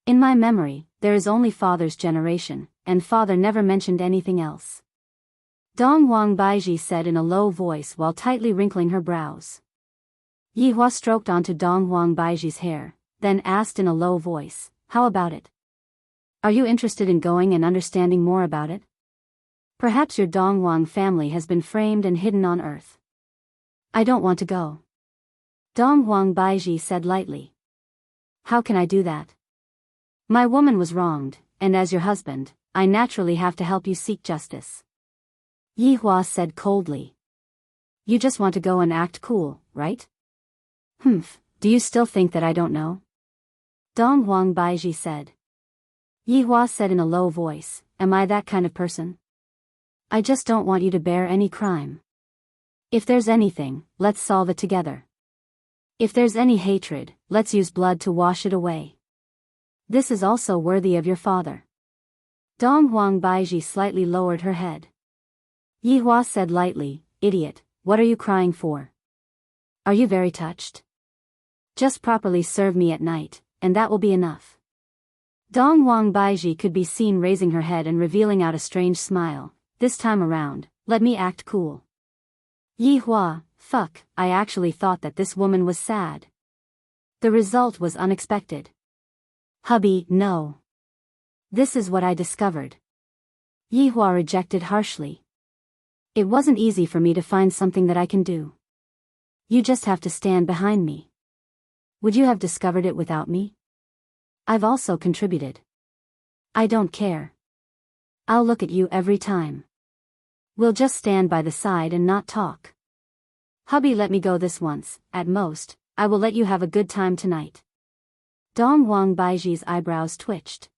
In my memory, there is only father's generation, and father never mentioned anything else. Dong Wang Baiji said in a low voice while tightly wrinkling her brows. Yihua stroked onto Dong Wang Baiji's hair, then asked in a low voice, how about it? Are you interested in going and understanding more about it? Perhaps your Dong Wang family has been framed and hidden on Earth. I don't want to go. Dong Wang Baiji said lightly. How can I do that? My woman was wronged, and as your husband, I naturally have to help you seek justice. Yihua said coldly. You just want to go and act cool, right? Do you still think that I don't know? Dong Wang Baiji said. Yihua said in a low voice, am I that kind of person? I just don't want you to bear any crime. If there's anything, let's solve it together. If there's any hatred, let's use blood to wash it away. This is also worthy of your father. Dong Wang Baiji slightly lowered her head. Yihua said lightly, idiot, what are you crying for? Are you very touched? Just properly serve me at night, and that will be enough. Dong Wang Baiji could be seen raising her head and revealing out a strange smile. This time around, let me act cool. Yihua, fuck, I actually thought that this woman was sad. The result was unexpected. Hubby, no. This is what I discovered. Yihua rejected harshly. It wasn't easy for me to find something that I can do. You just have to stand behind me. Would you have discovered it without me? I've also contributed. I don't care. I'll look at you every time. We'll just stand by the side and not talk. Hubby, let me go this once, at most, I will let you have a good time tonight. Dong Wang Baiji's eyebrows twitched.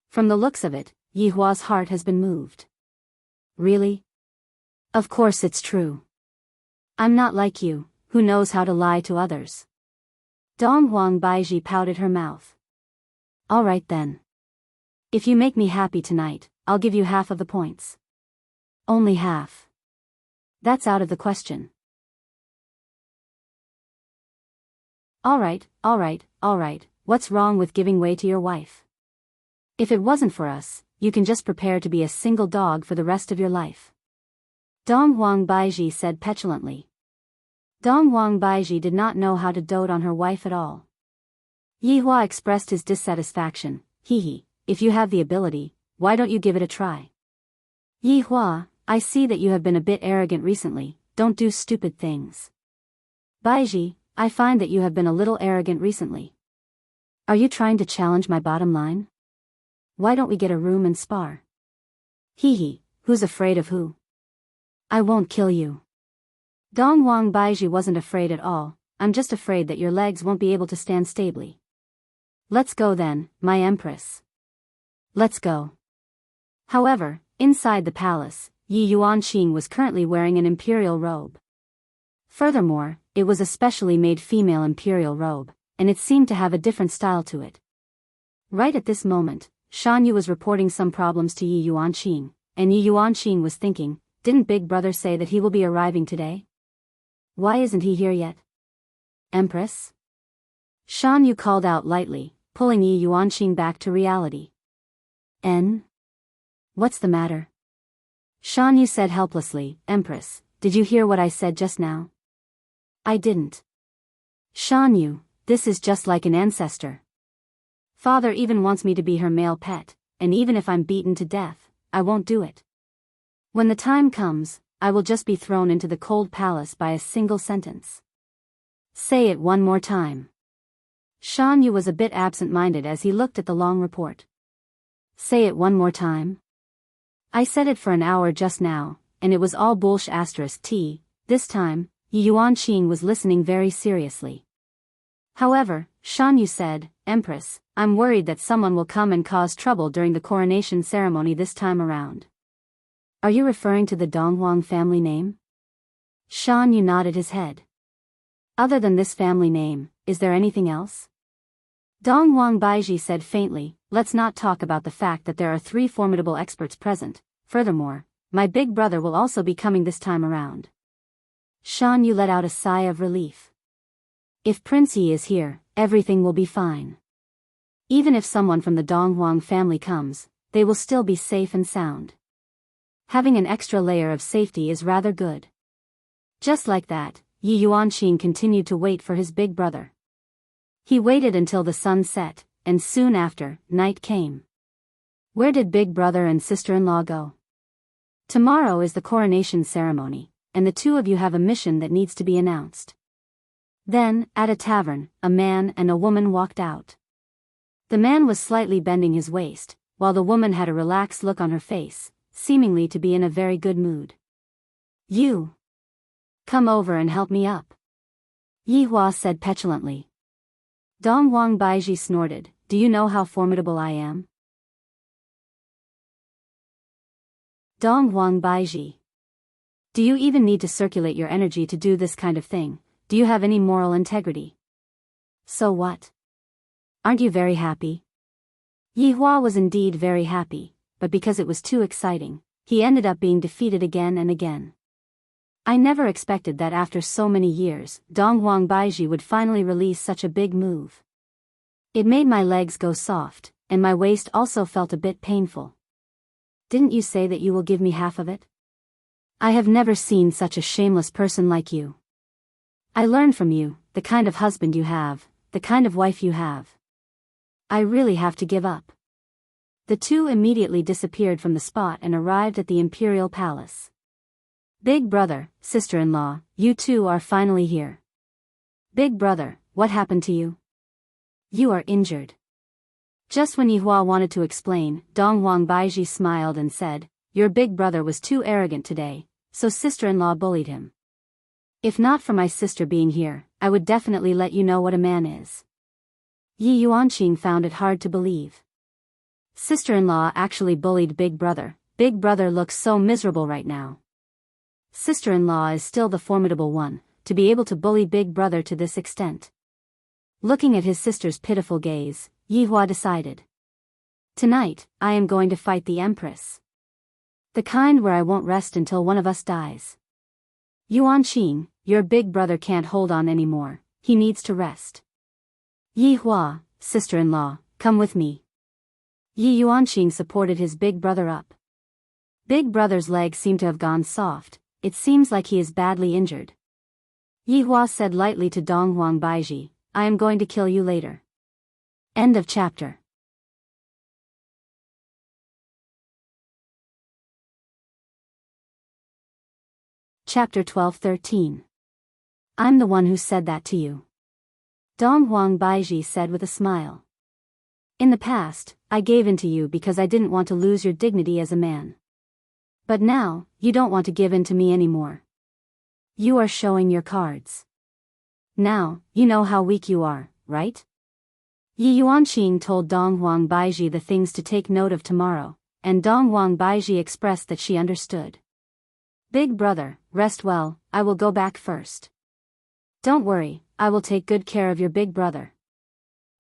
From the looks of it, Yihua's heart has been moved. Really? Of course it's true. I'm not like you, who knows how to lie to others. Dong Wang Baiji pouted her mouth. All right then. If you make me happy tonight, I'll give you half of the points. Only half. That's out of the question. All right, what's wrong with giving way to your wife? If it wasn't for us, you can just prepare to be a single dog for the rest of your life. Dong Huang Baiji said petulantly. Dong Huang Baiji did not know how to dote on her wife at all. Yi Hua expressed his dissatisfaction. Hee, if you have the ability, why don't you give it a try? Yi Hua, I see that you have been a bit arrogant recently, don't do stupid things. Baiji, I find that you have been a little arrogant recently. Are you trying to challenge my bottom line? Why don't we get a room and spar? Hee, who's afraid of who? I won't kill you. Dong Huang Baiji wasn't afraid at all, I'm just afraid that your legs won't be able to stand stably. Let's go then, my empress. Let's go. However, inside the palace, Yi Yuanqing was currently wearing an imperial robe. Furthermore, it was a specially made female imperial robe, and it seemed to have a different style to it. Right at this moment, Shan Yu was reporting some problems to Yi Yuanqing, and Yi Yuanqing was thinking, didn't Big Brother say that he will be arriving today? Why isn't he here yet? Empress? Shan Yu called out lightly, pulling Yi Yuanqing back to reality. What's the matter? Shan Yu said helplessly, Empress, did you hear what I said just now? I didn't. Shan Yu, this is just like an ancestor. Father even wants me to be her male pet, and even if I'm beaten to death, I won't do it. When the time comes, I will just be thrown into the cold palace by a single sentence. Say it one more time. Shan Yu was a bit absent-minded as he looked at the long report. Say it one more time. I said it for an hour just now, and it was all bullsh*t. This time, Yi Yuanqing was listening very seriously. However, Shan Yu said, Empress, I'm worried that someone will come and cause trouble during the coronation ceremony this time around. Are you referring to the Donghuang family name? Shan Yu nodded his head. Other than this family name, is there anything else? Dong Huang Baiji said faintly, let's not talk about the fact that there are 3 formidable experts present. Furthermore, my big brother will also be coming this time around. Shan Yu let out a sigh of relief. If Prince Yi is here, everything will be fine. Even if someone from the Dong Huang family comes, they will still be safe and sound. Having an extra layer of safety is rather good. Just like that, Yi Yuanqing continued to wait for his big brother. He waited until the sun set, and soon after, night came. Where did big brother and sister-in-law go? Tomorrow is the coronation ceremony, and the two of you have a mission that needs to be announced. Then, at a tavern, a man and a woman walked out. The man was slightly bending his waist, while the woman had a relaxed look on her face, seemingly to be in a very good mood. You! Come over and help me up. Yi Hua said petulantly. Dong Huang Baiji snorted, do you know how formidable I am? Dong Huang Baiji. Do you even need to circulate your energy to do this kind of thing? Do you have any moral integrity? So what? Aren't you very happy? Yi Hua was indeed very happy, but because it was too exciting, he ended up being defeated again and again. I never expected that after so many years, Dong Huang Baiji would finally release such a big move. It made my legs go soft, and my waist also felt a bit painful. Didn't you say that you will give me half of it? I have never seen such a shameless person like you. I learned from you, the kind of husband you have, the kind of wife you have. I really have to give up. The two immediately disappeared from the spot and arrived at the imperial palace. Big brother, sister-in-law, you two are finally here. Big brother, what happened to you? You are injured. Just when Yi Hua wanted to explain, Dong Huang Baiji smiled and said, your big brother was too arrogant today, so sister-in-law bullied him. If not for my sister being here, I would definitely let you know what a man is. Yi Yuanqing found it hard to believe. Sister-in-law actually bullied big brother. Big brother looks so miserable right now. Sister-in-law is still the formidable one, to be able to bully big brother to this extent. Looking at his sister's pitiful gaze, Yi Hua decided. Tonight, I am going to fight the Empress. The kind where I won't rest until one of us dies. Yuanqing, your big brother can't hold on anymore, he needs to rest. Yi Hua, sister-in-law, come with me. Yi Yuanqing supported his big brother up. Big brother's leg seemed to have gone soft, it seems like he is badly injured. Yi Hua said lightly to Dong Huang Baiji, I am going to kill you later. End of chapter. Chapter 12-13. I'm the one who said that to you. Dong Huang Baiji said with a smile. In the past, I gave in to you because I didn't want to lose your dignity as a man. But now, you don't want to give in to me anymore. You are showing your cards. Now, you know how weak you are, right? Yi Yuanqing told Dong Huang Baiji the things to take note of tomorrow, and Dong Huang Baiji expressed that she understood. Big brother, rest well, I will go back first. Don't worry, I will take good care of your big brother.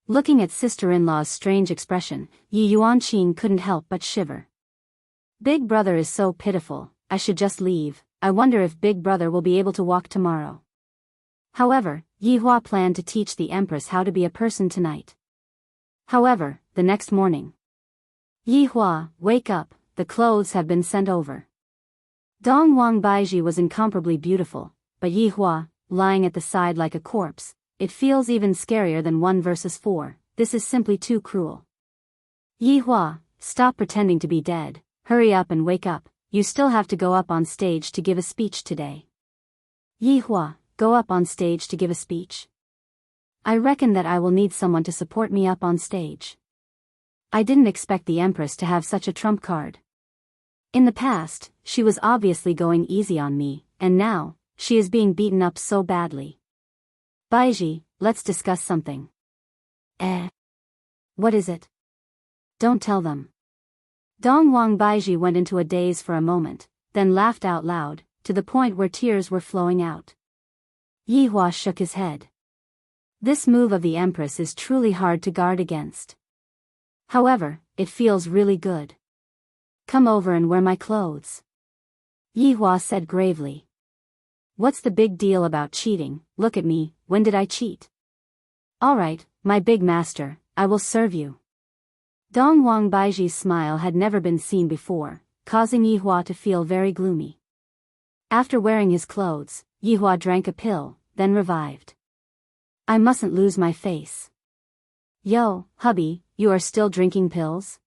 Looking at sister-in-law's strange expression, Yi Yuanqing couldn't help but shiver. Big brother is so pitiful, I should just leave. I wonder if big brother will be able to walk tomorrow. However, Yi Hua planned to teach the Empress how to be a person tonight. However, the next morning. Yi Hua, wake up, the clothes have been sent over. Dong Huang Baiji was incomparably beautiful, but Yi Hua, lying at the side like a corpse, it feels even scarier than 1 versus 4, this is simply too cruel. Yi Hua, stop pretending to be dead, hurry up and wake up, you still have to go up on stage to give a speech today. Yi Hua, go up on stage to give a speech? I reckon that I will need someone to support me up on stage. I didn't expect the Empress to have such a trump card. In the past, she was obviously going easy on me, and now, she is being beaten up so badly. Baiji, let's discuss something. What is it? Don't tell them. Dong Huang Baiji went into a daze for a moment, then laughed out loud, to the point where tears were flowing out. Yi Hua shook his head. This move of the Empress is truly hard to guard against. However, it feels really good. Come over and wear my clothes. Yi Hua said gravely. What's the big deal about cheating? Look at me, when did I cheat? Alright, my big master, I will serve you. Dong Huang Baiji's smile had never been seen before, causing Yi Hua to feel very gloomy. After wearing his clothes, Yi Hua drank a pill, then revived. I mustn't lose my face. Yo, hubby, you are still drinking pills?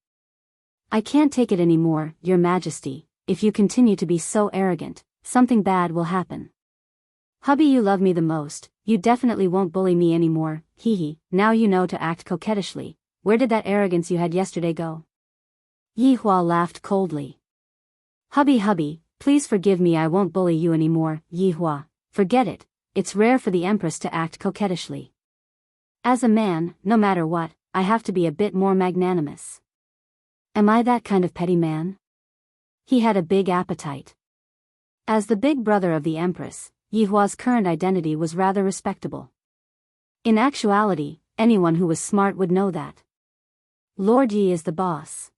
I can't take it anymore, Your Majesty, if you continue to be so arrogant, something bad will happen. Hubby, you love me the most, you definitely won't bully me anymore, hee, now you know to act coquettishly. Where did that arrogance you had yesterday go? Yi Hua laughed coldly. Hubby, please forgive me, I won't bully you anymore, Yi Hua, forget it, it's rare for the Empress to act coquettishly. As a man, no matter what, I have to be a bit more magnanimous. Am I that kind of petty man? He had a big appetite. As the big brother of the Empress, Yi Hua's current identity was rather respectable. In actuality, anyone who was smart would know that. Lord Yi is the boss.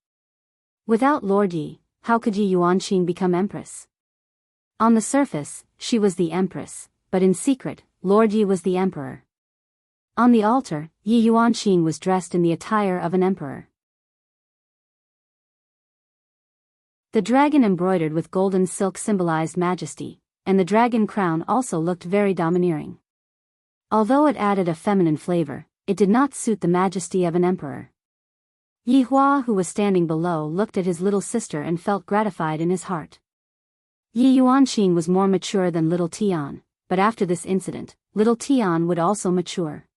Without Lord Yi, how could Yi Yuanqing become Empress? On the surface, she was the Empress, but in secret, Lord Yi was the Emperor. On the altar, Yi Yuanqing was dressed in the attire of an emperor. The dragon embroidered with golden silk symbolized majesty, and the dragon crown also looked very domineering. Although it added a feminine flavor, it did not suit the majesty of an emperor. Yi Hua, who was standing below, looked at his little sister and felt gratified in his heart. Yi Yuanqing was more mature than little Tian, but after this incident, little Tian would also mature.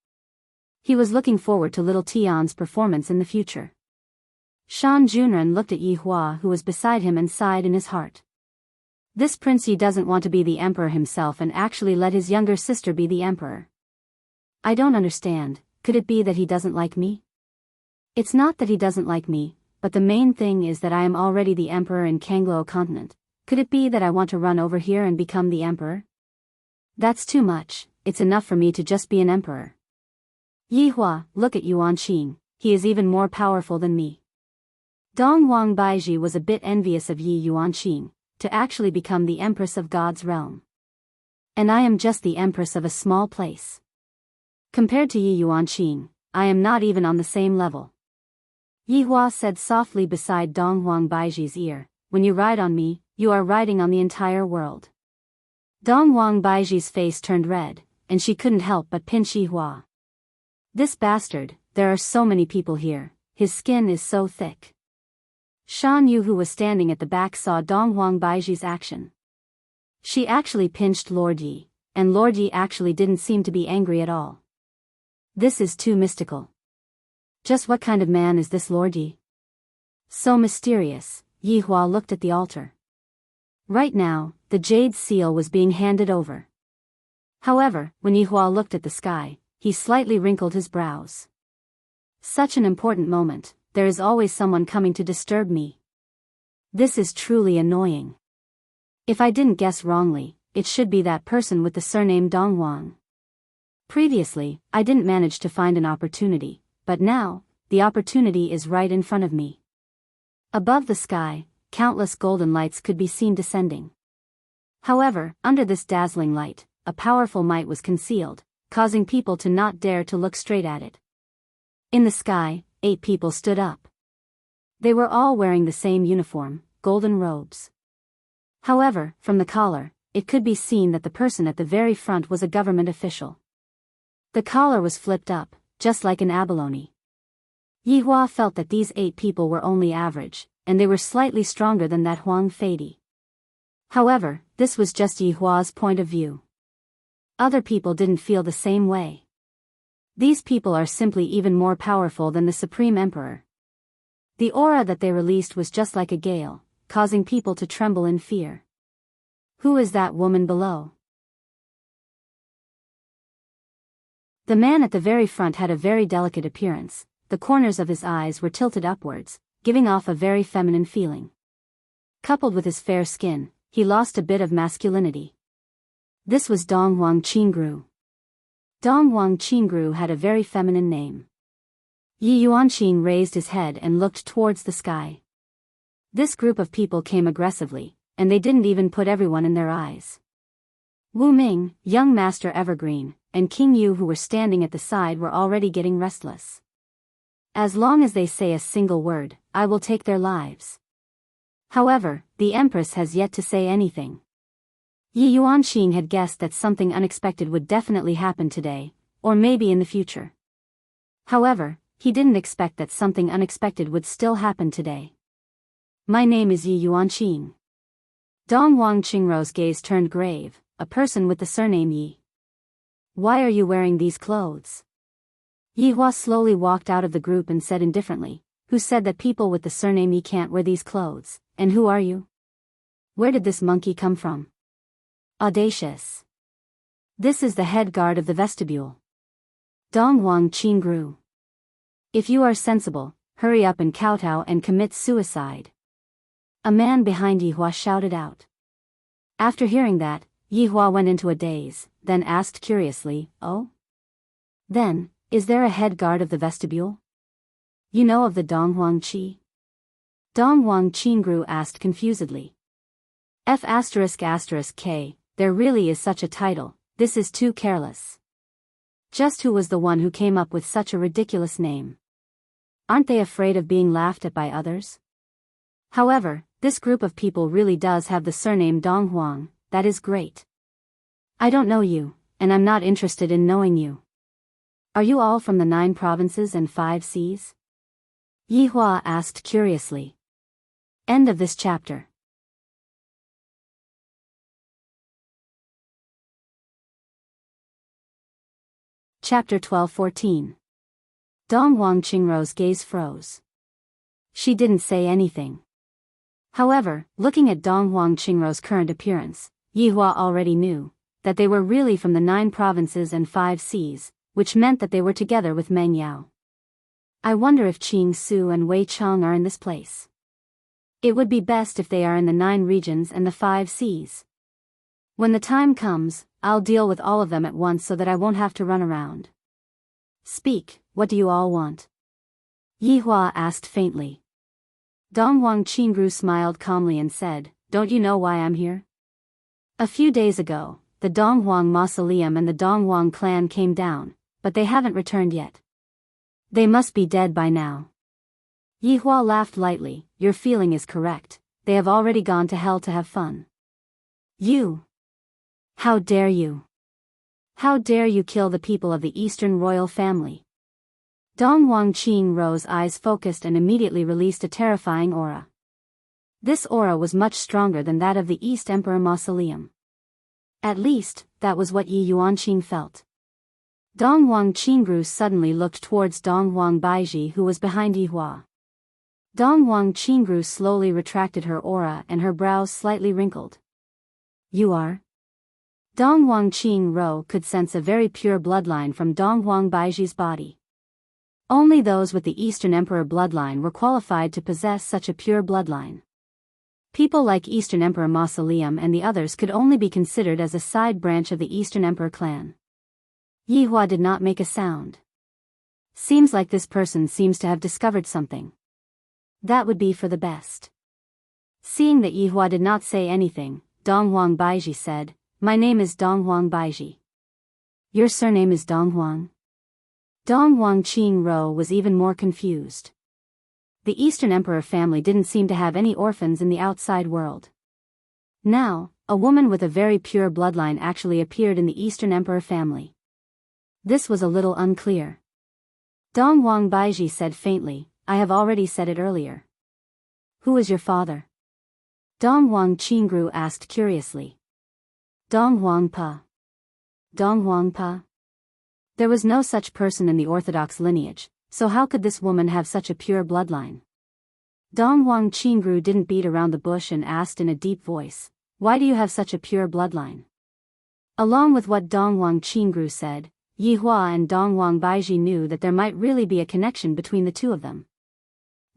He was looking forward to little Tian's performance in the future. Shan Junren looked at Yi Hua, who was beside him, and sighed in his heart. This Prince Yi doesn't want to be the emperor himself and actually let his younger sister be the emperor. I don't understand, could it be that he doesn't like me? It's not that he doesn't like me, but the main thing is that I am already the emperor in Kanglo continent. Could it be that I want to run over here and become the emperor? That's too much, it's enough for me to just be an emperor. Yi Hua, look at Yuanqing, he is even more powerful than me. Dong Huang Baiji was a bit envious of Yi Yuanqing, to actually become the Empress of God's realm. And I am just the Empress of a small place. Compared to Yi Yuanqing, I am not even on the same level. Yi Hua said softly beside Dong Huang Baiji's ear, when you ride on me, you are riding on the entire world. Dong Wang Baiji's face turned red, and she couldn't help but pinch Yi Hua. This bastard, there are so many people here, his skin is so thick. Shan Yu, who was standing at the back, saw Dong Wang Baiji's action. She actually pinched Lord Yi, and Lord Yi actually didn't seem to be angry at all. This is too mystical. Just what kind of man is this Lord Yi? So mysterious. Yi Hua looked at the altar. Right now, the jade seal was being handed over. However, when Yi Hua looked at the sky, he slightly wrinkled his brows. Such an important moment, there is always someone coming to disturb me. This is truly annoying. If I didn't guess wrongly, it should be that person with the surname Dong Wang. Previously, I didn't manage to find an opportunity, but now, the opportunity is right in front of me. Above the sky, countless golden lights could be seen descending. However, under this dazzling light, a powerful might was concealed, causing people to not dare to look straight at it. In the sky, 8 people stood up. They were all wearing the same uniform, golden robes. However, from the collar, it could be seen that the person at the very front was a government official. The collar was flipped up, just like an abalone. Yi Hua felt that these 8 people were only average, and they were slightly stronger than that Huang Feidi. However, this was just Yi Hua's point of view. Other people didn't feel the same way. These people are simply even more powerful than the Supreme Emperor. The aura that they released was just like a gale, causing people to tremble in fear. Who is that woman below? The man at the very front had a very delicate appearance. The corners of his eyes were tilted upwards, giving off a very feminine feeling. Coupled with his fair skin, he lost a bit of masculinity. This was Dong Wang Qingru. Dong Wang Qingru had a very feminine name. Yi Yuanqing raised his head and looked towards the sky. This group of people came aggressively, and they didn't even put everyone in their eyes. Wu Ming, young Master Evergreen, and King Yu, who were standing at the side, were already getting restless. As long as they say a single word, I will take their lives. However, the Empress has yet to say anything. Yi Yuanqing had guessed that something unexpected would definitely happen today, or maybe in the future. However, he didn't expect that something unexpected would still happen today. My name is Yi Yuanqing. Dong Wang Qingru's gaze turned grave, a person with the surname Yi. Why are you wearing these clothes? Yi Hua slowly walked out of the group and said indifferently, who said that people with the surname Yi can't wear these clothes, and who are you? Where did this monkey come from? Audacious. This is the head guard of the vestibule. Dong Wang Qingru. If you are sensible, hurry up and kowtow and commit suicide. A man behind Yi Hua shouted out. After hearing that, Yi Hua went into a daze, then asked curiously, oh? Then, is there a head guard of the vestibule? You know of the Dong Wang Qi? Dong Wang Qingru asked confusedly. F***K, there really is such a title, this is too careless. Just who was the one who came up with such a ridiculous name? Aren't they afraid of being laughed at by others? However, this group of people really does have the surname Dong Huang, that is great. I don't know you, and I'm not interested in knowing you. Are you all from the 9 provinces and 5 seas? Yi Hua asked curiously. End of this chapter. Chapter 12-14. Dong Wang Qingru's gaze froze. She didn't say anything. However, looking at Dong Wang Qingru's current appearance, Yi Hua already knew that they were really from the 9 provinces and 5 seas, which meant that they were together with Meng Yao. I wonder if Qing Su and Wei Cheng are in this place. It would be best if they are in the 9 regions and the 5 seas. When the time comes, I'll deal with all of them at once so that I won't have to run around. Speak, what do you all want? Yi Hua asked faintly. Dong Wang Qingru smiled calmly and said, don't you know why I'm here? A few days ago, the Dong Huang mausoleum and the Dong Huang clan came down, but they haven't returned yet. They must be dead by now. Yi Hua laughed lightly, your feeling is correct, they have already gone to hell to have fun. You. How dare you? How dare you kill the people of the Eastern royal family? Dong Wangqing Ro's eyes focused and immediately released a terrifying aura. This aura was much stronger than that of the East Emperor Mausoleum. At least, that was what Yi Yuanqing felt. Dong Wangqingru suddenly looked towards Dong Wangbaiji, who was behind Yi Hua. Dong Wangqingru slowly retracted her aura and her brows slightly wrinkled. You are? Dong Wangqing could sense a very pure bloodline from Dong Wangbaiji's body. Only those with the Eastern Emperor bloodline were qualified to possess such a pure bloodline. People like Eastern Emperor Mausoleum and the others could only be considered as a side branch of the Eastern Emperor clan. Yi Hua did not make a sound. Seems like this person seems to have discovered something. That would be for the best. Seeing that Yi Hua did not say anything, Dong Wangbaiji said, "My name is Dong Wangbaiji." Your surname is Dong Huang? Dong Wangqing was even more confused. The Eastern Emperor family didn't seem to have any orphans in the outside world. Now, a woman with a very pure bloodline actually appeared in the Eastern Emperor family. This was a little unclear. Dong Wangbaiji said faintly, "I have already said it earlier." Who is your father? Dong Wangqingru asked curiously. Dong Wangpa. Dong Wangpa? There was no such person in the orthodox lineage, so how could this woman have such a pure bloodline? Dong Wangqingru didn't beat around the bush and asked in a deep voice, "Why do you have such a pure bloodline?" Along with what Dong Wangqingru said, Yi Hua and Dong Wangbaiji knew that there might really be a connection between the two of them.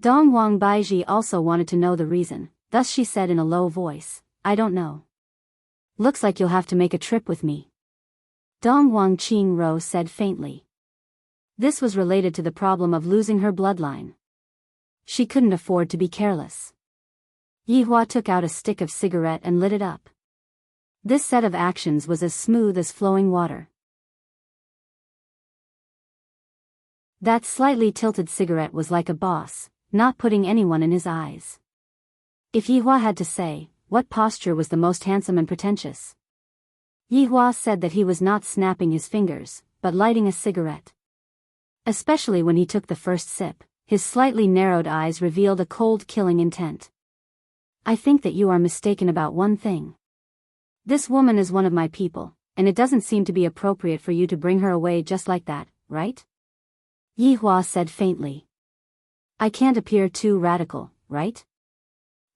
Dong Wangbaiji also wanted to know the reason, thus she said in a low voice, "I don't know. Looks like you'll have to make a trip with me." Dong Wangqing said faintly. This was related to the problem of losing her bloodline. She couldn't afford to be careless. Yi Hua took out a stick of cigarette and lit it up. This set of actions was as smooth as flowing water. That slightly tilted cigarette was like a boss, not putting anyone in his eyes. If Yi Hua had to say, what posture was the most handsome and pretentious? Yi Hua said that he was not snapping his fingers, but lighting a cigarette. Especially when he took the first sip, his slightly narrowed eyes revealed a cold killing intent. I think that you are mistaken about one thing. This woman is one of my people, and it doesn't seem to be appropriate for you to bring her away just like that, right? Yi Hua said faintly. I can't appear too radical, right?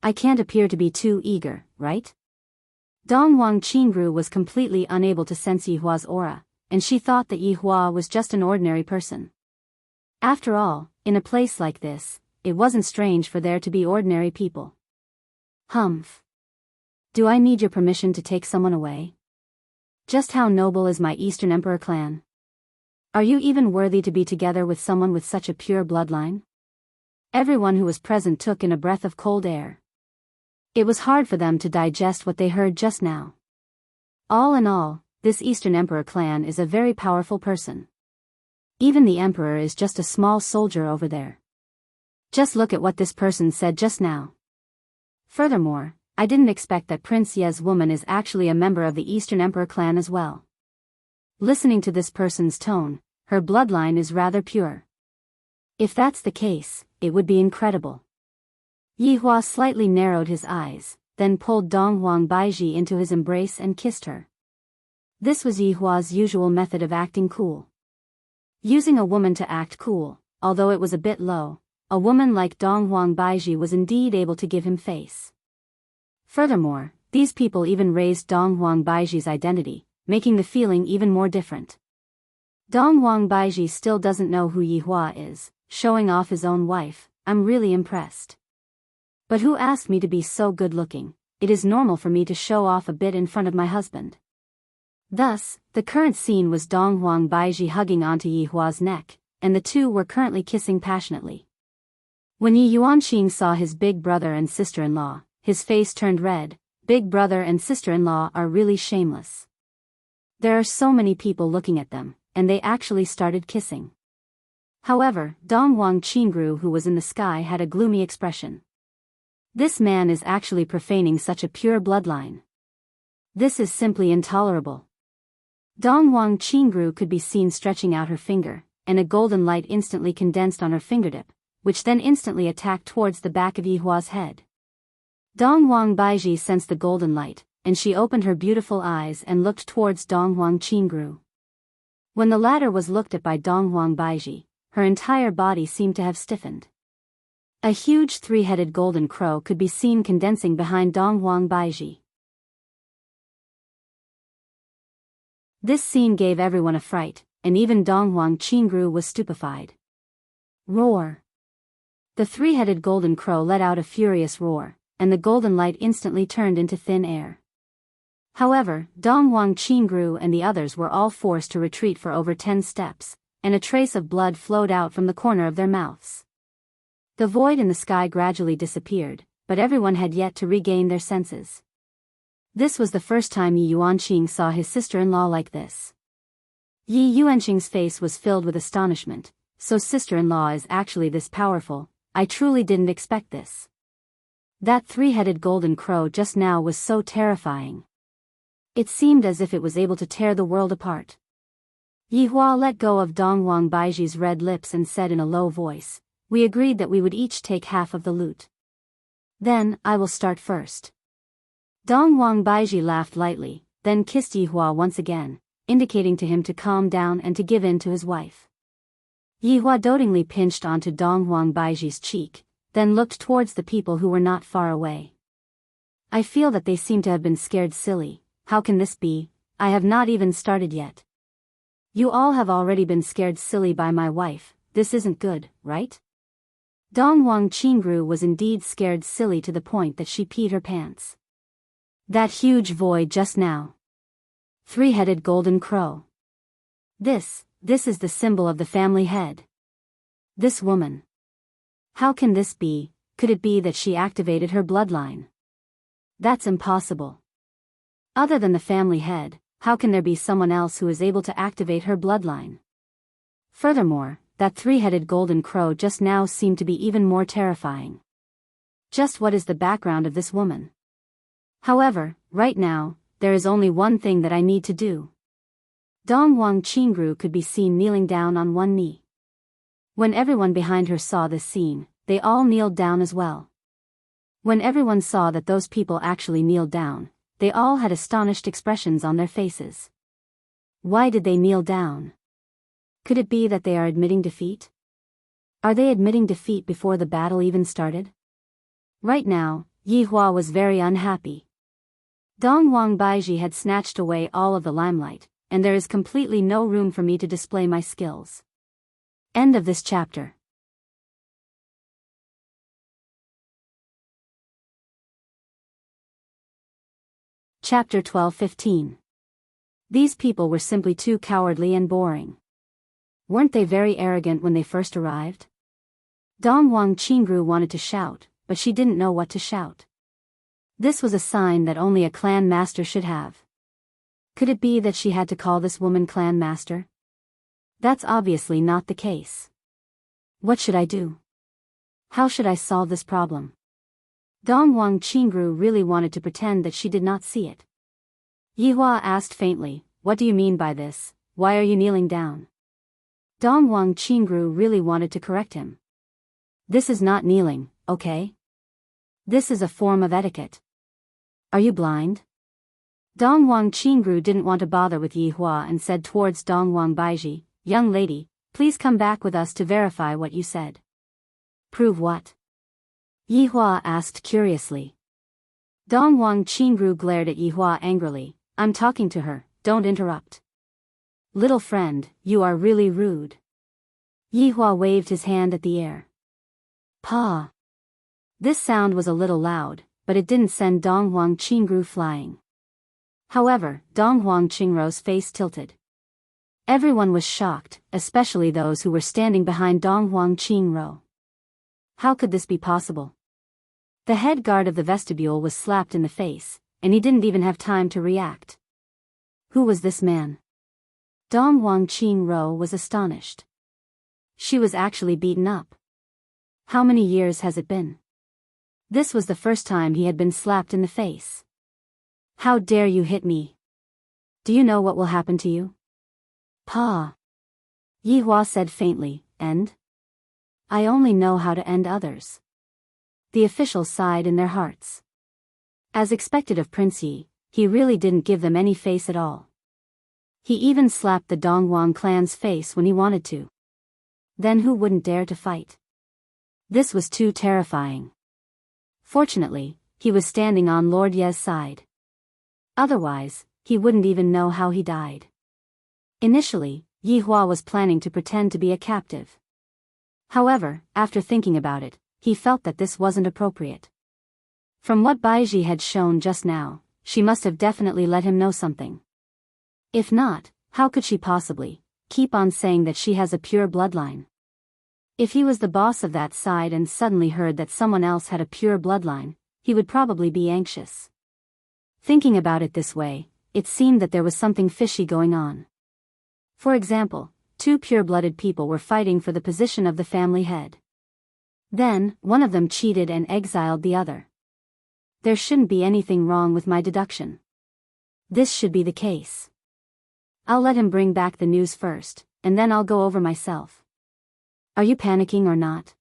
I can't appear to be too eager, right? Dong Wangqingru was completely unable to sense Yi Hua's aura, and she thought that Yi Hua was just an ordinary person. After all, in a place like this, it wasn't strange for there to be ordinary people. Humph. Do I need your permission to take someone away? Just how noble is my Eastern Emperor clan? Are you even worthy to be together with someone with such a pure bloodline? Everyone who was present took in a breath of cold air. It was hard for them to digest what they heard just now. All in all, this Eastern Emperor clan is a very powerful person. Even the Emperor is just a small soldier over there. Just look at what this person said just now. Furthermore, I didn't expect that Prince Ye's woman is actually a member of the Eastern Emperor clan as well. Listening to this person's tone, her bloodline is rather pure. If that's the case, it would be incredible. Yi Hua slightly narrowed his eyes, then pulled Dong Wangbaiji into his embrace and kissed her. This was Yi Hua's usual method of acting cool. Using a woman to act cool, although it was a bit low, a woman like Dong Wangbaiji was indeed able to give him face. Furthermore, these people even raised Dong Wangbaiji's identity, making the feeling even more different. Dong Wangbaiji still doesn't know who Yi Hua is, showing off his own wife. I'm really impressed. But who asked me to be so good-looking? It is normal for me to show off a bit in front of my husband. Thus, the current scene was Dong Wangbaiji hugging onto Yi Hua's neck, and the two were currently kissing passionately. When Yi Yuanqing saw his big brother and sister-in-law, his face turned red. Big brother and sister-in-law are really shameless. There are so many people looking at them, and they actually started kissing. However, Dong Wangqingru, who was in the sky, had a gloomy expression. This man is actually profaning such a pure bloodline. This is simply intolerable. Dong Wang Qingru could be seen stretching out her finger, and a golden light instantly condensed on her fingertip, which then instantly attacked towards the back of Yihua's head. Dong Wang Baiji sensed the golden light, and she opened her beautiful eyes and looked towards Dong Wang Qingru. When the latter was looked at by Dong Wang Baiji, her entire body seemed to have stiffened. A huge three-headed golden crow could be seen condensing behind Dong Wang Baiji. This scene gave everyone a fright, and even Dong Wang Qingru was stupefied. Roar! The three-headed golden crow let out a furious roar, and the golden light instantly turned into thin air. However, Dong Wang Qingru and the others were all forced to retreat for over 10 steps, and a trace of blood flowed out from the corner of their mouths. The void in the sky gradually disappeared, but everyone had yet to regain their senses. This was the first time Yi Yuanqing saw his sister-in-law like this. Yi Yuanqing's face was filled with astonishment. So sister-in-law is actually this powerful. I truly didn't expect this. That three-headed golden crow just now was so terrifying. It seemed as if it was able to tear the world apart. Yi Hua let go of Dong Wang Baiji's red lips and said in a low voice, "We agreed that we would each take half of the loot. Then, I will start first." Dong Wang Baiji laughed lightly, then kissed Yi Hua once again, indicating to him to calm down and to give in to his wife. Yi Hua dotingly pinched onto Dong Wang Baiji's cheek, then looked towards the people who were not far away. "I feel that they seem to have been scared silly. How can this be? I have not even started yet. You all have already been scared silly by my wife. This isn't good, right?" Dong Wang Qingru was indeed scared silly to the point that she peed her pants. That huge void just now. Three-headed golden crow. This is the symbol of the family head. This woman. How can this be? Could it be that she activated her bloodline? That's impossible. Other than the family head, how can there be someone else who is able to activate her bloodline? Furthermore, that three-headed golden crow just now seemed to be even more terrifying. Just what is the background of this woman? However, right now, there is only one thing that I need to do. Dong Wang Qingru could be seen kneeling down on one knee. When everyone behind her saw this scene, they all kneeled down as well. When everyone saw that those people actually kneeled down, they all had astonished expressions on their faces. Why did they kneel down? Could it be that they are admitting defeat? Are they admitting defeat before the battle even started? Right now, Yi Hua was very unhappy. Dong Wang Baiji had snatched away all of the limelight, and there is completely no room for me to display my skills. End of this chapter. Chapter 12-15. These people were simply too cowardly and boring. Weren't they very arrogant when they first arrived? Dong Wang Qingru wanted to shout, but she didn't know what to shout. This was a sign that only a clan master should have. Could it be that she had to call this woman clan master? That's obviously not the case. What should I do? How should I solve this problem? Dong Wang Qingru really wanted to pretend that she did not see it. Yi Hua asked faintly, "What do you mean by this? Why are you kneeling down?" Dong Wang Qingru really wanted to correct him. "This is not kneeling, okay? This is a form of etiquette. Are you blind?" Dong Wang Qingru didn't want to bother with Yi Hua and said towards Dong Wang Baiji, "Young lady, please come back with us to verify what you said." "Prove what?" Yi Hua asked curiously. Dong Wang Qingru glared at Yi Hua angrily. "I'm talking to her, don't interrupt." "Little friend, you are really rude." Yi Hua waved his hand at the air. "Pa." This sound was a little loud, but it didn't send Dong Wang Qingru flying. However, Dong Wang Qingru's face tilted. Everyone was shocked, especially those who were standing behind Dong Wang Qingru. How could this be possible? The head guard of the vestibule was slapped in the face, and he didn't even have time to react. Who was this man? Dong Wang Qingru was astonished. She was actually beaten up. How many years has it been? This was the first time he had been slapped in the face. How dare you hit me? Do you know what will happen to you? Pa. Yi Hua said faintly, and? I only know how to end others. The officials sighed in their hearts. As expected of Prince Yi, he really didn't give them any face at all. He even slapped the Donghuang clan's face when he wanted to. Then who wouldn't dare to fight? This was too terrifying. Fortunately, he was standing on Lord Ye's side. Otherwise, he wouldn't even know how he died. Initially, Yi Hua was planning to pretend to be a captive. However, after thinking about it, he felt that this wasn't appropriate. From what Baiji had shown just now, she must have definitely let him know something. If not, how could she possibly keep on saying that she has a pure bloodline? If he was the boss of that side and suddenly heard that someone else had a pure bloodline, he would probably be anxious. Thinking about it this way, it seemed that there was something fishy going on. For example, two pure-blooded people were fighting for the position of the family head. Then, one of them cheated and exiled the other. There shouldn't be anything wrong with my deduction. This should be the case. I'll let him bring back the news first, and then I'll go over myself. Are you panicking or not?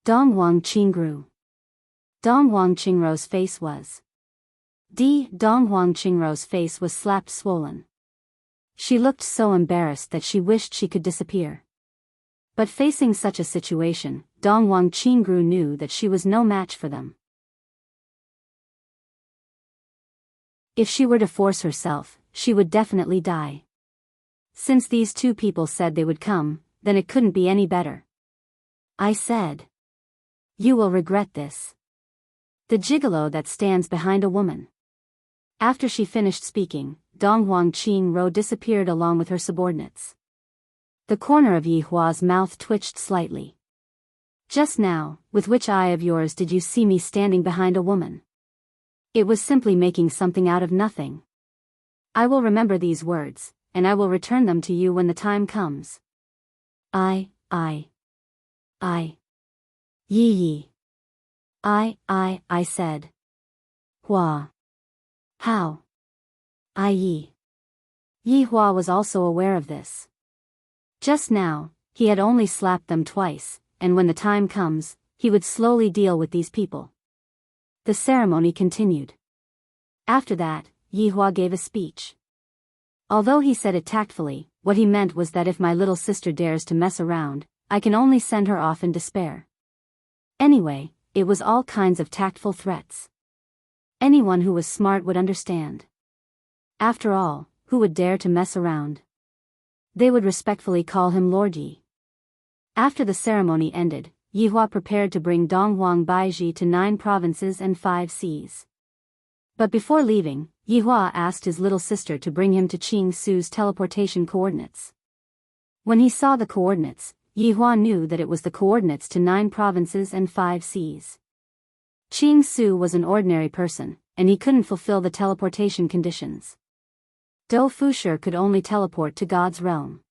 Donghuang Qingru. Donghuang Qingrou's face was. Donghuang Qingrou's face was slapped swollen. She looked so embarrassed that she wished she could disappear. But facing such a situation, Donghuang Qingru knew that she was no match for them. If she were to force herself, she would definitely die. Since these two people said they would come, then it couldn't be any better. I said. You will regret this. The gigolo that stands behind a woman. After she finished speaking, Donghuang Qingru disappeared along with her subordinates. The corner of Yi Hua's mouth twitched slightly. Just now, with which eye of yours did you see me standing behind a woman? It was simply making something out of nothing. I will remember these words, and I will return them to you when the time comes. I Yi. I said. Hua. How? Yi. Yi Hua was also aware of this. Just now, he had only slapped them twice, and when the time comes, he would slowly deal with these people. The ceremony continued. After that, Yi Hua gave a speech. Although he said it tactfully, what he meant was that if my little sister dares to mess around, I can only send her off in despair. Anyway, it was all kinds of tactful threats. Anyone who was smart would understand. After all, who would dare to mess around? They would respectfully call him Lord Yi. After the ceremony ended, Yi Hua prepared to bring Donghuang Baiji to 9 provinces and 5 seas. But before leaving, Yi Hua asked his little sister to bring him to Qing Su's teleportation coordinates. When he saw the coordinates, Yi Hua knew that it was the coordinates to 9 provinces and 5 seas. Qing Su was an ordinary person, and he couldn't fulfill the teleportation conditions. Dou Fushi could only teleport to God's realm.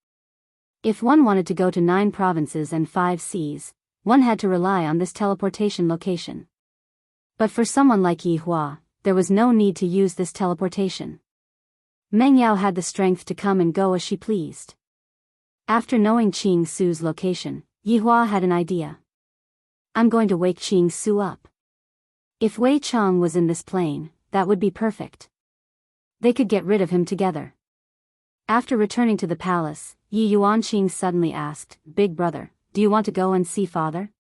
If one wanted to go to 9 provinces and 5 seas, one had to rely on this teleportation location. But for someone like Yi Hua, there was no need to use this teleportation. Meng Yao had the strength to come and go as she pleased. After knowing Qing Su's location, Yi Hua had an idea. I'm going to wake Qing Su up. If Wei Chang was in this plane, that would be perfect. They could get rid of him together. After returning to the palace, Yi Yuanqing suddenly asked, Big brother, do you want to go and see father?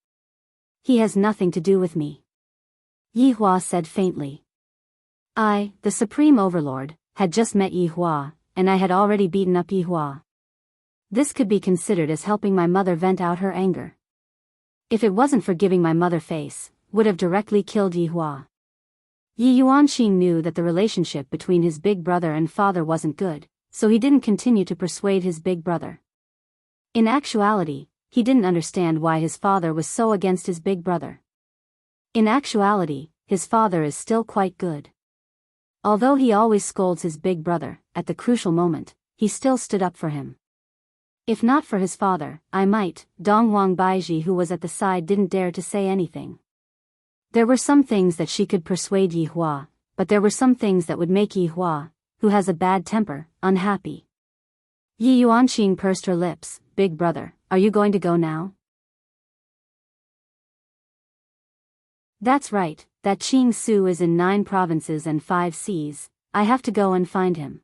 He has nothing to do with me. Yi Hua said faintly. I, the Supreme Overlord, had just met Yi Hua, and I had already beaten up Yi Hua. This could be considered as helping my mother vent out her anger. If it wasn't for giving my mother face, would have directly killed Yi Hua. Yi Yuanqing knew that the relationship between his big brother and father wasn't good, so he didn't continue to persuade his big brother. In actuality, he didn't understand why his father was so against his big brother. In actuality, his father is still quite good. Although he always scolds his big brother, at the crucial moment, he still stood up for him. If not for his father, I might. Donghuang Baiji, who was at the side, didn't dare to say anything. There were some things that she could persuade Yi Hua, but there were some things that would make Yi Hua, who has a bad temper, unhappy. Yi Yuanqing pursed her lips. Big brother, are you going to go now? That's right, that Qing Su is in 9 provinces and 5 seas, I have to go and find him.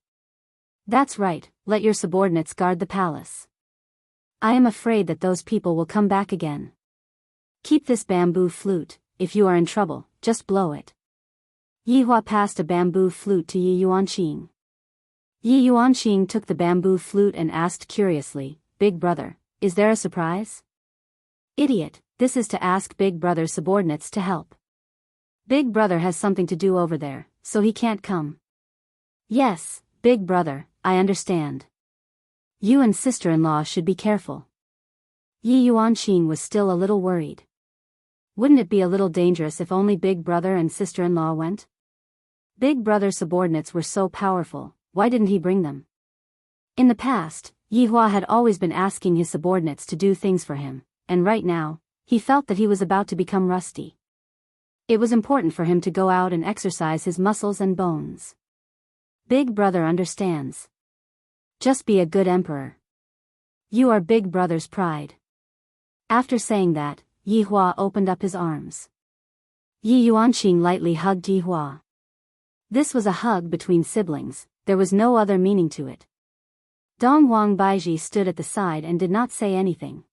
That's right, let your subordinates guard the palace. I am afraid that those people will come back again. Keep this bamboo flute, if you are in trouble, just blow it. Yi Hua passed a bamboo flute to Yi Yuanqing. Yi Yuanqing took the bamboo flute and asked curiously, Big brother, is there a surprise? Idiot, this is to ask Big brother's subordinates to help. Big brother has something to do over there, so he can't come. Yes, Big brother, I understand. You and sister-in-law should be careful. Yi Yuanqing was still a little worried. Wouldn't it be a little dangerous if only Big brother and sister-in-law went? Big brother's subordinates were so powerful, why didn't he bring them? In the past, Yi Hua had always been asking his subordinates to do things for him, and right now, he felt that he was about to become rusty. It was important for him to go out and exercise his muscles and bones. Big brother understands. Just be a good emperor. You are Big brother's pride. After saying that, Yi Hua opened up his arms. Yi Yuanqing lightly hugged Yi Hua. This was a hug between siblings, there was no other meaning to it. Dong Wang Baiji stood at the side and did not say anything.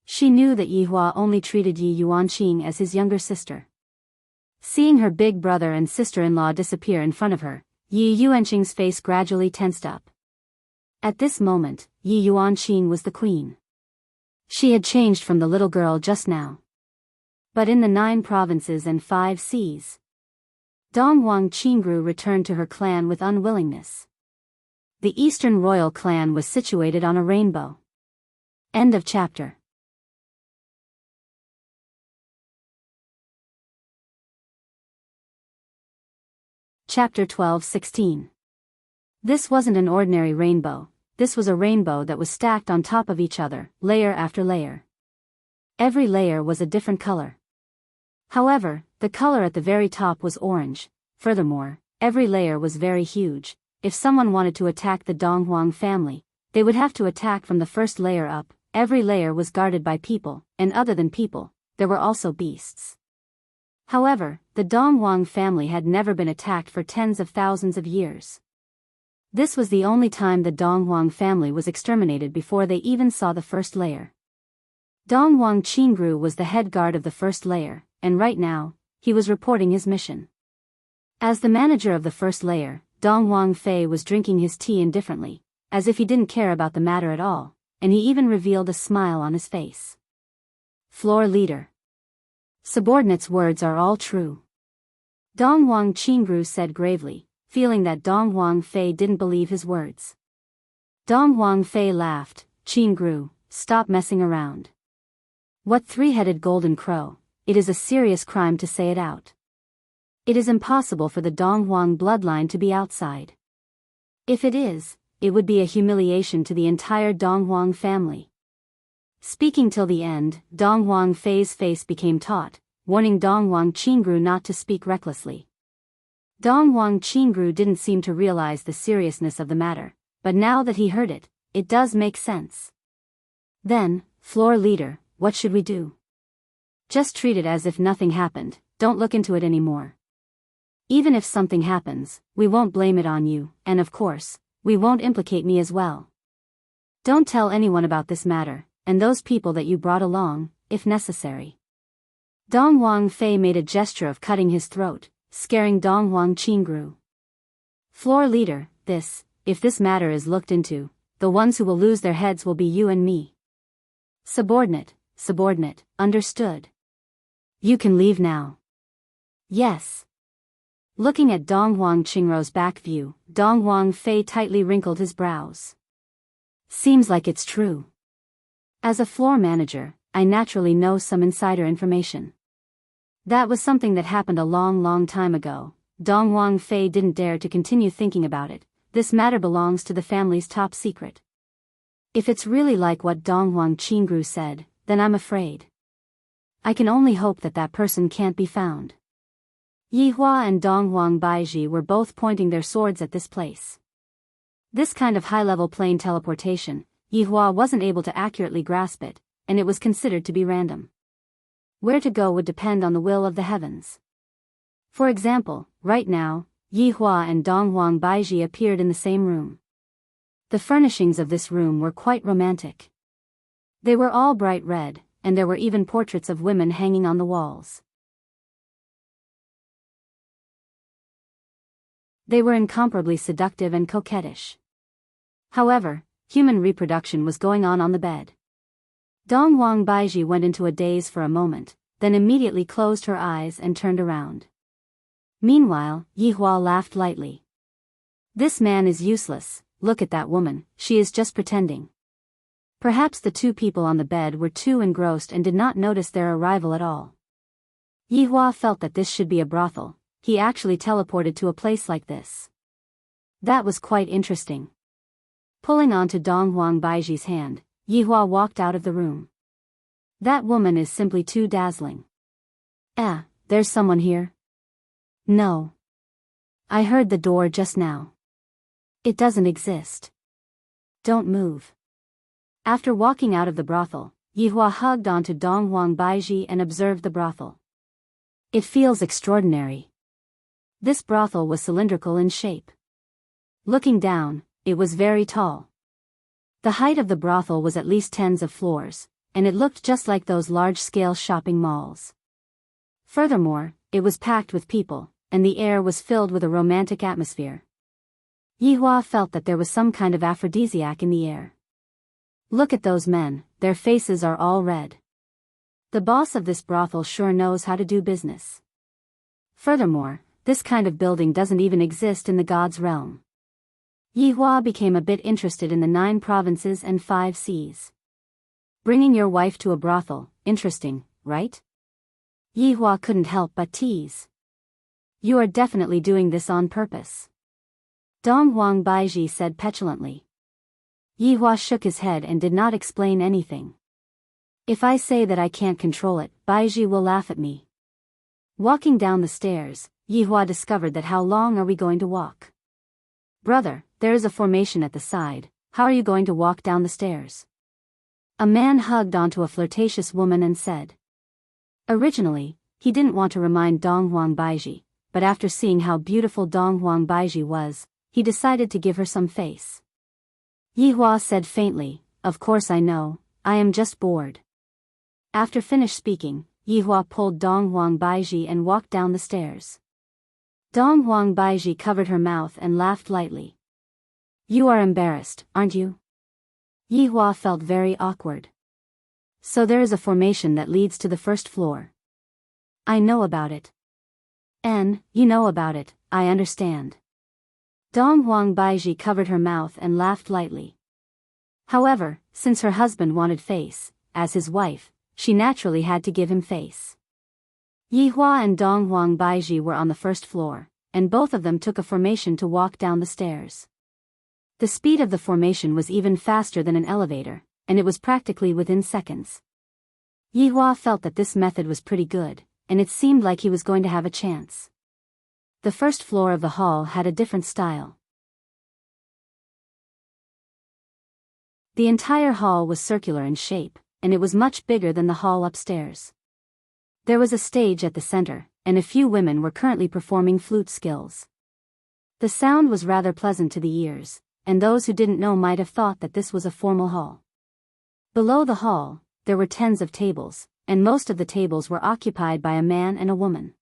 She knew that Yi Hua only treated Yi Yuanqing as his younger sister. Seeing her big brother and sister-in-law disappear in front of her, Yi Yuanqing's face gradually tensed up. At this moment, Yi Yuanqing was the queen. She had changed from the little girl just now. But in the 9 provinces and 5 seas, Dongwang Qingru returned to her clan with unwillingness. The Eastern royal clan was situated on a rainbow. End of chapter. Chapter 12-16. This wasn't an ordinary rainbow, this was a rainbow that was stacked on top of each other, layer after layer. Every layer was a different color. However, the color at the very top was orange. Furthermore, every layer was very huge. If someone wanted to attack the Donghuang family, they would have to attack from the first layer up. Every layer was guarded by people, and other than people, there were also beasts. However, the Donghuang family had never been attacked for tens of thousands of years. This was the only time the Donghuang family was exterminated before they even saw the first layer. Donghuang Qingru was the head guard of the first layer, and right now, he was reporting his mission. As the manager of the first layer, Donghuang Fei was drinking his tea indifferently, as if he didn't care about the matter at all, and he even revealed a smile on his face. Floor leader. Subordinates' words are all true. Donghuang Qingru said gravely, feeling that Donghuang Fei didn't believe his words. Donghuang Fei laughed. Qingru, stop messing around. What 3-headed golden crow, it is a serious crime to say it out. It is impossible for the Donghuang bloodline to be outside. If it is, it would be a humiliation to the entire Donghuang family. Speaking till the end, Donghuang Fei's face became taut, warning Donghuang Qingru not to speak recklessly. Donghuang Qingru didn't seem to realize the seriousness of the matter, but now that he heard it, it does make sense. Then, floor leader, what should we do? Just treat it as if nothing happened, don't look into it anymore. Even if something happens, we won't blame it on you, and of course, we won't implicate me as well. Don't tell anyone about this matter, and those people that you brought along, if necessary. Donghuang Fei made a gesture of cutting his throat, scaring Donghuang Qingru. Floor leader, if this matter is looked into, the ones who will lose their heads will be you and me. Subordinate, understood. You can leave now. Yes. Looking at Donghuang Qingru's back view, Donghuang Fei tightly wrinkled his brows. Seems like it's true. As a floor manager, I naturally know some insider information. That was something that happened a long time ago. Donghuang Fei didn't dare to continue thinking about it. This matter belongs to the family's top secret. If it's really like what Donghuang Qingru said, then I'm afraid. I can only hope that that person can't be found. Yi Hua and Dong Huang Baiji were both pointing their swords at this place. This kind of high-level plane teleportation, Yi Hua wasn't able to accurately grasp it, and it was considered to be random. Where to go would depend on the will of the heavens. For example, right now, Yi Hua and Dong Huang Baiji appeared in the same room. The furnishings of this room were quite romantic. They were all bright red, and there were even portraits of women hanging on the walls. They were incomparably seductive and coquettish. However, human reproduction was going on the bed. Dong Huang Baiji went into a daze for a moment, then immediately closed her eyes and turned around. Meanwhile, Yi Hua laughed lightly. This man is useless, look at that woman, she is just pretending. Perhaps the two people on the bed were too engrossed and did not notice their arrival at all. Yi Hua felt that this should be a brothel. He actually teleported to a place like this. That was quite interesting. Pulling onto Dong Huang Baiji's hand, Yi Hua walked out of the room. That woman is simply too dazzling. There's someone here? No. I heard the door just now. It doesn't exist. Don't move. After walking out of the brothel, Yi Hua hugged onto Dong Huang Baiji and observed the brothel. It feels extraordinary. This brothel was cylindrical in shape. Looking down, it was very tall. The height of the brothel was at least tens of floors, and it looked just like those large-scale shopping malls. Furthermore, it was packed with people, and the air was filled with a romantic atmosphere. Yi Hua felt that there was some kind of aphrodisiac in the air. Look at those men, their faces are all red. The boss of this brothel sure knows how to do business. Furthermore, this kind of building doesn't even exist in the God's realm. Yi Hua became a bit interested in the 9 provinces and 5 seas. Bringing your wife to a brothel, interesting, right? Yi Hua couldn't help but tease. You are definitely doing this on purpose. Dong Huang Baiji said petulantly. Yi Hua shook his head and did not explain anything. If I say that I can't control it, Baiji will laugh at me. Walking down the stairs, Yi Hua discovered that how long are we going to walk? Brother, there is a formation at the side, how are you going to walk down the stairs? A man hugged onto a flirtatious woman and said. Originally, he didn't want to remind Dong Huang Baiji, but after seeing how beautiful Dong Huang Baiji was, he decided to give her some face. Yi Hua said faintly, of course I know, I am just bored. After finished speaking, Yi Hua pulled Dong Huang Baiji and walked down the stairs. Dong Huang Baiji covered her mouth and laughed lightly. You are embarrassed, aren't you? Yi Hua felt very awkward. So there is a formation that leads to the first floor. I know about it. You know about it, I understand. Dong Huang Baiji covered her mouth and laughed lightly. However, since her husband wanted face, as his wife, she naturally had to give him face. Yi Hua and Dong Huang Baiji were on the first floor, and both of them took a formation to walk down the stairs. The speed of the formation was even faster than an elevator, and it was practically within seconds. Yi Hua felt that this method was pretty good, and it seemed like he was going to have a chance. The first floor of the hall had a different style. The entire hall was circular in shape, and it was much bigger than the hall upstairs. There was a stage at the center, and a few women were currently performing flute skills. The sound was rather pleasant to the ears, and those who didn't know might have thought that this was a formal hall. Below the hall, there were tens of tables, and most of the tables were occupied by a man and a woman.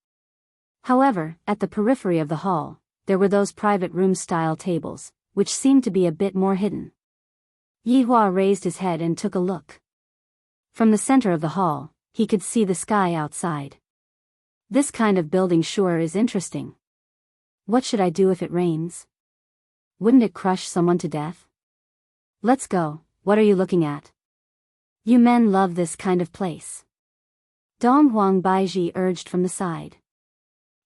However, at the periphery of the hall, there were those private room-style tables, which seemed to be a bit more hidden. Yi Hua raised his head and took a look. From the center of the hall, he could see the sky outside. This kind of building sure is interesting. What should I do if it rains? Wouldn't it crush someone to death? Let's go, what are you looking at? You men love this kind of place. Dong Huang Baiji urged from the side.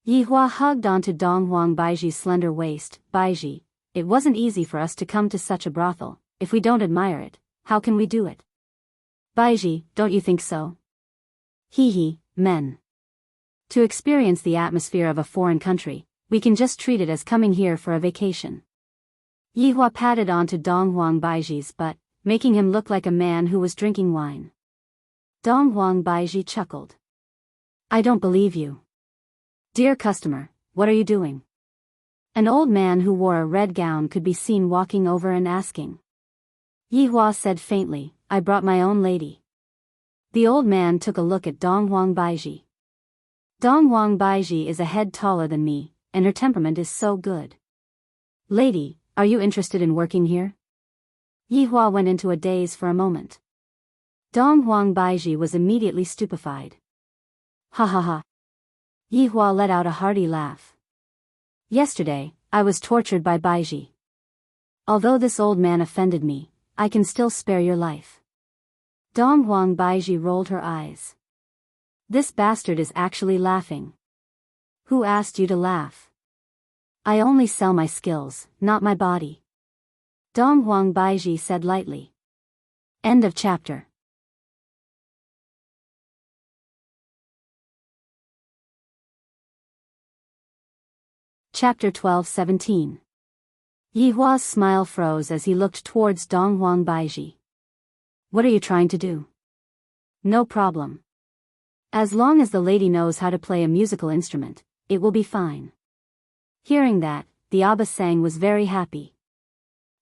Yi Hua hugged onto Dong Huang Baiji's slender waist. Baiji, it wasn't easy for us to come to such a brothel. If we don't admire it, how can we do it? Baiji, don't you think so? Men. To experience the atmosphere of a foreign country, we can just treat it as coming here for a vacation. Yihua patted onto Dong Huang Baiji's butt, making him look like a man who was drinking wine. Dong Huang Baiji chuckled. I don't believe you. Dear customer, what are you doing? An old man who wore a red gown could be seen walking over and asking. Yihua said faintly, I brought my own lady. The old man took a look at Dong Huang Baiji. Dong Huang Baiji is a head taller than me, and her temperament is so good. Lady, are you interested in working here? Yihua went into a daze for a moment. Dong Huang Baiji was immediately stupefied. Ha ha ha. Yihua let out a hearty laugh. Yesterday, I was tortured by Baiji. Although this old man offended me, I can still spare your life. Dong Huang Baiji rolled her eyes. This bastard is actually laughing. Who asked you to laugh? I only sell my skills, not my body. Dong Huang Baiji said lightly. End of chapter. Chapter 12-17. Yihua's smile froze as he looked towards Dong Huang Baiji. What are you trying to do? No problem. As long as the lady knows how to play a musical instrument, it will be fine. Hearing that, the Abasang was very happy.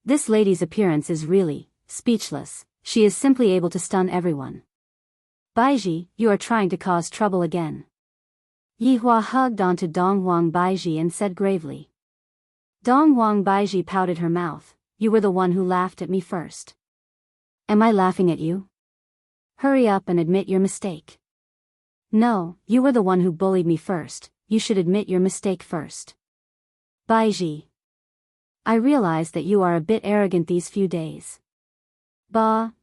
This lady's appearance is really speechless. She is simply able to stun everyone. Baiji, you are trying to cause trouble again. Yihua hugged onto Dong Huang Baiji and said gravely. Dong Huang Baiji pouted her mouth. You were the one who laughed at me first. Am I laughing at you? Hurry up and admit your mistake. No, you were the one who bullied me first. You should admit your mistake first. Baiji. I realize that you are a bit arrogant these few days. Ba,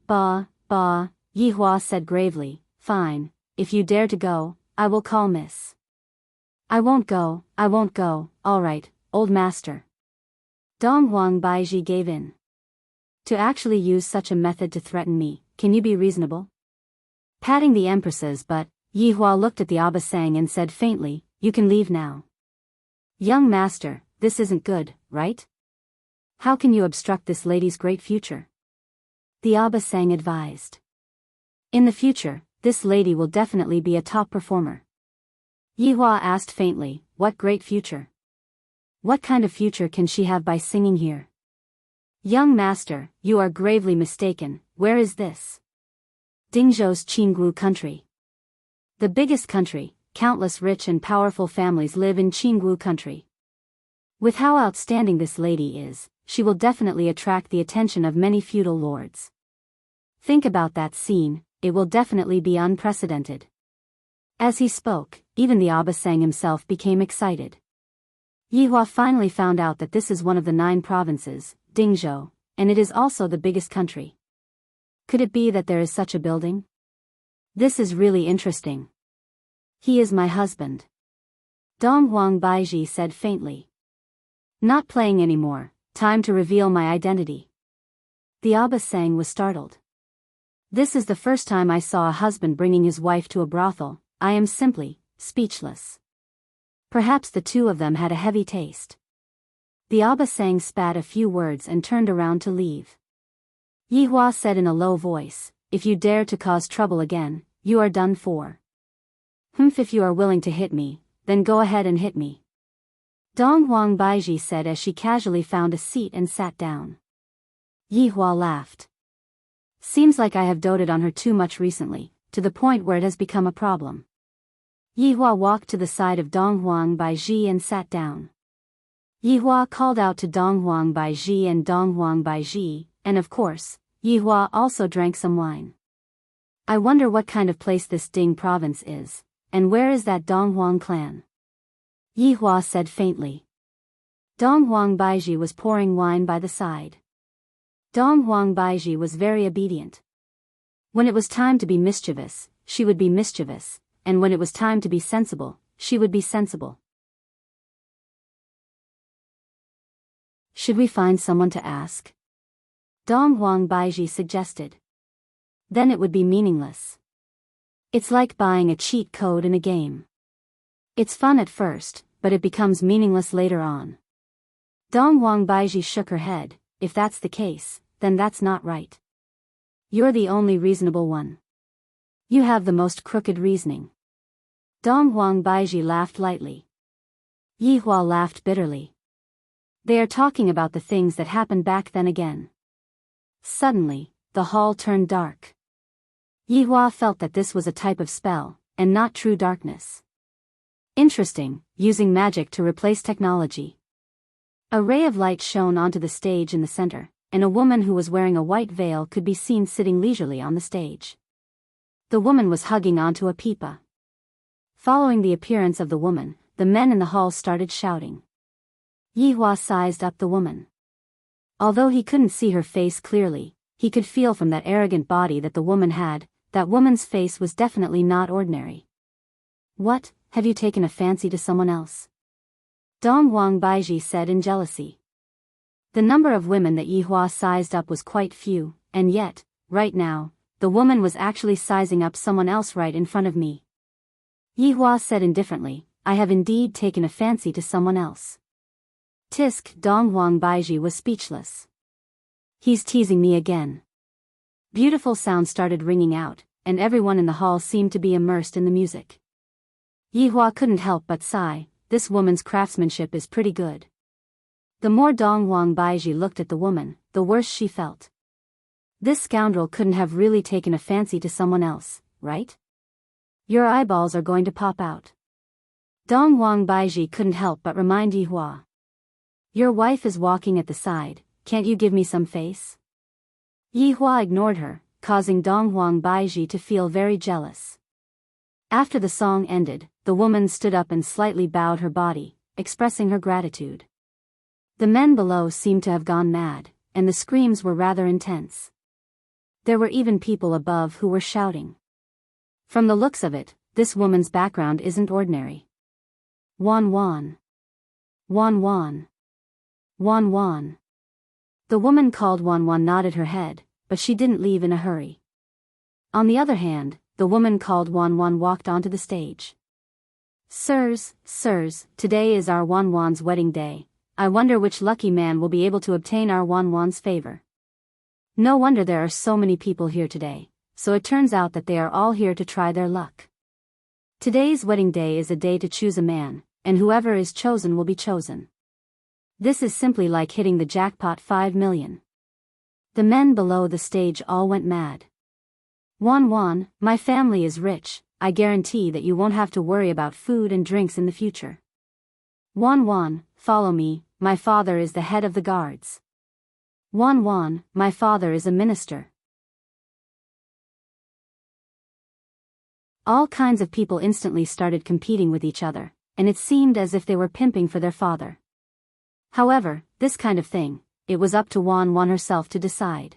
Yihua said gravely. Fine, if you dare to go, I will call Miss. I won't go, alright, old master. Dong Huang Baiji gave in. To actually use such a method to threaten me, can you be reasonable? Patting the empress's butt, Yihua looked at the Abasang and said faintly, you can leave now. Young master, this isn't good, right? How can you obstruct this lady's great future? The Abasang advised. In the future, this lady will definitely be a top performer. Yihua asked faintly, what great future? What kind of future can she have by singing here? Young master, you are gravely mistaken. Where is this? Dingzhou's Qinggu country. The biggest country, countless rich and powerful families live in Qinggu country. With how outstanding this lady is, she will definitely attract the attention of many feudal lords. Think about that scene, it will definitely be unprecedented. As he spoke, even the Abasang himself became excited. Yihua finally found out that this is one of the 9 provinces, Dingzhou, and it is also the biggest country. Could it be that there is such a building? This is really interesting. He is my husband. Dong Huang Baiji said faintly. Not playing anymore, time to reveal my identity. The Abasang was startled. This is the first time I saw a husband bringing his wife to a brothel. I am simply speechless. Perhaps the two of them had a heavy taste. The Abasang spat a few words and turned around to leave. Yihua said in a low voice, if you dare to cause trouble again, you are done for. If you are willing to hit me, then go ahead and hit me. Dong Huang Baiji said as she casually found a seat and sat down. Yihua laughed. Seems like I have doted on her too much recently, to the point where it has become a problem. Yihua walked to the side of Dong Huang Baiji and sat down. Yihua called out to Dong Huang Baiji and Dong Huang Baiji, and of course, Yihua also drank some wine. I wonder what kind of place this Ding province is, and where is that Dong Huang clan? Yihua said faintly. Dong Huang Baiji was pouring wine by the side. Dong Huang Baiji was very obedient. When it was time to be mischievous, she would be mischievous, and when it was time to be sensible, she would be sensible. Should we find someone to ask? Dong Huang Baiji suggested. Then it would be meaningless. It's like buying a cheat code in a game. It's fun at first, but it becomes meaningless later on. Dong Wang Baiji shook her head. If that's the case, then that's not right. You're the only reasonable one. You have the most crooked reasoning. Dong Wang Baiji laughed lightly. Yi Hua laughed bitterly. They are talking about the things that happened back then again. Suddenly, the hall turned dark. Yi Hua felt that this was a type of spell, and not true darkness. Interesting, using magic to replace technology. A ray of light shone onto the stage in the center, and a woman who was wearing a white veil could be seen sitting leisurely on the stage. The woman was hugging onto a pipa. Following the appearance of the woman, the men in the hall started shouting. Yi Hua sized up the woman. Although he couldn't see her face clearly, he could feel from that arrogant body that the woman had, that woman's face was definitely not ordinary. What, have you taken a fancy to someone else? Dong Wang Baiji said in jealousy. The number of women that Yi Hua sized up was quite few, and yet, right now, the woman was actually sizing up someone else right in front of me. Yi Hua said indifferently, I have indeed taken a fancy to someone else. Tisk, Dong Wang Baiji was speechless. He's teasing me again. Beautiful sounds started ringing out, and everyone in the hall seemed to be immersed in the music. Yi Hua couldn't help but sigh, this woman's craftsmanship is pretty good. The more Dong Wang Baiji looked at the woman, the worse she felt. This scoundrel couldn't have really taken a fancy to someone else, right? Your eyeballs are going to pop out. Dong Wang Baiji couldn't help but remind Yi Hua. Your wife is walking at the side, can't you give me some face? Yi Hua ignored her, causing Dong Wang Baiji to feel very jealous. After the song ended, the woman stood up and slightly bowed her body, expressing her gratitude. The men below seemed to have gone mad, and the screams were rather intense. There were even people above who were shouting. From the looks of it, this woman's background isn't ordinary. Wan Wan. Wan Wan. Wan Wan. The woman called Wan Wan nodded her head, but she didn't leave in a hurry. On the other hand, the woman called Wan Wan walked onto the stage. Sirs, today is our Wan Wan's wedding day. I wonder which lucky man will be able to obtain our Wan Wan's favor. No wonder there are so many people here today, so it turns out that they are all here to try their luck. Today's wedding day is a day to choose a man, and whoever is chosen will be chosen. This is simply like hitting the jackpot 5 million. The men below the stage all went mad. Wan Wan, my family is rich, I guarantee that you won't have to worry about food and drinks in the future. Wan Wan, follow me, my father is the head of the guards. Wan Wan, my father is a minister. All kinds of people instantly started competing with each other, and it seemed as if they were pimping for their father. However, this kind of thing, it was up to Wan Wan herself to decide.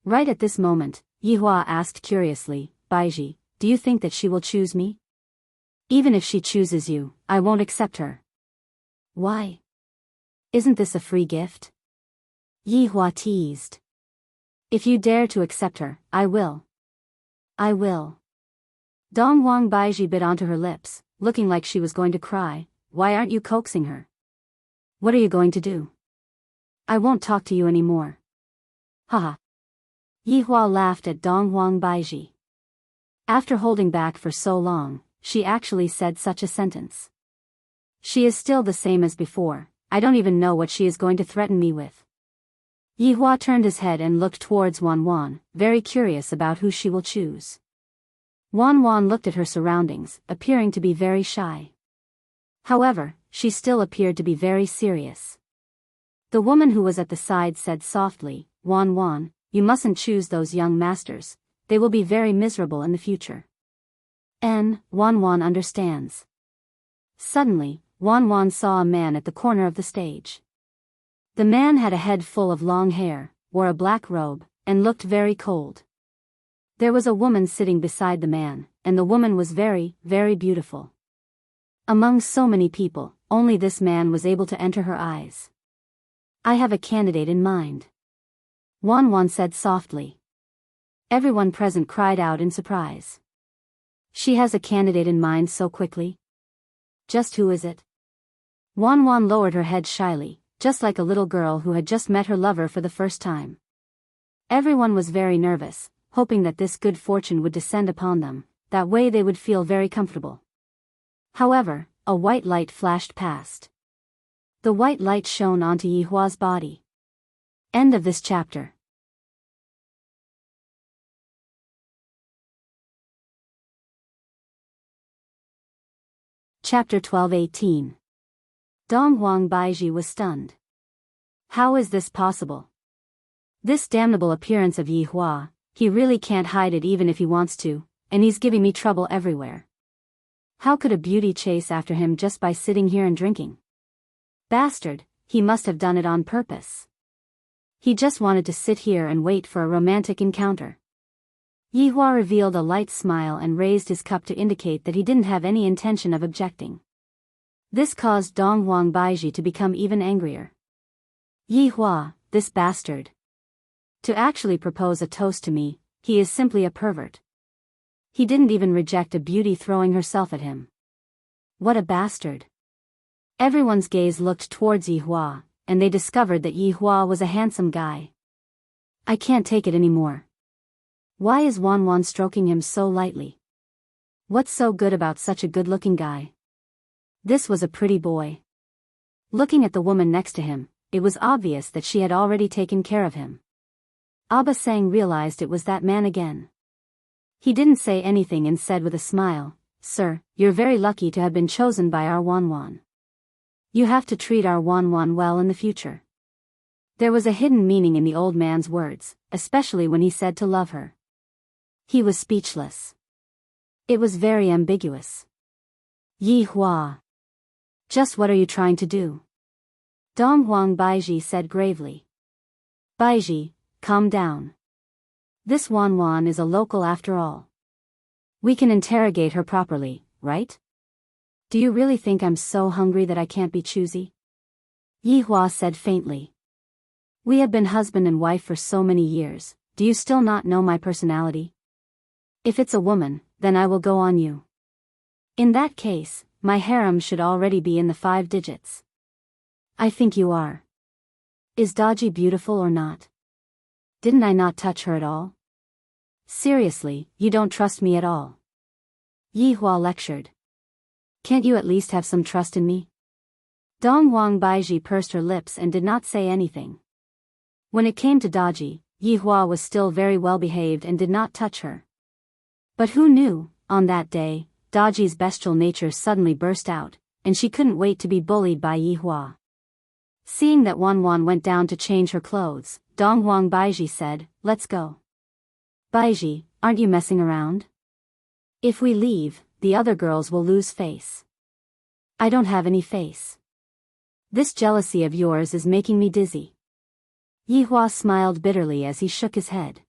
Right at this moment, Yi Hua asked curiously, Baiji, do you think that she will choose me? Even if she chooses you, I won't accept her. Why? Isn't this a free gift? Yi Hua teased. If you dare to accept her, I will. I will. Dong Wang Baiji bit onto her lips, looking like she was going to cry. Why aren't you coaxing her? What are you going to do? I won't talk to you anymore. Haha. Yi Hua laughed at Dong Wang Baiji. After holding back for so long, she actually said such a sentence. She is still the same as before, I don't even know what she is going to threaten me with. Yi Hua turned his head and looked towards Wan Wan, very curious about who she will choose. Wan Wan looked at her surroundings, appearing to be very shy. However, she still appeared to be very serious. The woman who was at the side said softly, Wan Wan, you mustn't choose those young masters, they will be very miserable in the future. Wan Wan understands. Suddenly, Wan Wan saw a man at the corner of the stage. The man had a head full of long hair, wore a black robe, and looked very cold. There was a woman sitting beside the man, and the woman was very, very beautiful. Among so many people, only this man was able to enter her eyes. I have a candidate in mind. Wan Wan said softly. Everyone present cried out in surprise. She has a candidate in mind so quickly? Just who is it? Wan Wan lowered her head shyly, just like a little girl who had just met her lover for the first time. Everyone was very nervous, hoping that this good fortune would descend upon them, that way they would feel very comfortable. However, a white light flashed past. The white light shone onto Yihua's body. End of this chapter. Chapter 12-18. Dong Huang Baiji was stunned. How is this possible? This damnable appearance of Yihua, he really can't hide it even if he wants to, and he's giving me trouble everywhere. How could a beauty chase after him just by sitting here and drinking? Bastard, he must have done it on purpose. He just wanted to sit here and wait for a romantic encounter. Yihua revealed a light smile and raised his cup to indicate that he didn't have any intention of objecting. This caused Dong Huang Baiji to become even angrier. Yihua, this bastard. To actually propose a toast to me, he is simply a pervert. He didn't even reject a beauty throwing herself at him. What a bastard. Everyone's gaze looked towards Yihua, and they discovered that Yihua was a handsome guy. I can't take it anymore. Why is Wan Wan stroking him so lightly? What's so good about such a good-looking guy? This was a pretty boy. Looking at the woman next to him, it was obvious that she had already taken care of him. Abba Sang realized it was that man again. He didn't say anything and said with a smile, "Sir, you're very lucky to have been chosen by our Wan Wan. You have to treat our Wan Wan well in the future." There was a hidden meaning in the old man's words, especially when he said to love her. He was speechless. It was very ambiguous. Yihua. Just what are you trying to do? Dong Huang Baiji said gravely. Baiji, calm down. This Wan Wan is a local after all. We can interrogate her properly, right? Do you really think I'm so hungry that I can't be choosy? Yihua said faintly. We have been husband and wife for so many years, do you still not know my personality? If it's a woman, then I will go on you. In that case, my harem should already be in the 5 digits. I think you are. Is Daji beautiful or not? Didn't I not touch her at all? Seriously, you don't trust me at all. Yihua lectured. Can't you at least have some trust in me? Dong Huang Baiji pursed her lips and did not say anything. When it came to Daji, Yihua was still very well behaved and did not touch her. But who knew, on that day, Daji's bestial nature suddenly burst out, and she couldn't wait to be bullied by Yihua. Seeing that Wan Wan went down to change her clothes, Dong Huang Baiji said, "Let's go." Baiji, aren't you messing around? If we leave, the other girls will lose face. I don't have any face. This jealousy of yours is making me dizzy. Yihua smiled bitterly as he shook his head.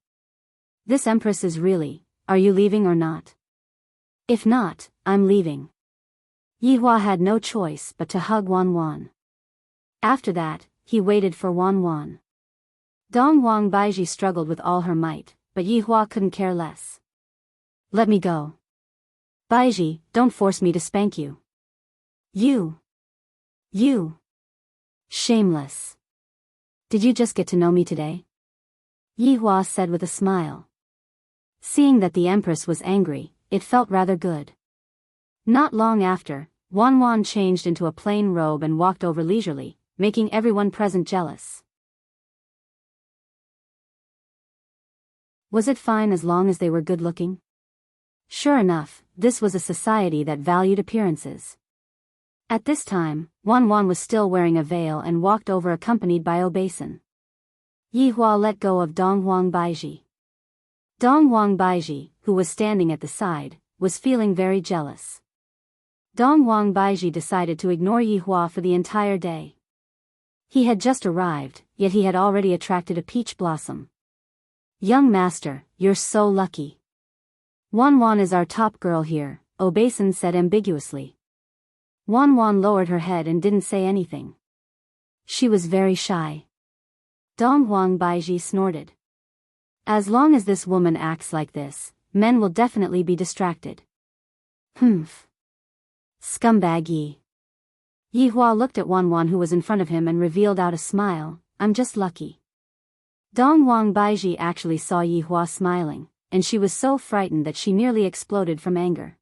This empress is really, are you leaving or not? If not, I'm leaving. Yihua had no choice but to hug Wan Wan. After that, he waited for Wan Wan. Dong Huang Baiji struggled with all her might, but Yihua couldn't care less. Let me go. Baiji, don't force me to spank you. You. Shameless. Did you just get to know me today? Yihua said with a smile. Seeing that the empress was angry, it felt rather good. Not long after, Wan Wan changed into a plain robe and walked over leisurely, making everyone present jealous. Was it fine as long as they were good-looking? Sure enough, this was a society that valued appearances. At this time, Wan Wan was still wearing a veil and walked over accompanied by Obasan. Yihua let go of Dong Huang Baiji. Dong Huang Baiji, who was standing at the side, was feeling very jealous. Dong Huang Baiji decided to ignore Yihua for the entire day. He had just arrived, yet he had already attracted a peach blossom. Young master, you're so lucky. Wan Wan is our top girl here, Obasan said ambiguously. Wan Wan lowered her head and didn't say anything. She was very shy. Dong Huang Baiji snorted. As long as this woman acts like this, men will definitely be distracted. Humph. Scumbag Yi. Yi Hua looked at Wan Wan who was in front of him and revealed out a smile, I'm just lucky. Dong Wang Baiji actually saw Yi Hua smiling, and she was so frightened that she nearly exploded from anger.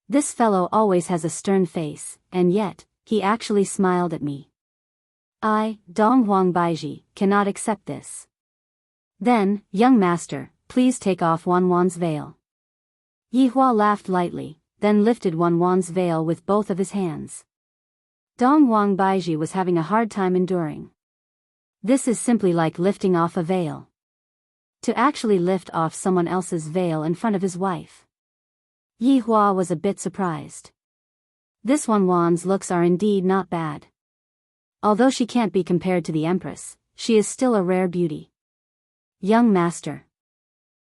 This fellow always has a stern face, and yet, he actually smiled at me. I, Dong Wang Baiji, cannot accept this. Then, young master, please take off Wan Wan's veil. Yi Hua laughed lightly, then lifted Wan Wan's veil with both of his hands. Dong Wang Baiji was having a hard time enduring. This is simply like lifting off a veil. To actually lift off someone else's veil in front of his wife. Yi Hua was a bit surprised. This Wan Wan's looks are indeed not bad. Although she can't be compared to the Empress, she is still a rare beauty. Young master.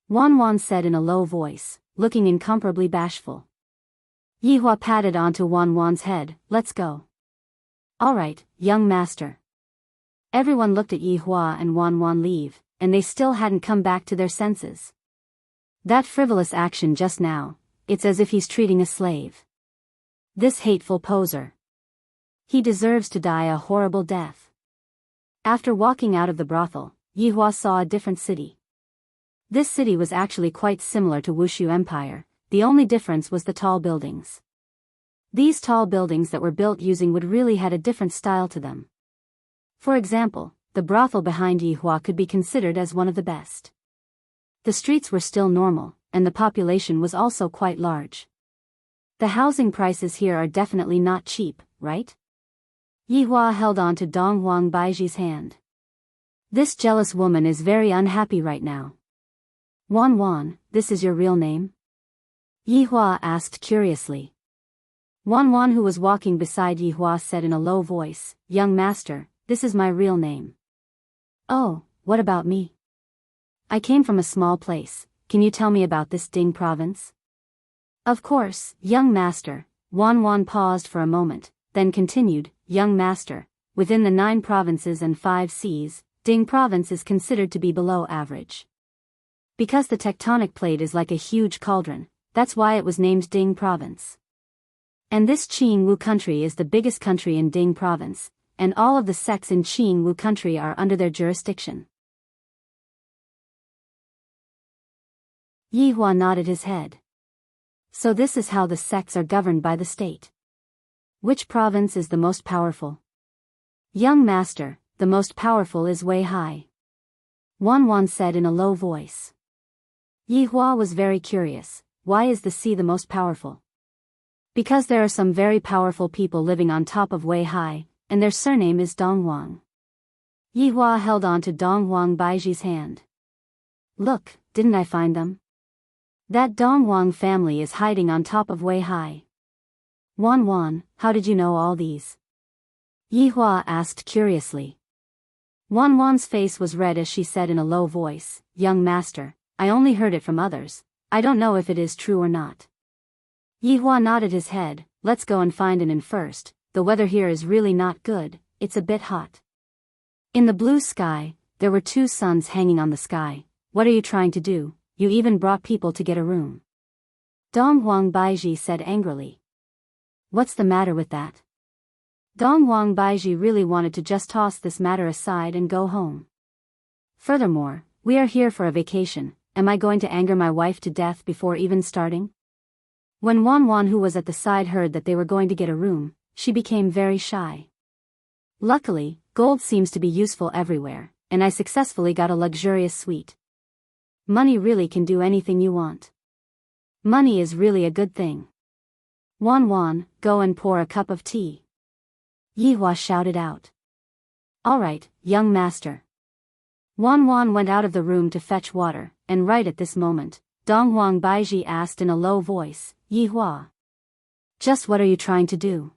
Wan Wan said in a low voice, looking incomparably bashful. Yi Hua patted onto Wan Wan's head, let's go. Alright, young master. Everyone looked at Yi Hua and Wan Wan leave, and they still hadn't come back to their senses. That frivolous action just now, it's as if he's treating a slave. This hateful poser. He deserves to die a horrible death. After walking out of the brothel, Yi Hua saw a different city. This city was actually quite similar to Wushu Empire, the only difference was the tall buildings. These tall buildings that were built using wood really had a different style to them. For example, the brothel behind Yi Hua could be considered as one of the best. The streets were still normal, and the population was also quite large. The housing prices here are definitely not cheap, right? Yi Hua held on to Dong Wang Baiji's hand. This jealous woman is very unhappy right now. Wan Wan, this is your real name? Yi Hua asked curiously. Wan Wan who was walking beside Yi Hua said in a low voice, young master, this is my real name. Oh, what about me? I came from a small place, can you tell me about this Ding province? Of course, young master. Wan Wan paused for a moment, then continued, young master, within the 9 provinces and 5 seas, Ding province is considered to be below average. Because the tectonic plate is like a huge cauldron, that's why it was named Ding province. And this Qingwu country is the biggest country in Ding province, and all of the sects in Qingwu country are under their jurisdiction. Yi Hua nodded his head. So this is how the sects are governed by the state. Which province is the most powerful? Young master, the most powerful is Weihai. Wan Wan said in a low voice. Yi Hua was very curious, why is the sea the most powerful? Because there are some very powerful people living on top of Weihai, and their surname is Dong Wang. Yi Hua held on to Dong Wang Baiji's hand. Look, didn't I find them? That Dong Wang family is hiding on top of Weihai. Wan Wan, how did you know all these? Yi Hua asked curiously. Wan Wan's face was red as she said in a low voice, young master, I only heard it from others, I don't know if it is true or not. Yi Hua nodded his head, let's go and find an inn first. The weather here is really not good, it's a bit hot. In the blue sky, there were 2 suns hanging on the sky. What are you trying to do? You even brought people to get a room. Dong Wang Baiji said angrily. What's the matter with that? Dong Wang Baiji really wanted to just toss this matter aside and go home. Furthermore, we are here for a vacation, am I going to anger my wife to death before even starting? When Wan Wan who was at the side heard that they were going to get a room, she became very shy. Luckily, gold seems to be useful everywhere, and I successfully got a luxurious suite. Money really can do anything you want. Money is really a good thing. Wan Wan, go and pour a cup of tea. Yi Hua shouted out. Alright, young master. Wan Wan went out of the room to fetch water, and right at this moment, Dong Wang Baiji asked in a low voice, Yi Hua. Just what are you trying to do?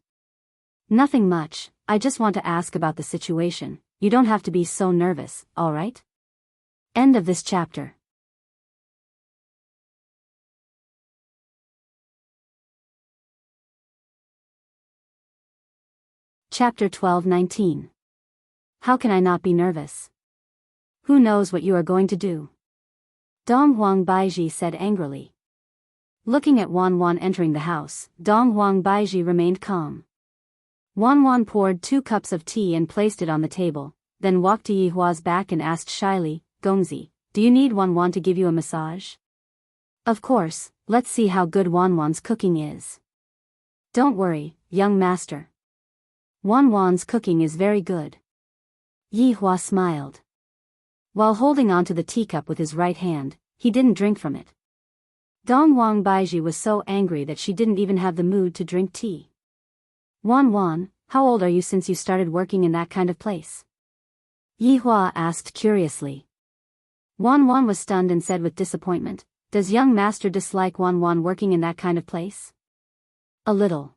Nothing much, I just want to ask about the situation, you don't have to be so nervous, alright? End of this chapter. Chapter 12-19. How can I not be nervous? Who knows what you are going to do? Dong Wang Baiji said angrily. Looking at Wan Wan entering the house, Dong Huang Baiji remained calm. Wan Wan poured 2 cups of tea and placed it on the table, then walked to Yi Hua's back and asked shyly, Gongzi, do you need Wan Wan to give you a massage? Of course, let's see how good Wan Wan's cooking is. Don't worry, young master. Wan Wan's cooking is very good. Yi Hua smiled. While holding onto the teacup with his right hand, he didn't drink from it. Dong Huang Baiji was so angry that she didn't even have the mood to drink tea. Wan Wan, how old are you since you started working in that kind of place? Yi Hua asked curiously. Wan Wan was stunned and said with disappointment, does young master dislike Wan Wan working in that kind of place? A little.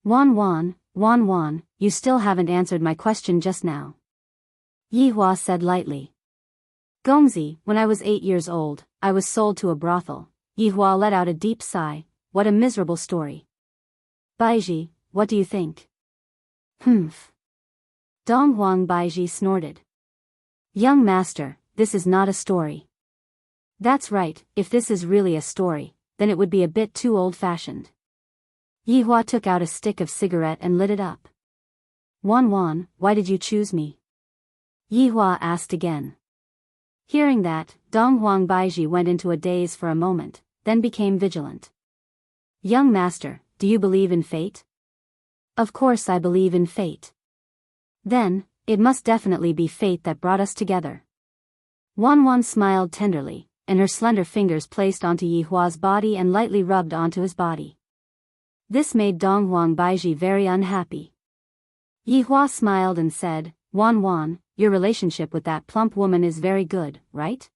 Wan Wan, you still haven't answered my question just now. Yi Hua said lightly. Gongzi, when I was 8 years old, I was sold to a brothel. Yi Hua let out a deep sigh. What a miserable story. Baiji, what do you think? Humph. Dong Huang Baiji snorted. Young master, this is not a story. That's right, if this is really a story, then it would be a bit too old-fashioned. Yi Hua took out a stick of cigarette and lit it up. Wan Wan, why did you choose me? Yi Hua asked again. Hearing that, Dong Huang Baiji went into a daze for a moment, then became vigilant. Young master, do you believe in fate? Of course I believe in fate. Then, it must definitely be fate that brought us together. Wan Wan smiled tenderly, and her slender fingers placed onto Yi Hua's body and lightly rubbed onto his body. This made Dong Huang Baiji very unhappy. Yi Hua smiled and said, Wan Wan, your relationship with that plump woman is very good, right?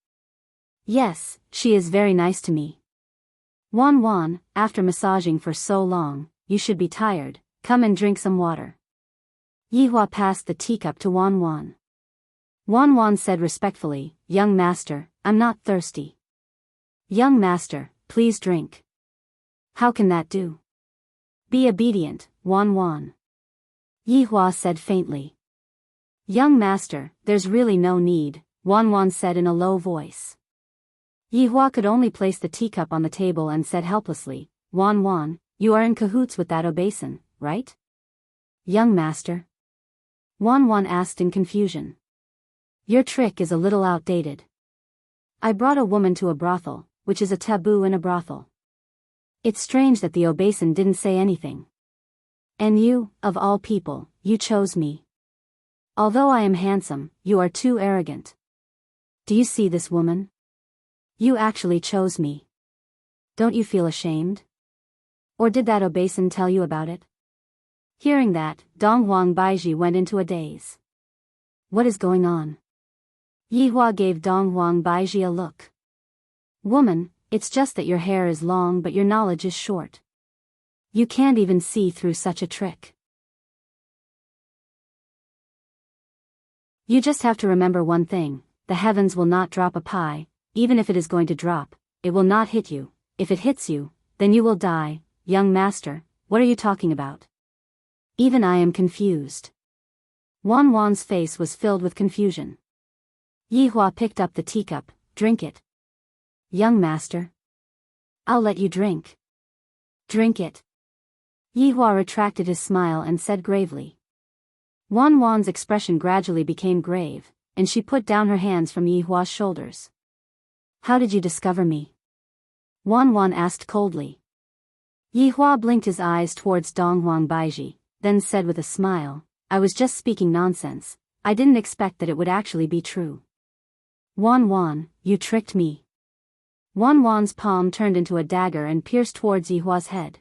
Yes, she is very nice to me. Wan Wan, after massaging for so long, you should be tired, come and drink some water. Yi Hua passed the teacup to Wan Wan. Wan Wan said respectfully, young master, I'm not thirsty. Young master, please drink. How can that do? Be obedient, Wan Wan. Yi Hua said faintly. Young master, there's really no need, Wan Wan said in a low voice. Yi Hua could only place the teacup on the table and said helplessly, Wan Wan, you are in cahoots with that obesan, right? Young master? Wan Wan asked in confusion. Your trick is a little outdated. I brought a woman to a brothel, which is a taboo in a brothel. It's strange that the obesan didn't say anything. And you, of all people, you chose me. Although I am handsome, you are too arrogant. Do you see this woman? You actually chose me. Don't you feel ashamed? Or did that obesan tell you about it? Hearing that, Dong Huang Baiji went into a daze. What is going on? Yi Hua gave Dong Huang Baiji a look. Woman, it's just that your hair is long but your knowledge is short. You can't even see through such a trick. You just have to remember one thing, the heavens will not drop a pie, even if it is going to drop, it will not hit you. If it hits you, then you will die. Young master, what are you talking about? Even I am confused. Wan Wan's face was filled with confusion. Yi Hua picked up the teacup, drink it. Young master. I'll let you drink. Drink it. Yi Hua retracted his smile and said gravely. Wan Wan's expression gradually became grave, and she put down her hands from Yi Hua's shoulders. How did you discover me? Wan Wan asked coldly. Yi Hua blinked his eyes towards Dong Huang Baiji, then said with a smile, I was just speaking nonsense, I didn't expect that it would actually be true. Wan Wan, you tricked me. Wan Wan's palm turned into a dagger and pierced towards Yi Hua's head.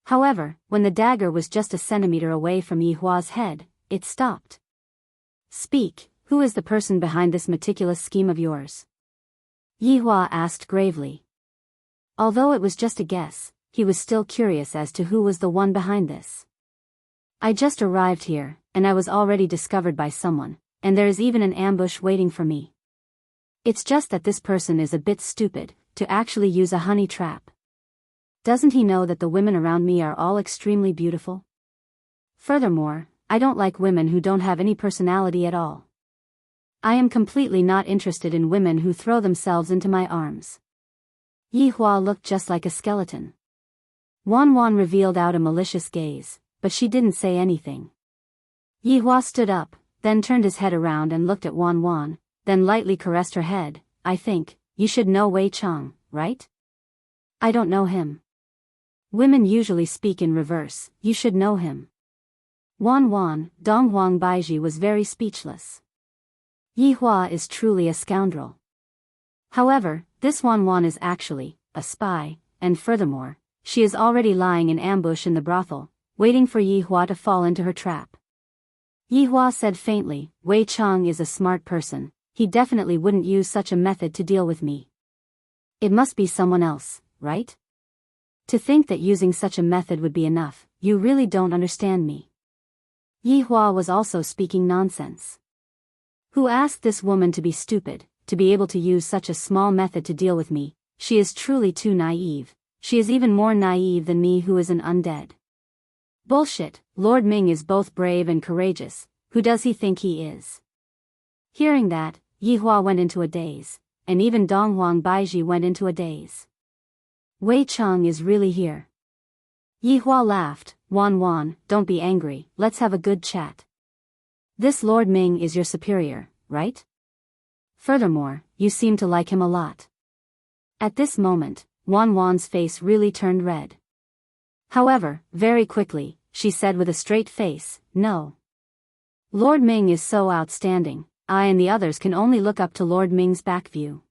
However, when the dagger was just a centimeter away from Yi Hua's head, it stopped. Speak, who is the person behind this meticulous scheme of yours? Yi Hua asked gravely. Although it was just a guess, he was still curious as to who was the one behind this. I just arrived here, and I was already discovered by someone, and there is even an ambush waiting for me. It's just that this person is a bit stupid, to actually use a honey trap. Doesn't he know that the women around me are all extremely beautiful? Furthermore, I don't like women who don't have any personality at all. I am completely not interested in women who throw themselves into my arms. Yi Hua looked just like a skeleton. Wan Wan revealed out a malicious gaze, but she didn't say anything. Yi Hua stood up, then turned his head around and looked at Wan Wan, then lightly caressed her head. I think, you should know Wei Chang, right? I don't know him. Women usually speak in reverse, you should know him. Wan Wan, Dong Huang Baiji was very speechless. Yi Hua is truly a scoundrel. However, this Wan Wan is actually a spy, and furthermore, she is already lying in ambush in the brothel, waiting for Yi Hua to fall into her trap. Yi Hua said faintly, Wei Chang is a smart person, he definitely wouldn't use such a method to deal with me. It must be someone else, right? To think that using such a method would be enough, you really don't understand me. Yi Hua was also speaking nonsense. Who asked this woman to be stupid, to be able to use such a small method to deal with me? She is truly too naive. She is even more naive than me, who is an undead. Bullshit, Lord Ming is both brave and courageous, who does he think he is? Hearing that, Yi Hua went into a daze, and even Dong Huang Baiji went into a daze. Wei Chang is really here. Yi Hua laughed. Wan Wan, don't be angry, let's have a good chat. This Lord Ming is your superior, right? Furthermore, you seem to like him a lot. At this moment, Wan Wan's face really turned red. However, very quickly, she said with a straight face, no. Lord Ming is so outstanding, I and the others can only look up to Lord Ming's back view.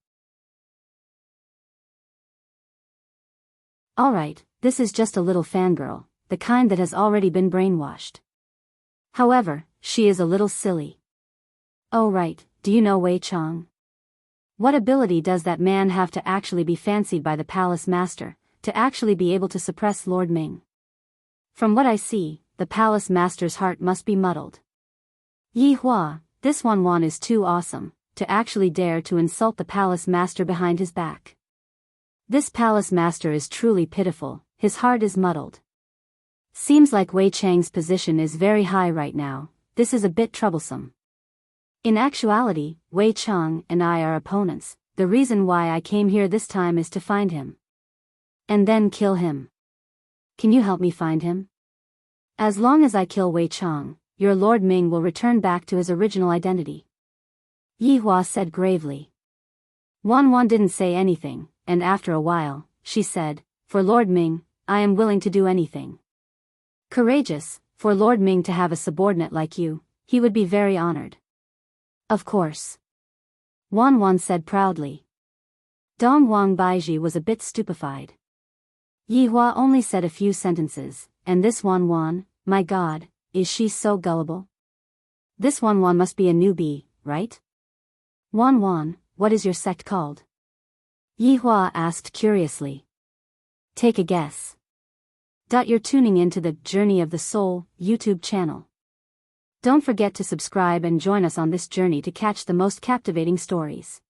Alright, this is just a little fangirl, the kind that has already been brainwashed. However, she is a little silly. Oh right, do you know Wei Chang? What ability does that man have to actually be fancied by the palace master, to actually be able to suppress Lord Ming? From what I see, the palace master's heart must be muddled. Yi Hua, this Wan Wan is too awesome, to actually dare to insult the palace master behind his back. This palace master is truly pitiful, his heart is muddled. Seems like Wei Chang's position is very high right now, this is a bit troublesome. In actuality, Wei Chang and I are opponents, the reason why I came here this time is to find him. And then kill him. Can you help me find him? As long as I kill Wei Chang, your Lord Ming will return back to his original identity. Yi Hua said gravely. Wan Wan didn't say anything, and after a while, she said, for Lord Ming, I am willing to do anything. Courageous, for Lord Ming to have a subordinate like you, he would be very honored. Of course. Wan Wan said proudly. Dong Huang Baiji was a bit stupefied. Yi Hua only said a few sentences, and this Wan Wan, my god, is she so gullible? This Wan Wan must be a newbie, right? Wan Wan, what is your sect called? Yi Hua asked curiously. Take a guess. You're tuning into the Journey of the Soul YouTube channel. Don't forget to subscribe and join us on this journey to catch the most captivating stories.